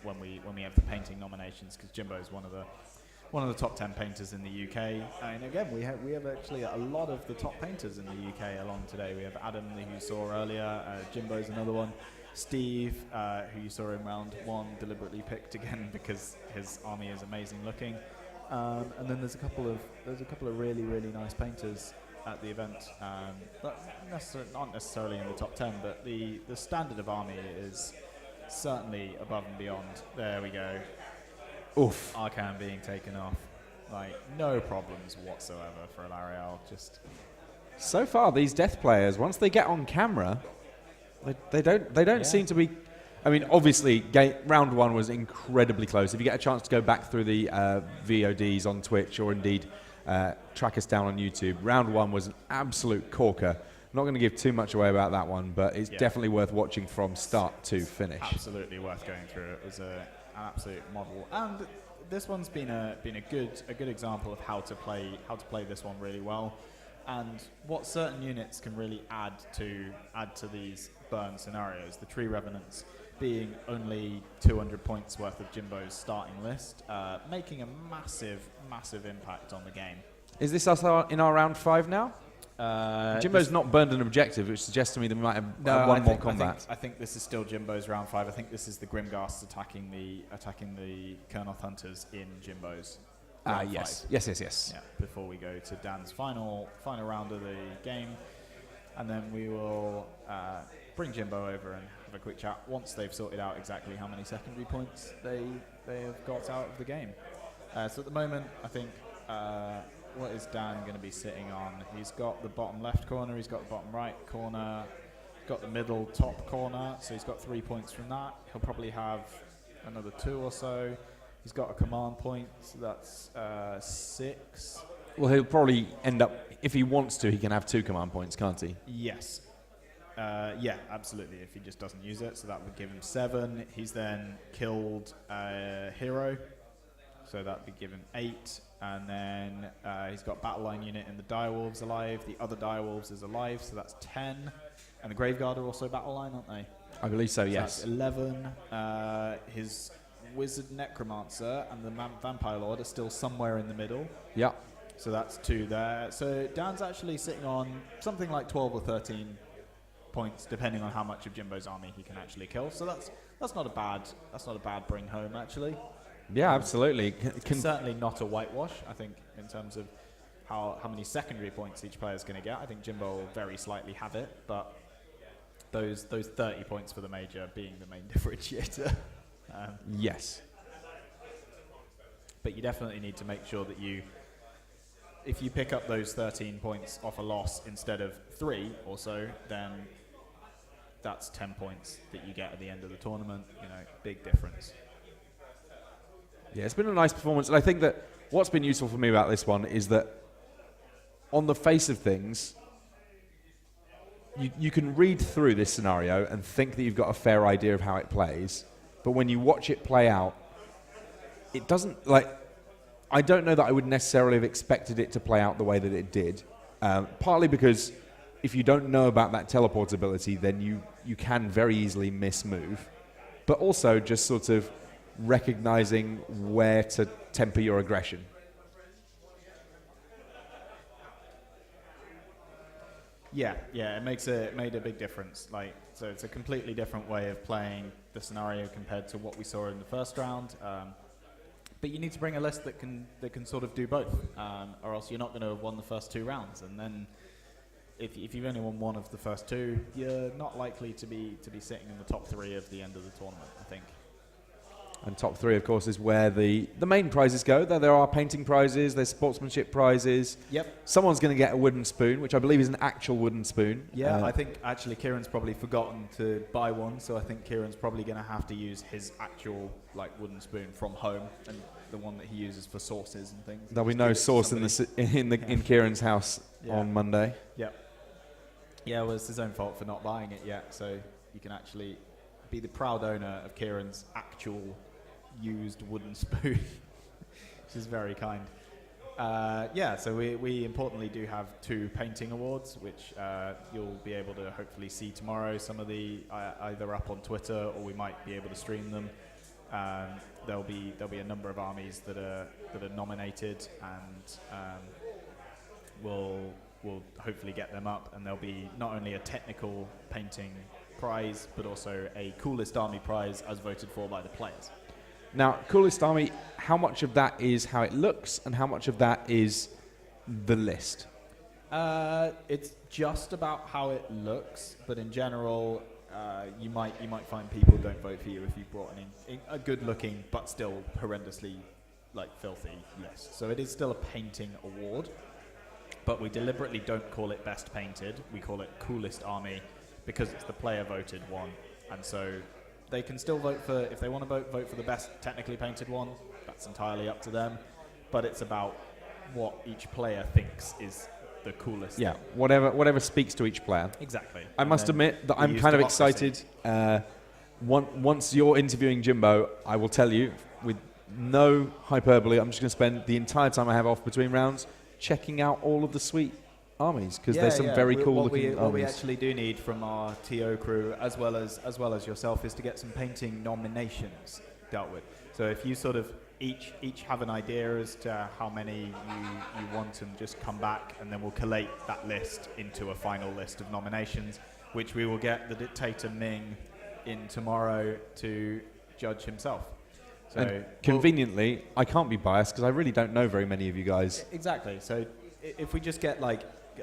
when we have the painting nominations, because Jimbo's one of the top 10 painters in the UK. And again, we have actually a lot of the top painters in the UK along today. We have Adam, who you saw earlier. Jimbo's another one. Steve, who you saw in round 1, deliberately picked again because his army is amazing looking. And then there's a couple of really, really nice painters at the event, not necessarily in the top 10, but the standard of army is certainly above and beyond. There we go.
Oof.
Arcan being taken off, like no problems whatsoever for Alariel. Just
So far, these death players, once they get on camera, they don't seem to be. I mean, obviously, round 1 was incredibly close. If you get a chance to go back through the VODs on Twitch, or indeed track us down on YouTube, round 1 was an absolute corker. I'm not going to give too much away about that one, but it's definitely worth watching from start to finish.
Absolutely worth going through. It was an absolute model, and this one's been a good example of how to play this one really well, and what certain units can really add to these burn scenarios. The Tree Revenants being only 200 points worth of Jimbo's starting list, making a massive impact on the game.
Is this us in our round 5 now? Jimbo's not burned an objective, which suggests to me that we might have one more combat.
I think this is still Jimbo's round 5. I think this is the Grimghasts attacking the Kernoth Hunters in Jimbo's round 5.
Yes.
Yeah, before we go to Dan's final round of the game, and then we will bring Jimbo over and have a quick chat once they've sorted out exactly how many secondary points they have got out of the game. So at the moment, I think. What is Dan going to be sitting on? He's got the bottom left corner, he's got the bottom right corner, got the middle top corner, so he's got 3 points from that. He'll probably have another 2 or so. He's got a command point, so that's 6.
Well, he'll probably end up, if he wants to, he can have 2 command points, can't he?
Yes. Yeah, absolutely. If he just doesn't use it, so that would give him 7. He's then killed a hero, so that would give him 8. And then he's got battle line unit in the direwolves alive. The other direwolves is alive, so that's 10. And the graveguard are also battle line, aren't they?
I believe so,
So
yes.
that's 11. His wizard necromancer and the vampire lord are still somewhere in the middle.
Yeah.
So that's 2 there. So Dan's actually sitting on something like 12 or 13 points, depending on how much of Jimbo's army he can actually kill. So that's not a bad bring home actually.
Yeah, absolutely.
It's certainly not a whitewash. I think in terms of how many secondary points each player is going to get. I think Jimbo will very slightly have it, but those 30 points for the major being the main differentiator.
Yes.
But you definitely need to make sure that if you pick up those 13 points off a loss instead of 3 or so, then that's 10 points that you get at the end of the tournament. Big difference.
Yeah, it's been a nice performance. And I think that what's been useful for me about this one is that on the face of things, you can read through this scenario and think that you've got a fair idea of how it plays. But when you watch it play out, it doesn't, I don't know that I would necessarily have expected it to play out the way that it did. Partly because if you don't know about that teleport ability, then you can very easily miss move. But also just sort of recognizing where to temper your aggression.
Yeah, it made a big difference. So it's a completely different way of playing the scenario compared to what we saw in the first round. But you need to bring a list that can sort of do both, or else you're not going to have won the first 2 rounds. And then if you've only won one of the first 2, you're not likely to be sitting in the top 3 of the end of the tournament, I think.
And top 3, of course, is where the main prizes go. There are painting prizes, there's sportsmanship prizes.
Yep.
Someone's going to get a wooden spoon, which I believe is an actual wooden spoon.
Yeah, I think actually Kieran's probably forgotten to buy one, so I think Kieran's probably going to have to use his actual wooden spoon from home, and the one that he uses for sauces and things.
There'll be no sauce in Kieran's house on Monday.
Yep. Yeah, well, it's his own fault for not buying it yet, so you can actually be the proud owner of Kieran's actual used wooden spoon, which is very kind. So we importantly do have 2 painting awards, which you'll be able to hopefully see tomorrow. Some of the either up on Twitter or we might be able to stream them. There'll be a number of armies that are nominated, and we'll hopefully get them up, and there'll be not only a technical painting prize but also a coolest army prize as voted for by the players.
Now, coolest army, how much of that is how it looks and how much of that is the list?
It's just about how it looks, but in general, you might find people don't vote for you if you brought a good-looking but still horrendously filthy list. So it is still a painting award, but we deliberately don't call it best painted. We call it coolest army because it's the player-voted one, and so they can still vote for, if they want to vote for the best technically painted one. That's entirely up to them. But it's about what each player thinks is the coolest.
Yeah, whatever speaks to each player.
Exactly.
I must admit that I'm kind of excited. Once you're interviewing Jimbo, I will tell you, with no hyperbole, I'm just going to spend the entire time I have off between rounds checking out all of the sweet armies, because there's some very cool looking armies.
What we actually do need from our TO crew, as well as yourself, is to get some painting nominations dealt with. So if you sort of each have an idea as to how many you want, and just come back, and then we'll collate that list into a final list of nominations, which we will get the dictator Ming in tomorrow to judge himself. So
and conveniently, I can't be biased because I really don't know very many of you guys.
Exactly. So if we just get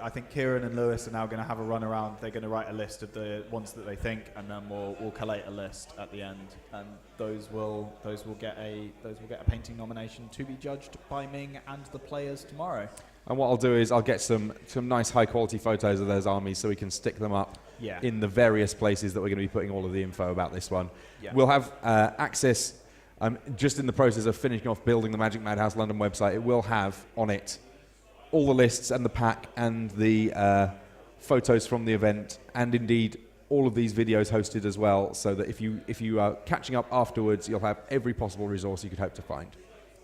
I think Kieran and Lewis are now going to have a run around. They're going to write a list of the ones that they think, and then we'll collate a list at the end, and those will get a painting nomination to be judged by Ming and the players tomorrow.
And what I'll do is I'll get some nice high quality photos of those armies so we can stick them up in the various places that we're going to be putting all of the info about this one. Yeah. We'll have access. I'm just in the process of finishing off building the Magic Madhouse London website. It will have on it all the lists and the pack and the photos from the event, and indeed all of these videos hosted as well, so that if you are catching up afterwards, you'll have every possible resource you could hope to find.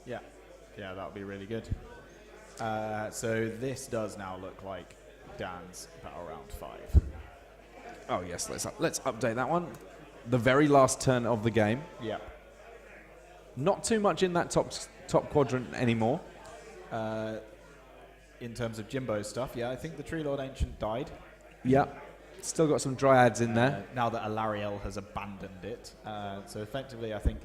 Yeah, that would be really good. So this does now look like Dan's Battle Round 5.
Oh yes, let's update that one. The very last turn of the game.
Yeah.
Not too much in that top quadrant anymore.
In terms of Jimbo's stuff, I think the Tree Lord Ancient died.
Yeah. Still got some Dryads in there.
Now that Alariel has abandoned it. So effectively, I think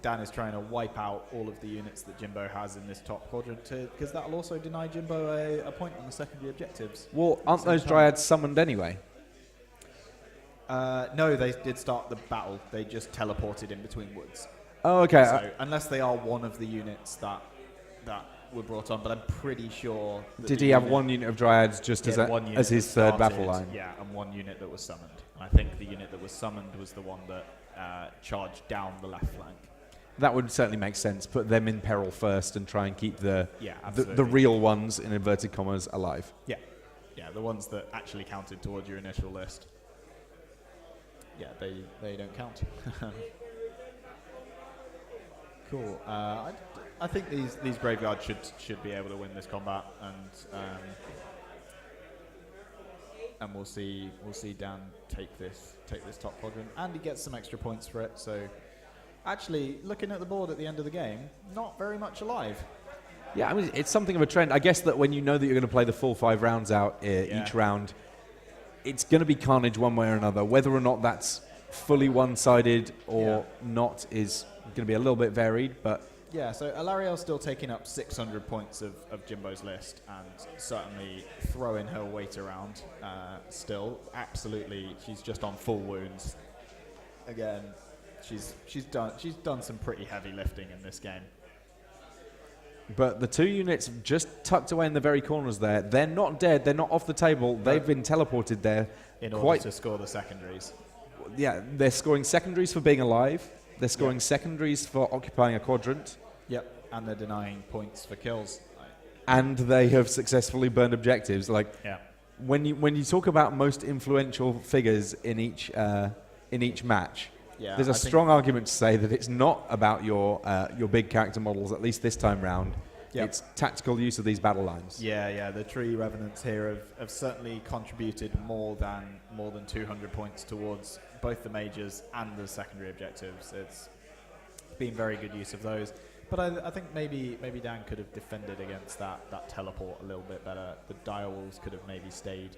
Dan is trying to wipe out all of the units that Jimbo has in this top quadrant, because that'll also deny Jimbo a point on the secondary objectives.
Well, aren't those Dryads summoned anyway?
No, they did start the battle. They just teleported in between woods.
Oh, okay.
So unless they are one of the units that were brought on, but I'm pretty sure.
Did he have one unit of Dryads just as his third battle line?
Yeah, and one unit that was summoned. And I think the unit that was summoned was the one that charged down the left flank.
That would certainly make sense. Put them in peril first and try and keep the
absolutely.
real ones, in inverted commas, alive.
Yeah, the ones that actually counted towards your initial list. Yeah, they don't count. Cool. I think these graveyards should be able to win this combat, and we'll see Dan take this top quadrant, and he gets some extra points for it. So, actually, looking at the board at the end of the game, not very much alive.
Yeah, I mean, it's something of a trend. I guess that when you know that you're going to play the full 5 rounds out each round, it's going to be carnage one way or another. Whether or not that's fully one-sided or not is going to be a little bit varied, but...
Yeah, so Alariel's still taking up 600 points of Jimbo's list, and certainly throwing her weight around still. Absolutely, she's just on full wounds. Again, she's done some pretty heavy lifting in this game.
But the 2 units just tucked away in the very corners there, they're not dead, they're not off the table, they've been teleported there.
In order to score the secondaries.
Yeah, they're scoring secondaries for being alive, they're scoring secondaries for occupying a quadrant.
Yep, and they're denying points for kills.
And they have successfully burned objectives. When you talk about most influential figures in each match, there's a strong argument to say that it's not about your big character models, at least this time round. Yep. It's tactical use of these battle lines.
Yeah. The Tree Revenants here have certainly contributed more than 200 points towards both the majors and the secondary objectives. It's been very good use of those. But I think maybe Dan could have defended against that teleport a little bit better. The direwolves could have maybe stayed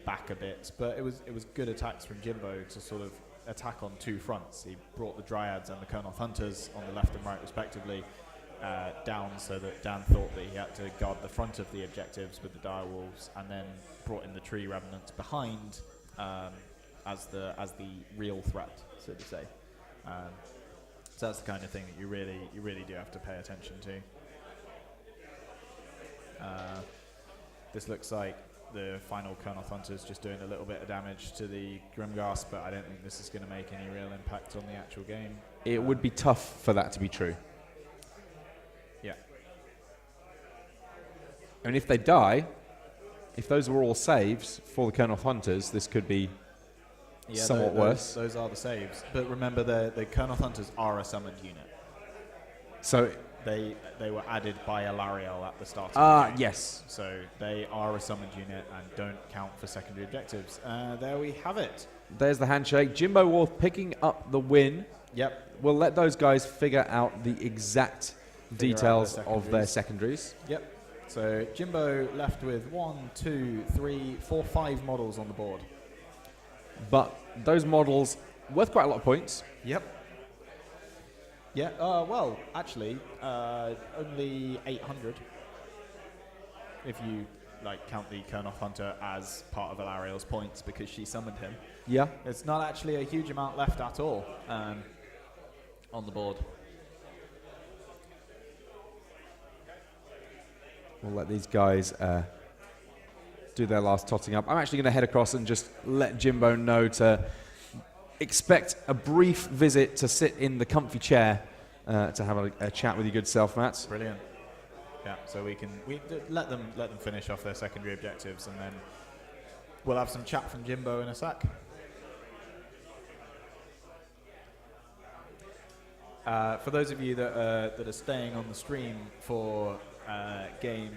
back a bit. But it was good attacks from Jimbo to sort of attack on 2 fronts. He brought the Dryads and the Kernoth Hunters on the left and right respectively down, so that Dan thought that he had to guard the front of the objectives with the direwolves, and then brought in the Tree Revenants behind as the real threat, so to say. So that's the kind of thing that you really do have to pay attention to. This looks like the final Kernoth Hunter's just doing a little bit of damage to the Grimghast, but I don't think this is going to make any real impact on the actual game.
It would be tough for that to be true.
Yeah.
And if they die, if those were all saves for the Kernoth Hunters, this could be somewhat worse.
Those are the saves. But remember, the Kernoth Hunters are a summoned unit.
So
they were added by Alariel at the start of the game.
Yes.
So they are a summoned unit and don't count for secondary objectives. There we have it.
There's the handshake. Jimbo Warth picking up the win.
Yep.
We'll let those guys figure out the exact details of their secondaries.
Yep. So Jimbo left with 1, 2, 3, 4, 5 models on the board.
But those models worth quite a lot of points.
Yep. Yeah. Well, actually, only 800 if you count the Kernoth Hunter as part of Alariel's points because she summoned him.
Yeah.
It's not actually a huge amount left at all on the board.
We'll let these guys do their last totting up. I'm actually going to head across and just let Jimbo know to expect a brief visit to sit in the comfy chair to have a chat with your good self, Matt.
Brilliant. Yeah, so we let them finish off their secondary objectives, and then We'll have some chat from Jimbo in a sec. For those of you that are staying on the stream for game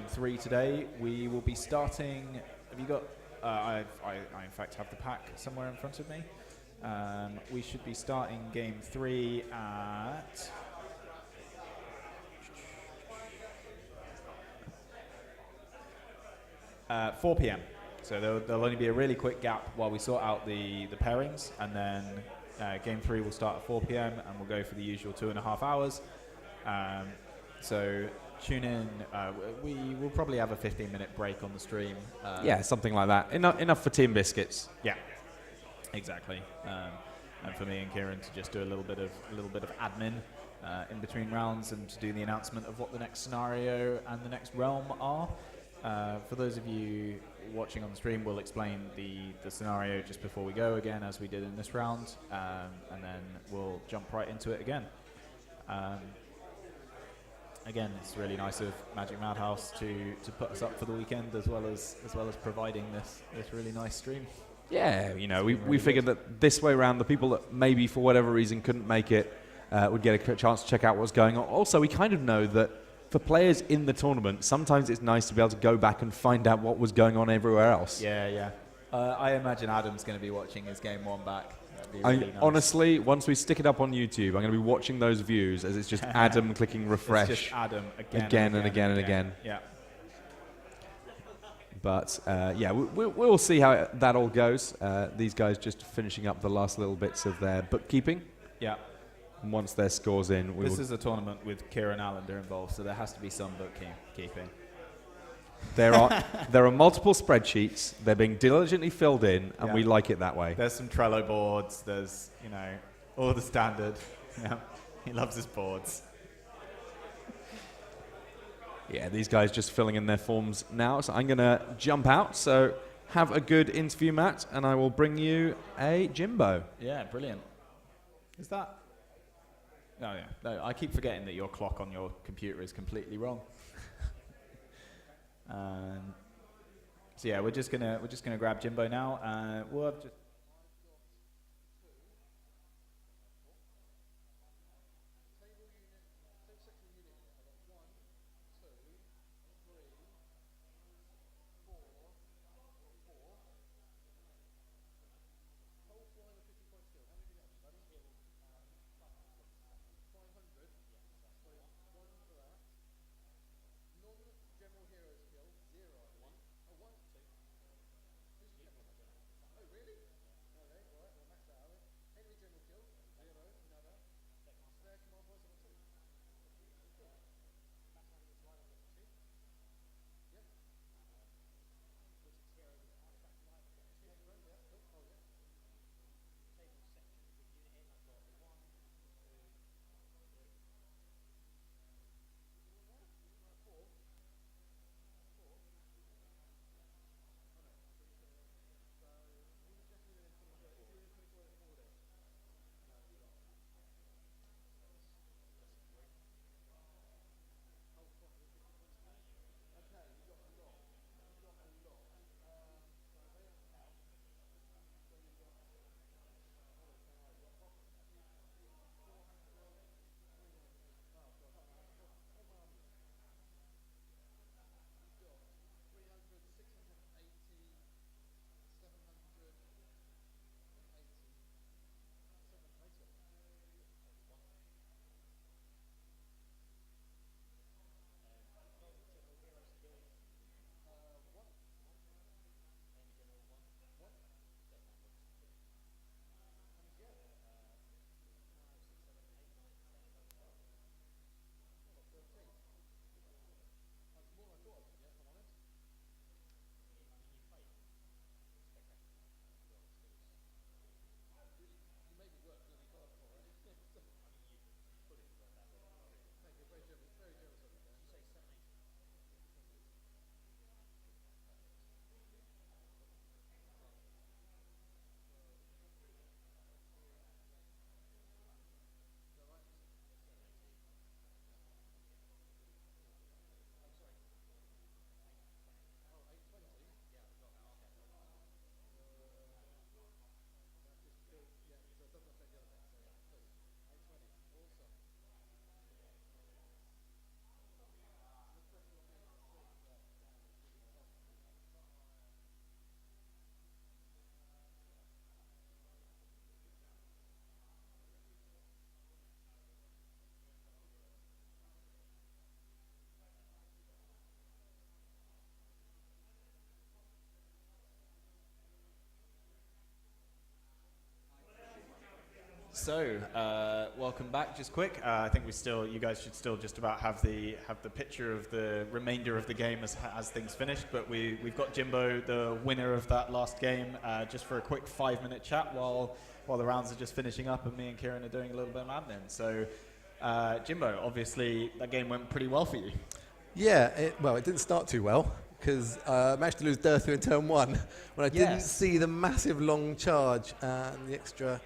3 today, we will be starting. Have you got? I in fact have the pack somewhere in front of me. We should be starting game 3 at 4 p.m. So there'll only be a really quick gap while we sort out the pairings, and then game 3 will start at 4 p.m. and we'll go for the usual 2.5 hours. So tune in. We will probably have a 15-minute break on the stream.
Yeah, something like that. Enough for team biscuits.
Yeah, exactly. And for me and Kieran to just do a little bit of admin in between rounds, and to do the announcement of what the next scenario and the next realm are. For those of you watching on the stream, we'll explain the scenario just before we go again, as we did in this round, and then we'll jump right into it again. Again, it's really nice of Magic Madhouse to put us up for the weekend, as well as providing this really nice stream.
Yeah, we figured that this way around, the people that maybe for whatever reason couldn't make it would get a chance to check out what's going on. Also, we kind of know that for players in the tournament, sometimes it's nice to be able to go back and find out what was going on everywhere else.
Yeah. I imagine Adam's going to be watching his game 1 back. That'd be really nice.
Honestly, once we stick it up on YouTube, I'm going to be watching those views as it's just Adam clicking refresh.
It's just Adam
again and again.
Yeah.
But we'll see how that all goes. These guys just finishing up the last little bits of their bookkeeping.
Yeah.
And once their score's in,
this is a tournament with Kieran Allender involved, so there has to be some bookkeeping.
There are multiple spreadsheets. They're being diligently filled in, and we like it that way.
There's some Trello boards. There's all the standard. Yeah, he loves his boards.
Yeah, these guys just filling in their forms now. So I'm going to jump out. So have a good interview, Matt, and I will bring you a Jimbo.
Yeah, brilliant. Is that? Oh yeah. No, I keep forgetting that your clock on your computer is completely wrong. So yeah, we're just gonna grab Jimbo now. We'll have just.
Oh, really?
So, welcome back. Just quick, I think you guys should still just about have the picture of the remainder of the game as things finished. But we've got Jimbo, the winner of that last game, just for a quick 5-minute chat while the rounds are just finishing up, and me and Kieran are doing a little bit of admin. So, Jimbo, obviously that game went pretty well for you.
Yeah, it didn't start too well because I managed to lose Durthu in turn 1 when I didn't see the massive long charge and the extra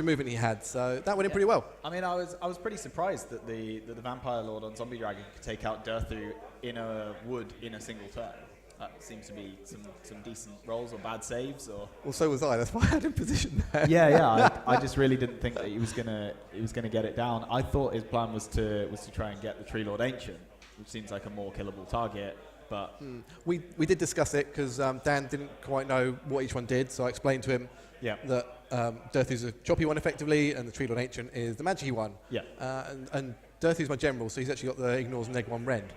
movement he had. So that went in pretty well.
I mean, I was pretty surprised that the Vampire Lord on Zombie Dragon could take out Durthu in a wood in a single turn. That seems to be some decent rolls or bad saves, or.
Well, so was I. That's why I had him positioned there.
Yeah. I just really didn't think that he was gonna get it down. I thought his plan was to try and get the Tree Lord Ancient, which seems like a more killable target. But
we did discuss it because Dan didn't quite know what each one did, so I explained to him that Durthu's a choppy one effectively, and the Tree Lord Ancient is the magic one.
Yeah.
And Durthu's my general, so he's actually got the ignores neg 1 rend.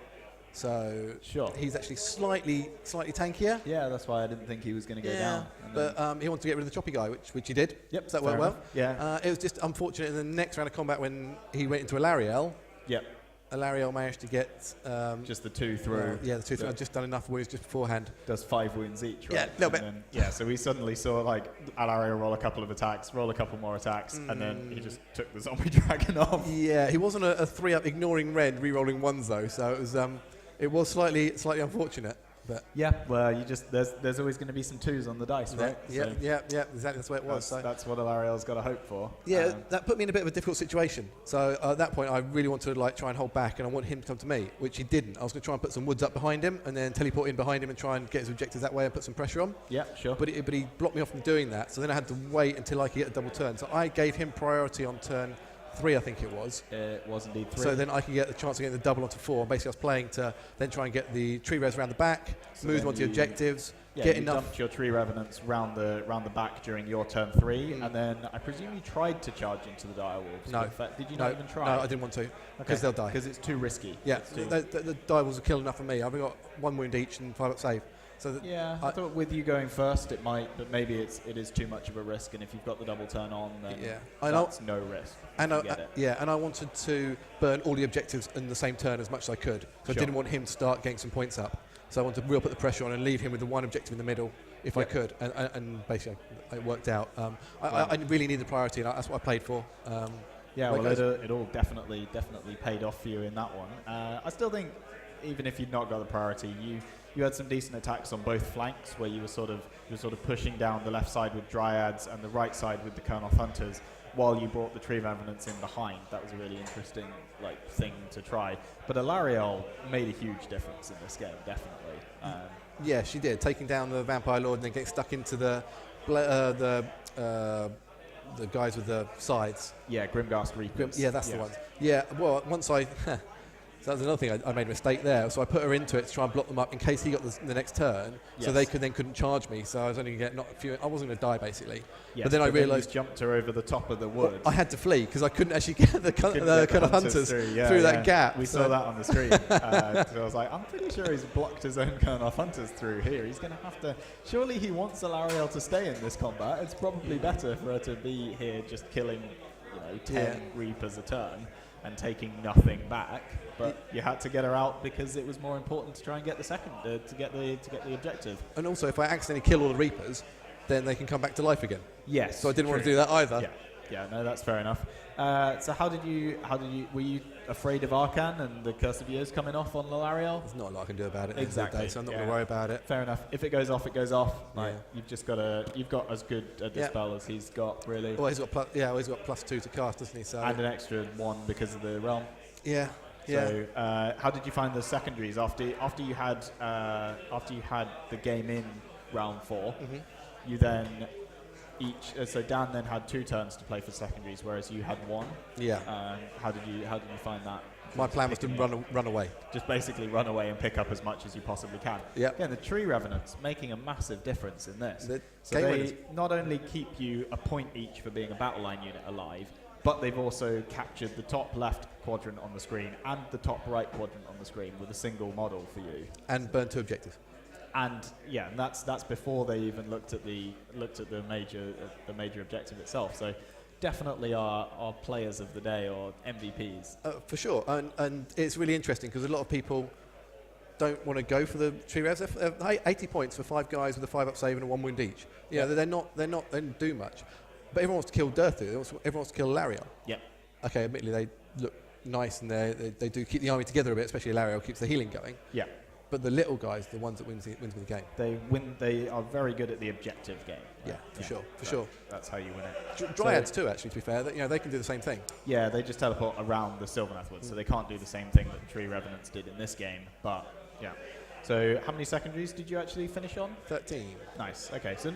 So he's actually slightly tankier.
Yeah, that's why I didn't think he was going to go down.
But he wanted to get rid of the choppy guy, which he did.
Yep,
so that worked well.
Yeah.
It was just unfortunate in the next round of combat when he went into Alariel.
Yep.
Alariel managed to get
just the 2 through.
The 2 through. I'd just done enough wounds just beforehand.
Does 5 wounds each, right?
Yeah, a little bit.
Then, so we suddenly saw like Alariel roll a couple of attacks, roll a couple more attacks, and then he just took the zombie dragon off.
Yeah, he wasn't a 3-up ignoring rend, re-rolling 1s though, so it was slightly unfortunate. But
yeah, well, there's always going to be some 2s on the dice, right?
Yeah, exactly. That's the way it was.
That's what Alariel's got to hope for.
Yeah, that put me in a bit of a difficult situation. So at that point, I really wanted to try and hold back, and I want him to come to me, which he didn't. I was going to try and put some woods up behind him, and then teleport in behind him and try and get his objectives that way and put some pressure on.
Yeah, sure.
But he blocked me off from doing that. So then I had to wait until I could get a double turn. So I gave him priority on turn 3, I think it was.
It was indeed 3.
So then I could get the chance of getting the double onto 4. Basically, I was playing to then try and get the tree res around the back, move them onto the objectives, get enough.
Dumped your tree revenants round the back during your turn 3, and then I presume you tried to charge into the direwolves.
No.
Did you not even try?
No, I didn't want to because they'll die.
Because it's too risky.
Yeah, the direwolves are killing enough for me. I've got 1 wound each and 5-up save. So
I thought with you going first it might, but maybe it is too much of a risk, and if you've got the double turn on, then that's no risk.
And I wanted to burn all the objectives in the same turn as much as I could. So I didn't want him to start getting some points up. So I wanted to really put the pressure on and leave him with the 1 objective in the middle if I could. And basically it worked out. I really needed priority, and that's what I played for.
It all definitely paid off for you in that one. I still think even if you'd not got the priority, you had some decent attacks on both flanks where you were sort of pushing down the left side with Dryads and the right side with the Kernoth Hunters while you brought the Tree Revenants in behind. That was a really interesting thing to try. But Alariel made a huge difference in this game, definitely.
Yeah, she did, taking down the Vampire Lord and then getting stuck into the guys with the sides.
Yeah, Grimghast Reapers.
That's the ones. Yeah, well, once I... So that was another thing, I made a mistake there. So I put her into it to try and block them up in case he got the next turn, so they couldn't charge me. So I was only going to get I wasn't going to die, basically.
Yes,
but then I realised...
jumped her over the top of the wood.
Well, I had to flee because I couldn't actually get the kind of hunters through that gap.
We saw that on the screen. So I was like, I'm pretty sure he's blocked his own Kernoth Hunters through here. He's going to have to... Surely he wants Alariel to stay in this combat. It's probably better for her to be here just killing 10 Reapers a turn and taking nothing back. But you had to get her out because it was more important to try and get the second, to get the objective.
And also, if I accidentally kill all the Reapers, then they can come back to life again.
Yes.
So I didn't want to do that either.
Yeah, no, that's fair enough. So were you afraid of Arcan and the Curse of Years coming off on Alariel?
There's not a lot I can do about it.
Exactly.
So I'm not going to worry about it.
Fair enough. If it goes off, it goes off. You've got as good a dispel as he's got, really.
Well, he's got +2 to cast, doesn't he? So
and an extra 1 because of the realm.
Yeah.
So, how did you find the secondaries after you had the game in round 4? Mm-hmm. You then so Dan then had 2 turns to play for secondaries, whereas you had 1.
Yeah.
How did you find that?
My plan was to run away.
Just basically run away and pick up as much as you possibly can.
Yeah.
Again, the Tree Revenants making a massive difference in this. So they not only keep you a point each for being a battle line unit alive, but they've also captured the top left quadrant on the screen and the top right quadrant on the screen with a single model for you.
And burn 2 objectives.
And and that's before they even looked at the major objective itself. So definitely are players of the day or MVPs.
For sure, and it's really interesting because a lot of people don't want to go for the tree revs. 80 points for 5 guys with a 5-up save and a 1 wound each. Yeah, they don't do much. But everyone wants to kill Dirthu. Everyone wants to kill Alariel.
Yep. Okay,
admittedly they look nice and they do keep the army together a bit, especially Alariel keeps the healing going.
Yeah.
But the little guys, the ones that wins the game.
They are very good at the objective game.
Yeah, for sure.
That's how you win it.
Dryads too, actually, to be fair. They can do the same thing.
Yeah, they just teleport around the Sylvaneth woods, so they can't do the same thing that the Tree Revenants did in this game. But yeah. So how many secondaries did you actually finish on?
13.
Nice. Okay, so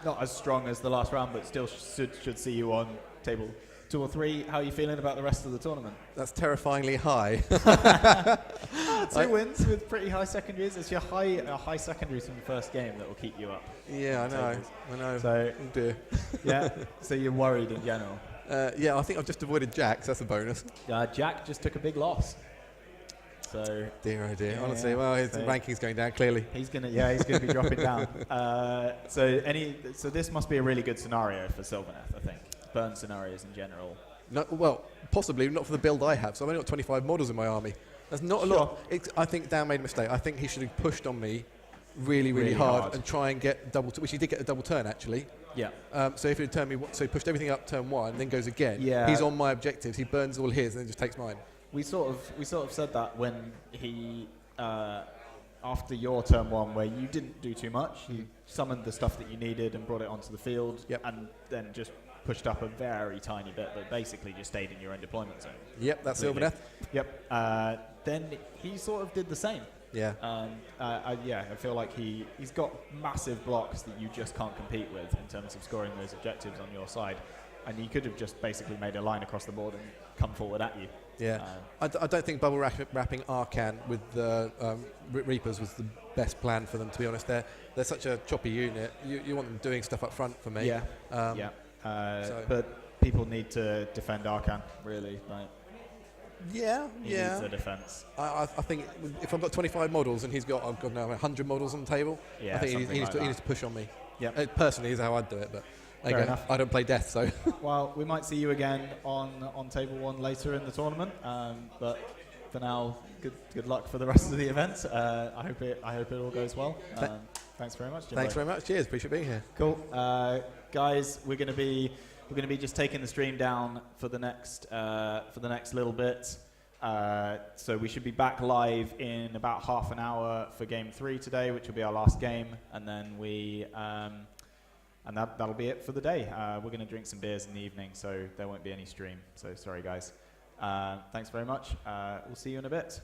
not as strong as the last round, but still should see you on table 2 or 3. How are you feeling about the rest of the tournament?
That's terrifyingly high.
2 wins with pretty high secondaries. It's your high secondaries from the first game that will keep you up.
Yeah, I know.
So,
oh dear.
Yeah, so you're worried in general.
Yeah, I think I've just avoided Jack, so that's a bonus.
Jack just took a big loss. So
dear, oh dear.
Yeah,
honestly, well, his ranking's going down clearly.
He's gonna be dropping down. So this must be a really good scenario for Sylvaneth, I think. Burn scenarios in general.
No, well, possibly not for the build I have. So I've only got 25 models in my army. That's not a lot. I think Dan made a mistake. I think he should have pushed on me really hard and try and get double, which he did get a double turn actually.
Yeah.
So if he turned me, so he pushed everything up turn 1, then goes again.
Yeah.
He's on my objectives. He burns all his and then just takes mine.
We sort of said that when he after your turn 1, where you didn't do too much, you summoned the stuff that you needed and brought it onto the field, and then just pushed up a very tiny bit, but basically just stayed in your own deployment zone.
Yep, that's Sylvaneth.
Yep. Then he sort of did the same.
Yeah.
I feel like he's got massive blocks that you just can't compete with in terms of scoring those objectives on your side. And he could have just basically made a line across the board and come forward at you.
Yeah. I don't think bubble wrapping Arcan with the Reapers was the best plan for them, to be honest. They're such a choppy unit. You want them doing stuff up front for me.
Yeah. But people need to defend Arcan, really. He needs a defense.
I think if I've got 25 models and he's got 100 models on the table, I think he needs to push on me.
Yeah.
Personally, is how I'd do it, but
Fair enough.
I don't play death, so.
Well, we might see you again on table 1 later in the tournament, but for now, good luck for the rest of the event. I hope it all goes well. Thanks very much, Jimbo.
Thanks very much. Cheers. Appreciate being here.
Cool, guys. We're going to be just taking the stream down for the next little bit. So we should be back live in about half an hour for game 3 today, which will be our last game, and then that'll be it for the day. We're going to drink some beers in the evening, so there won't be any stream. So sorry, guys. Thanks very much. We'll see you in a bit.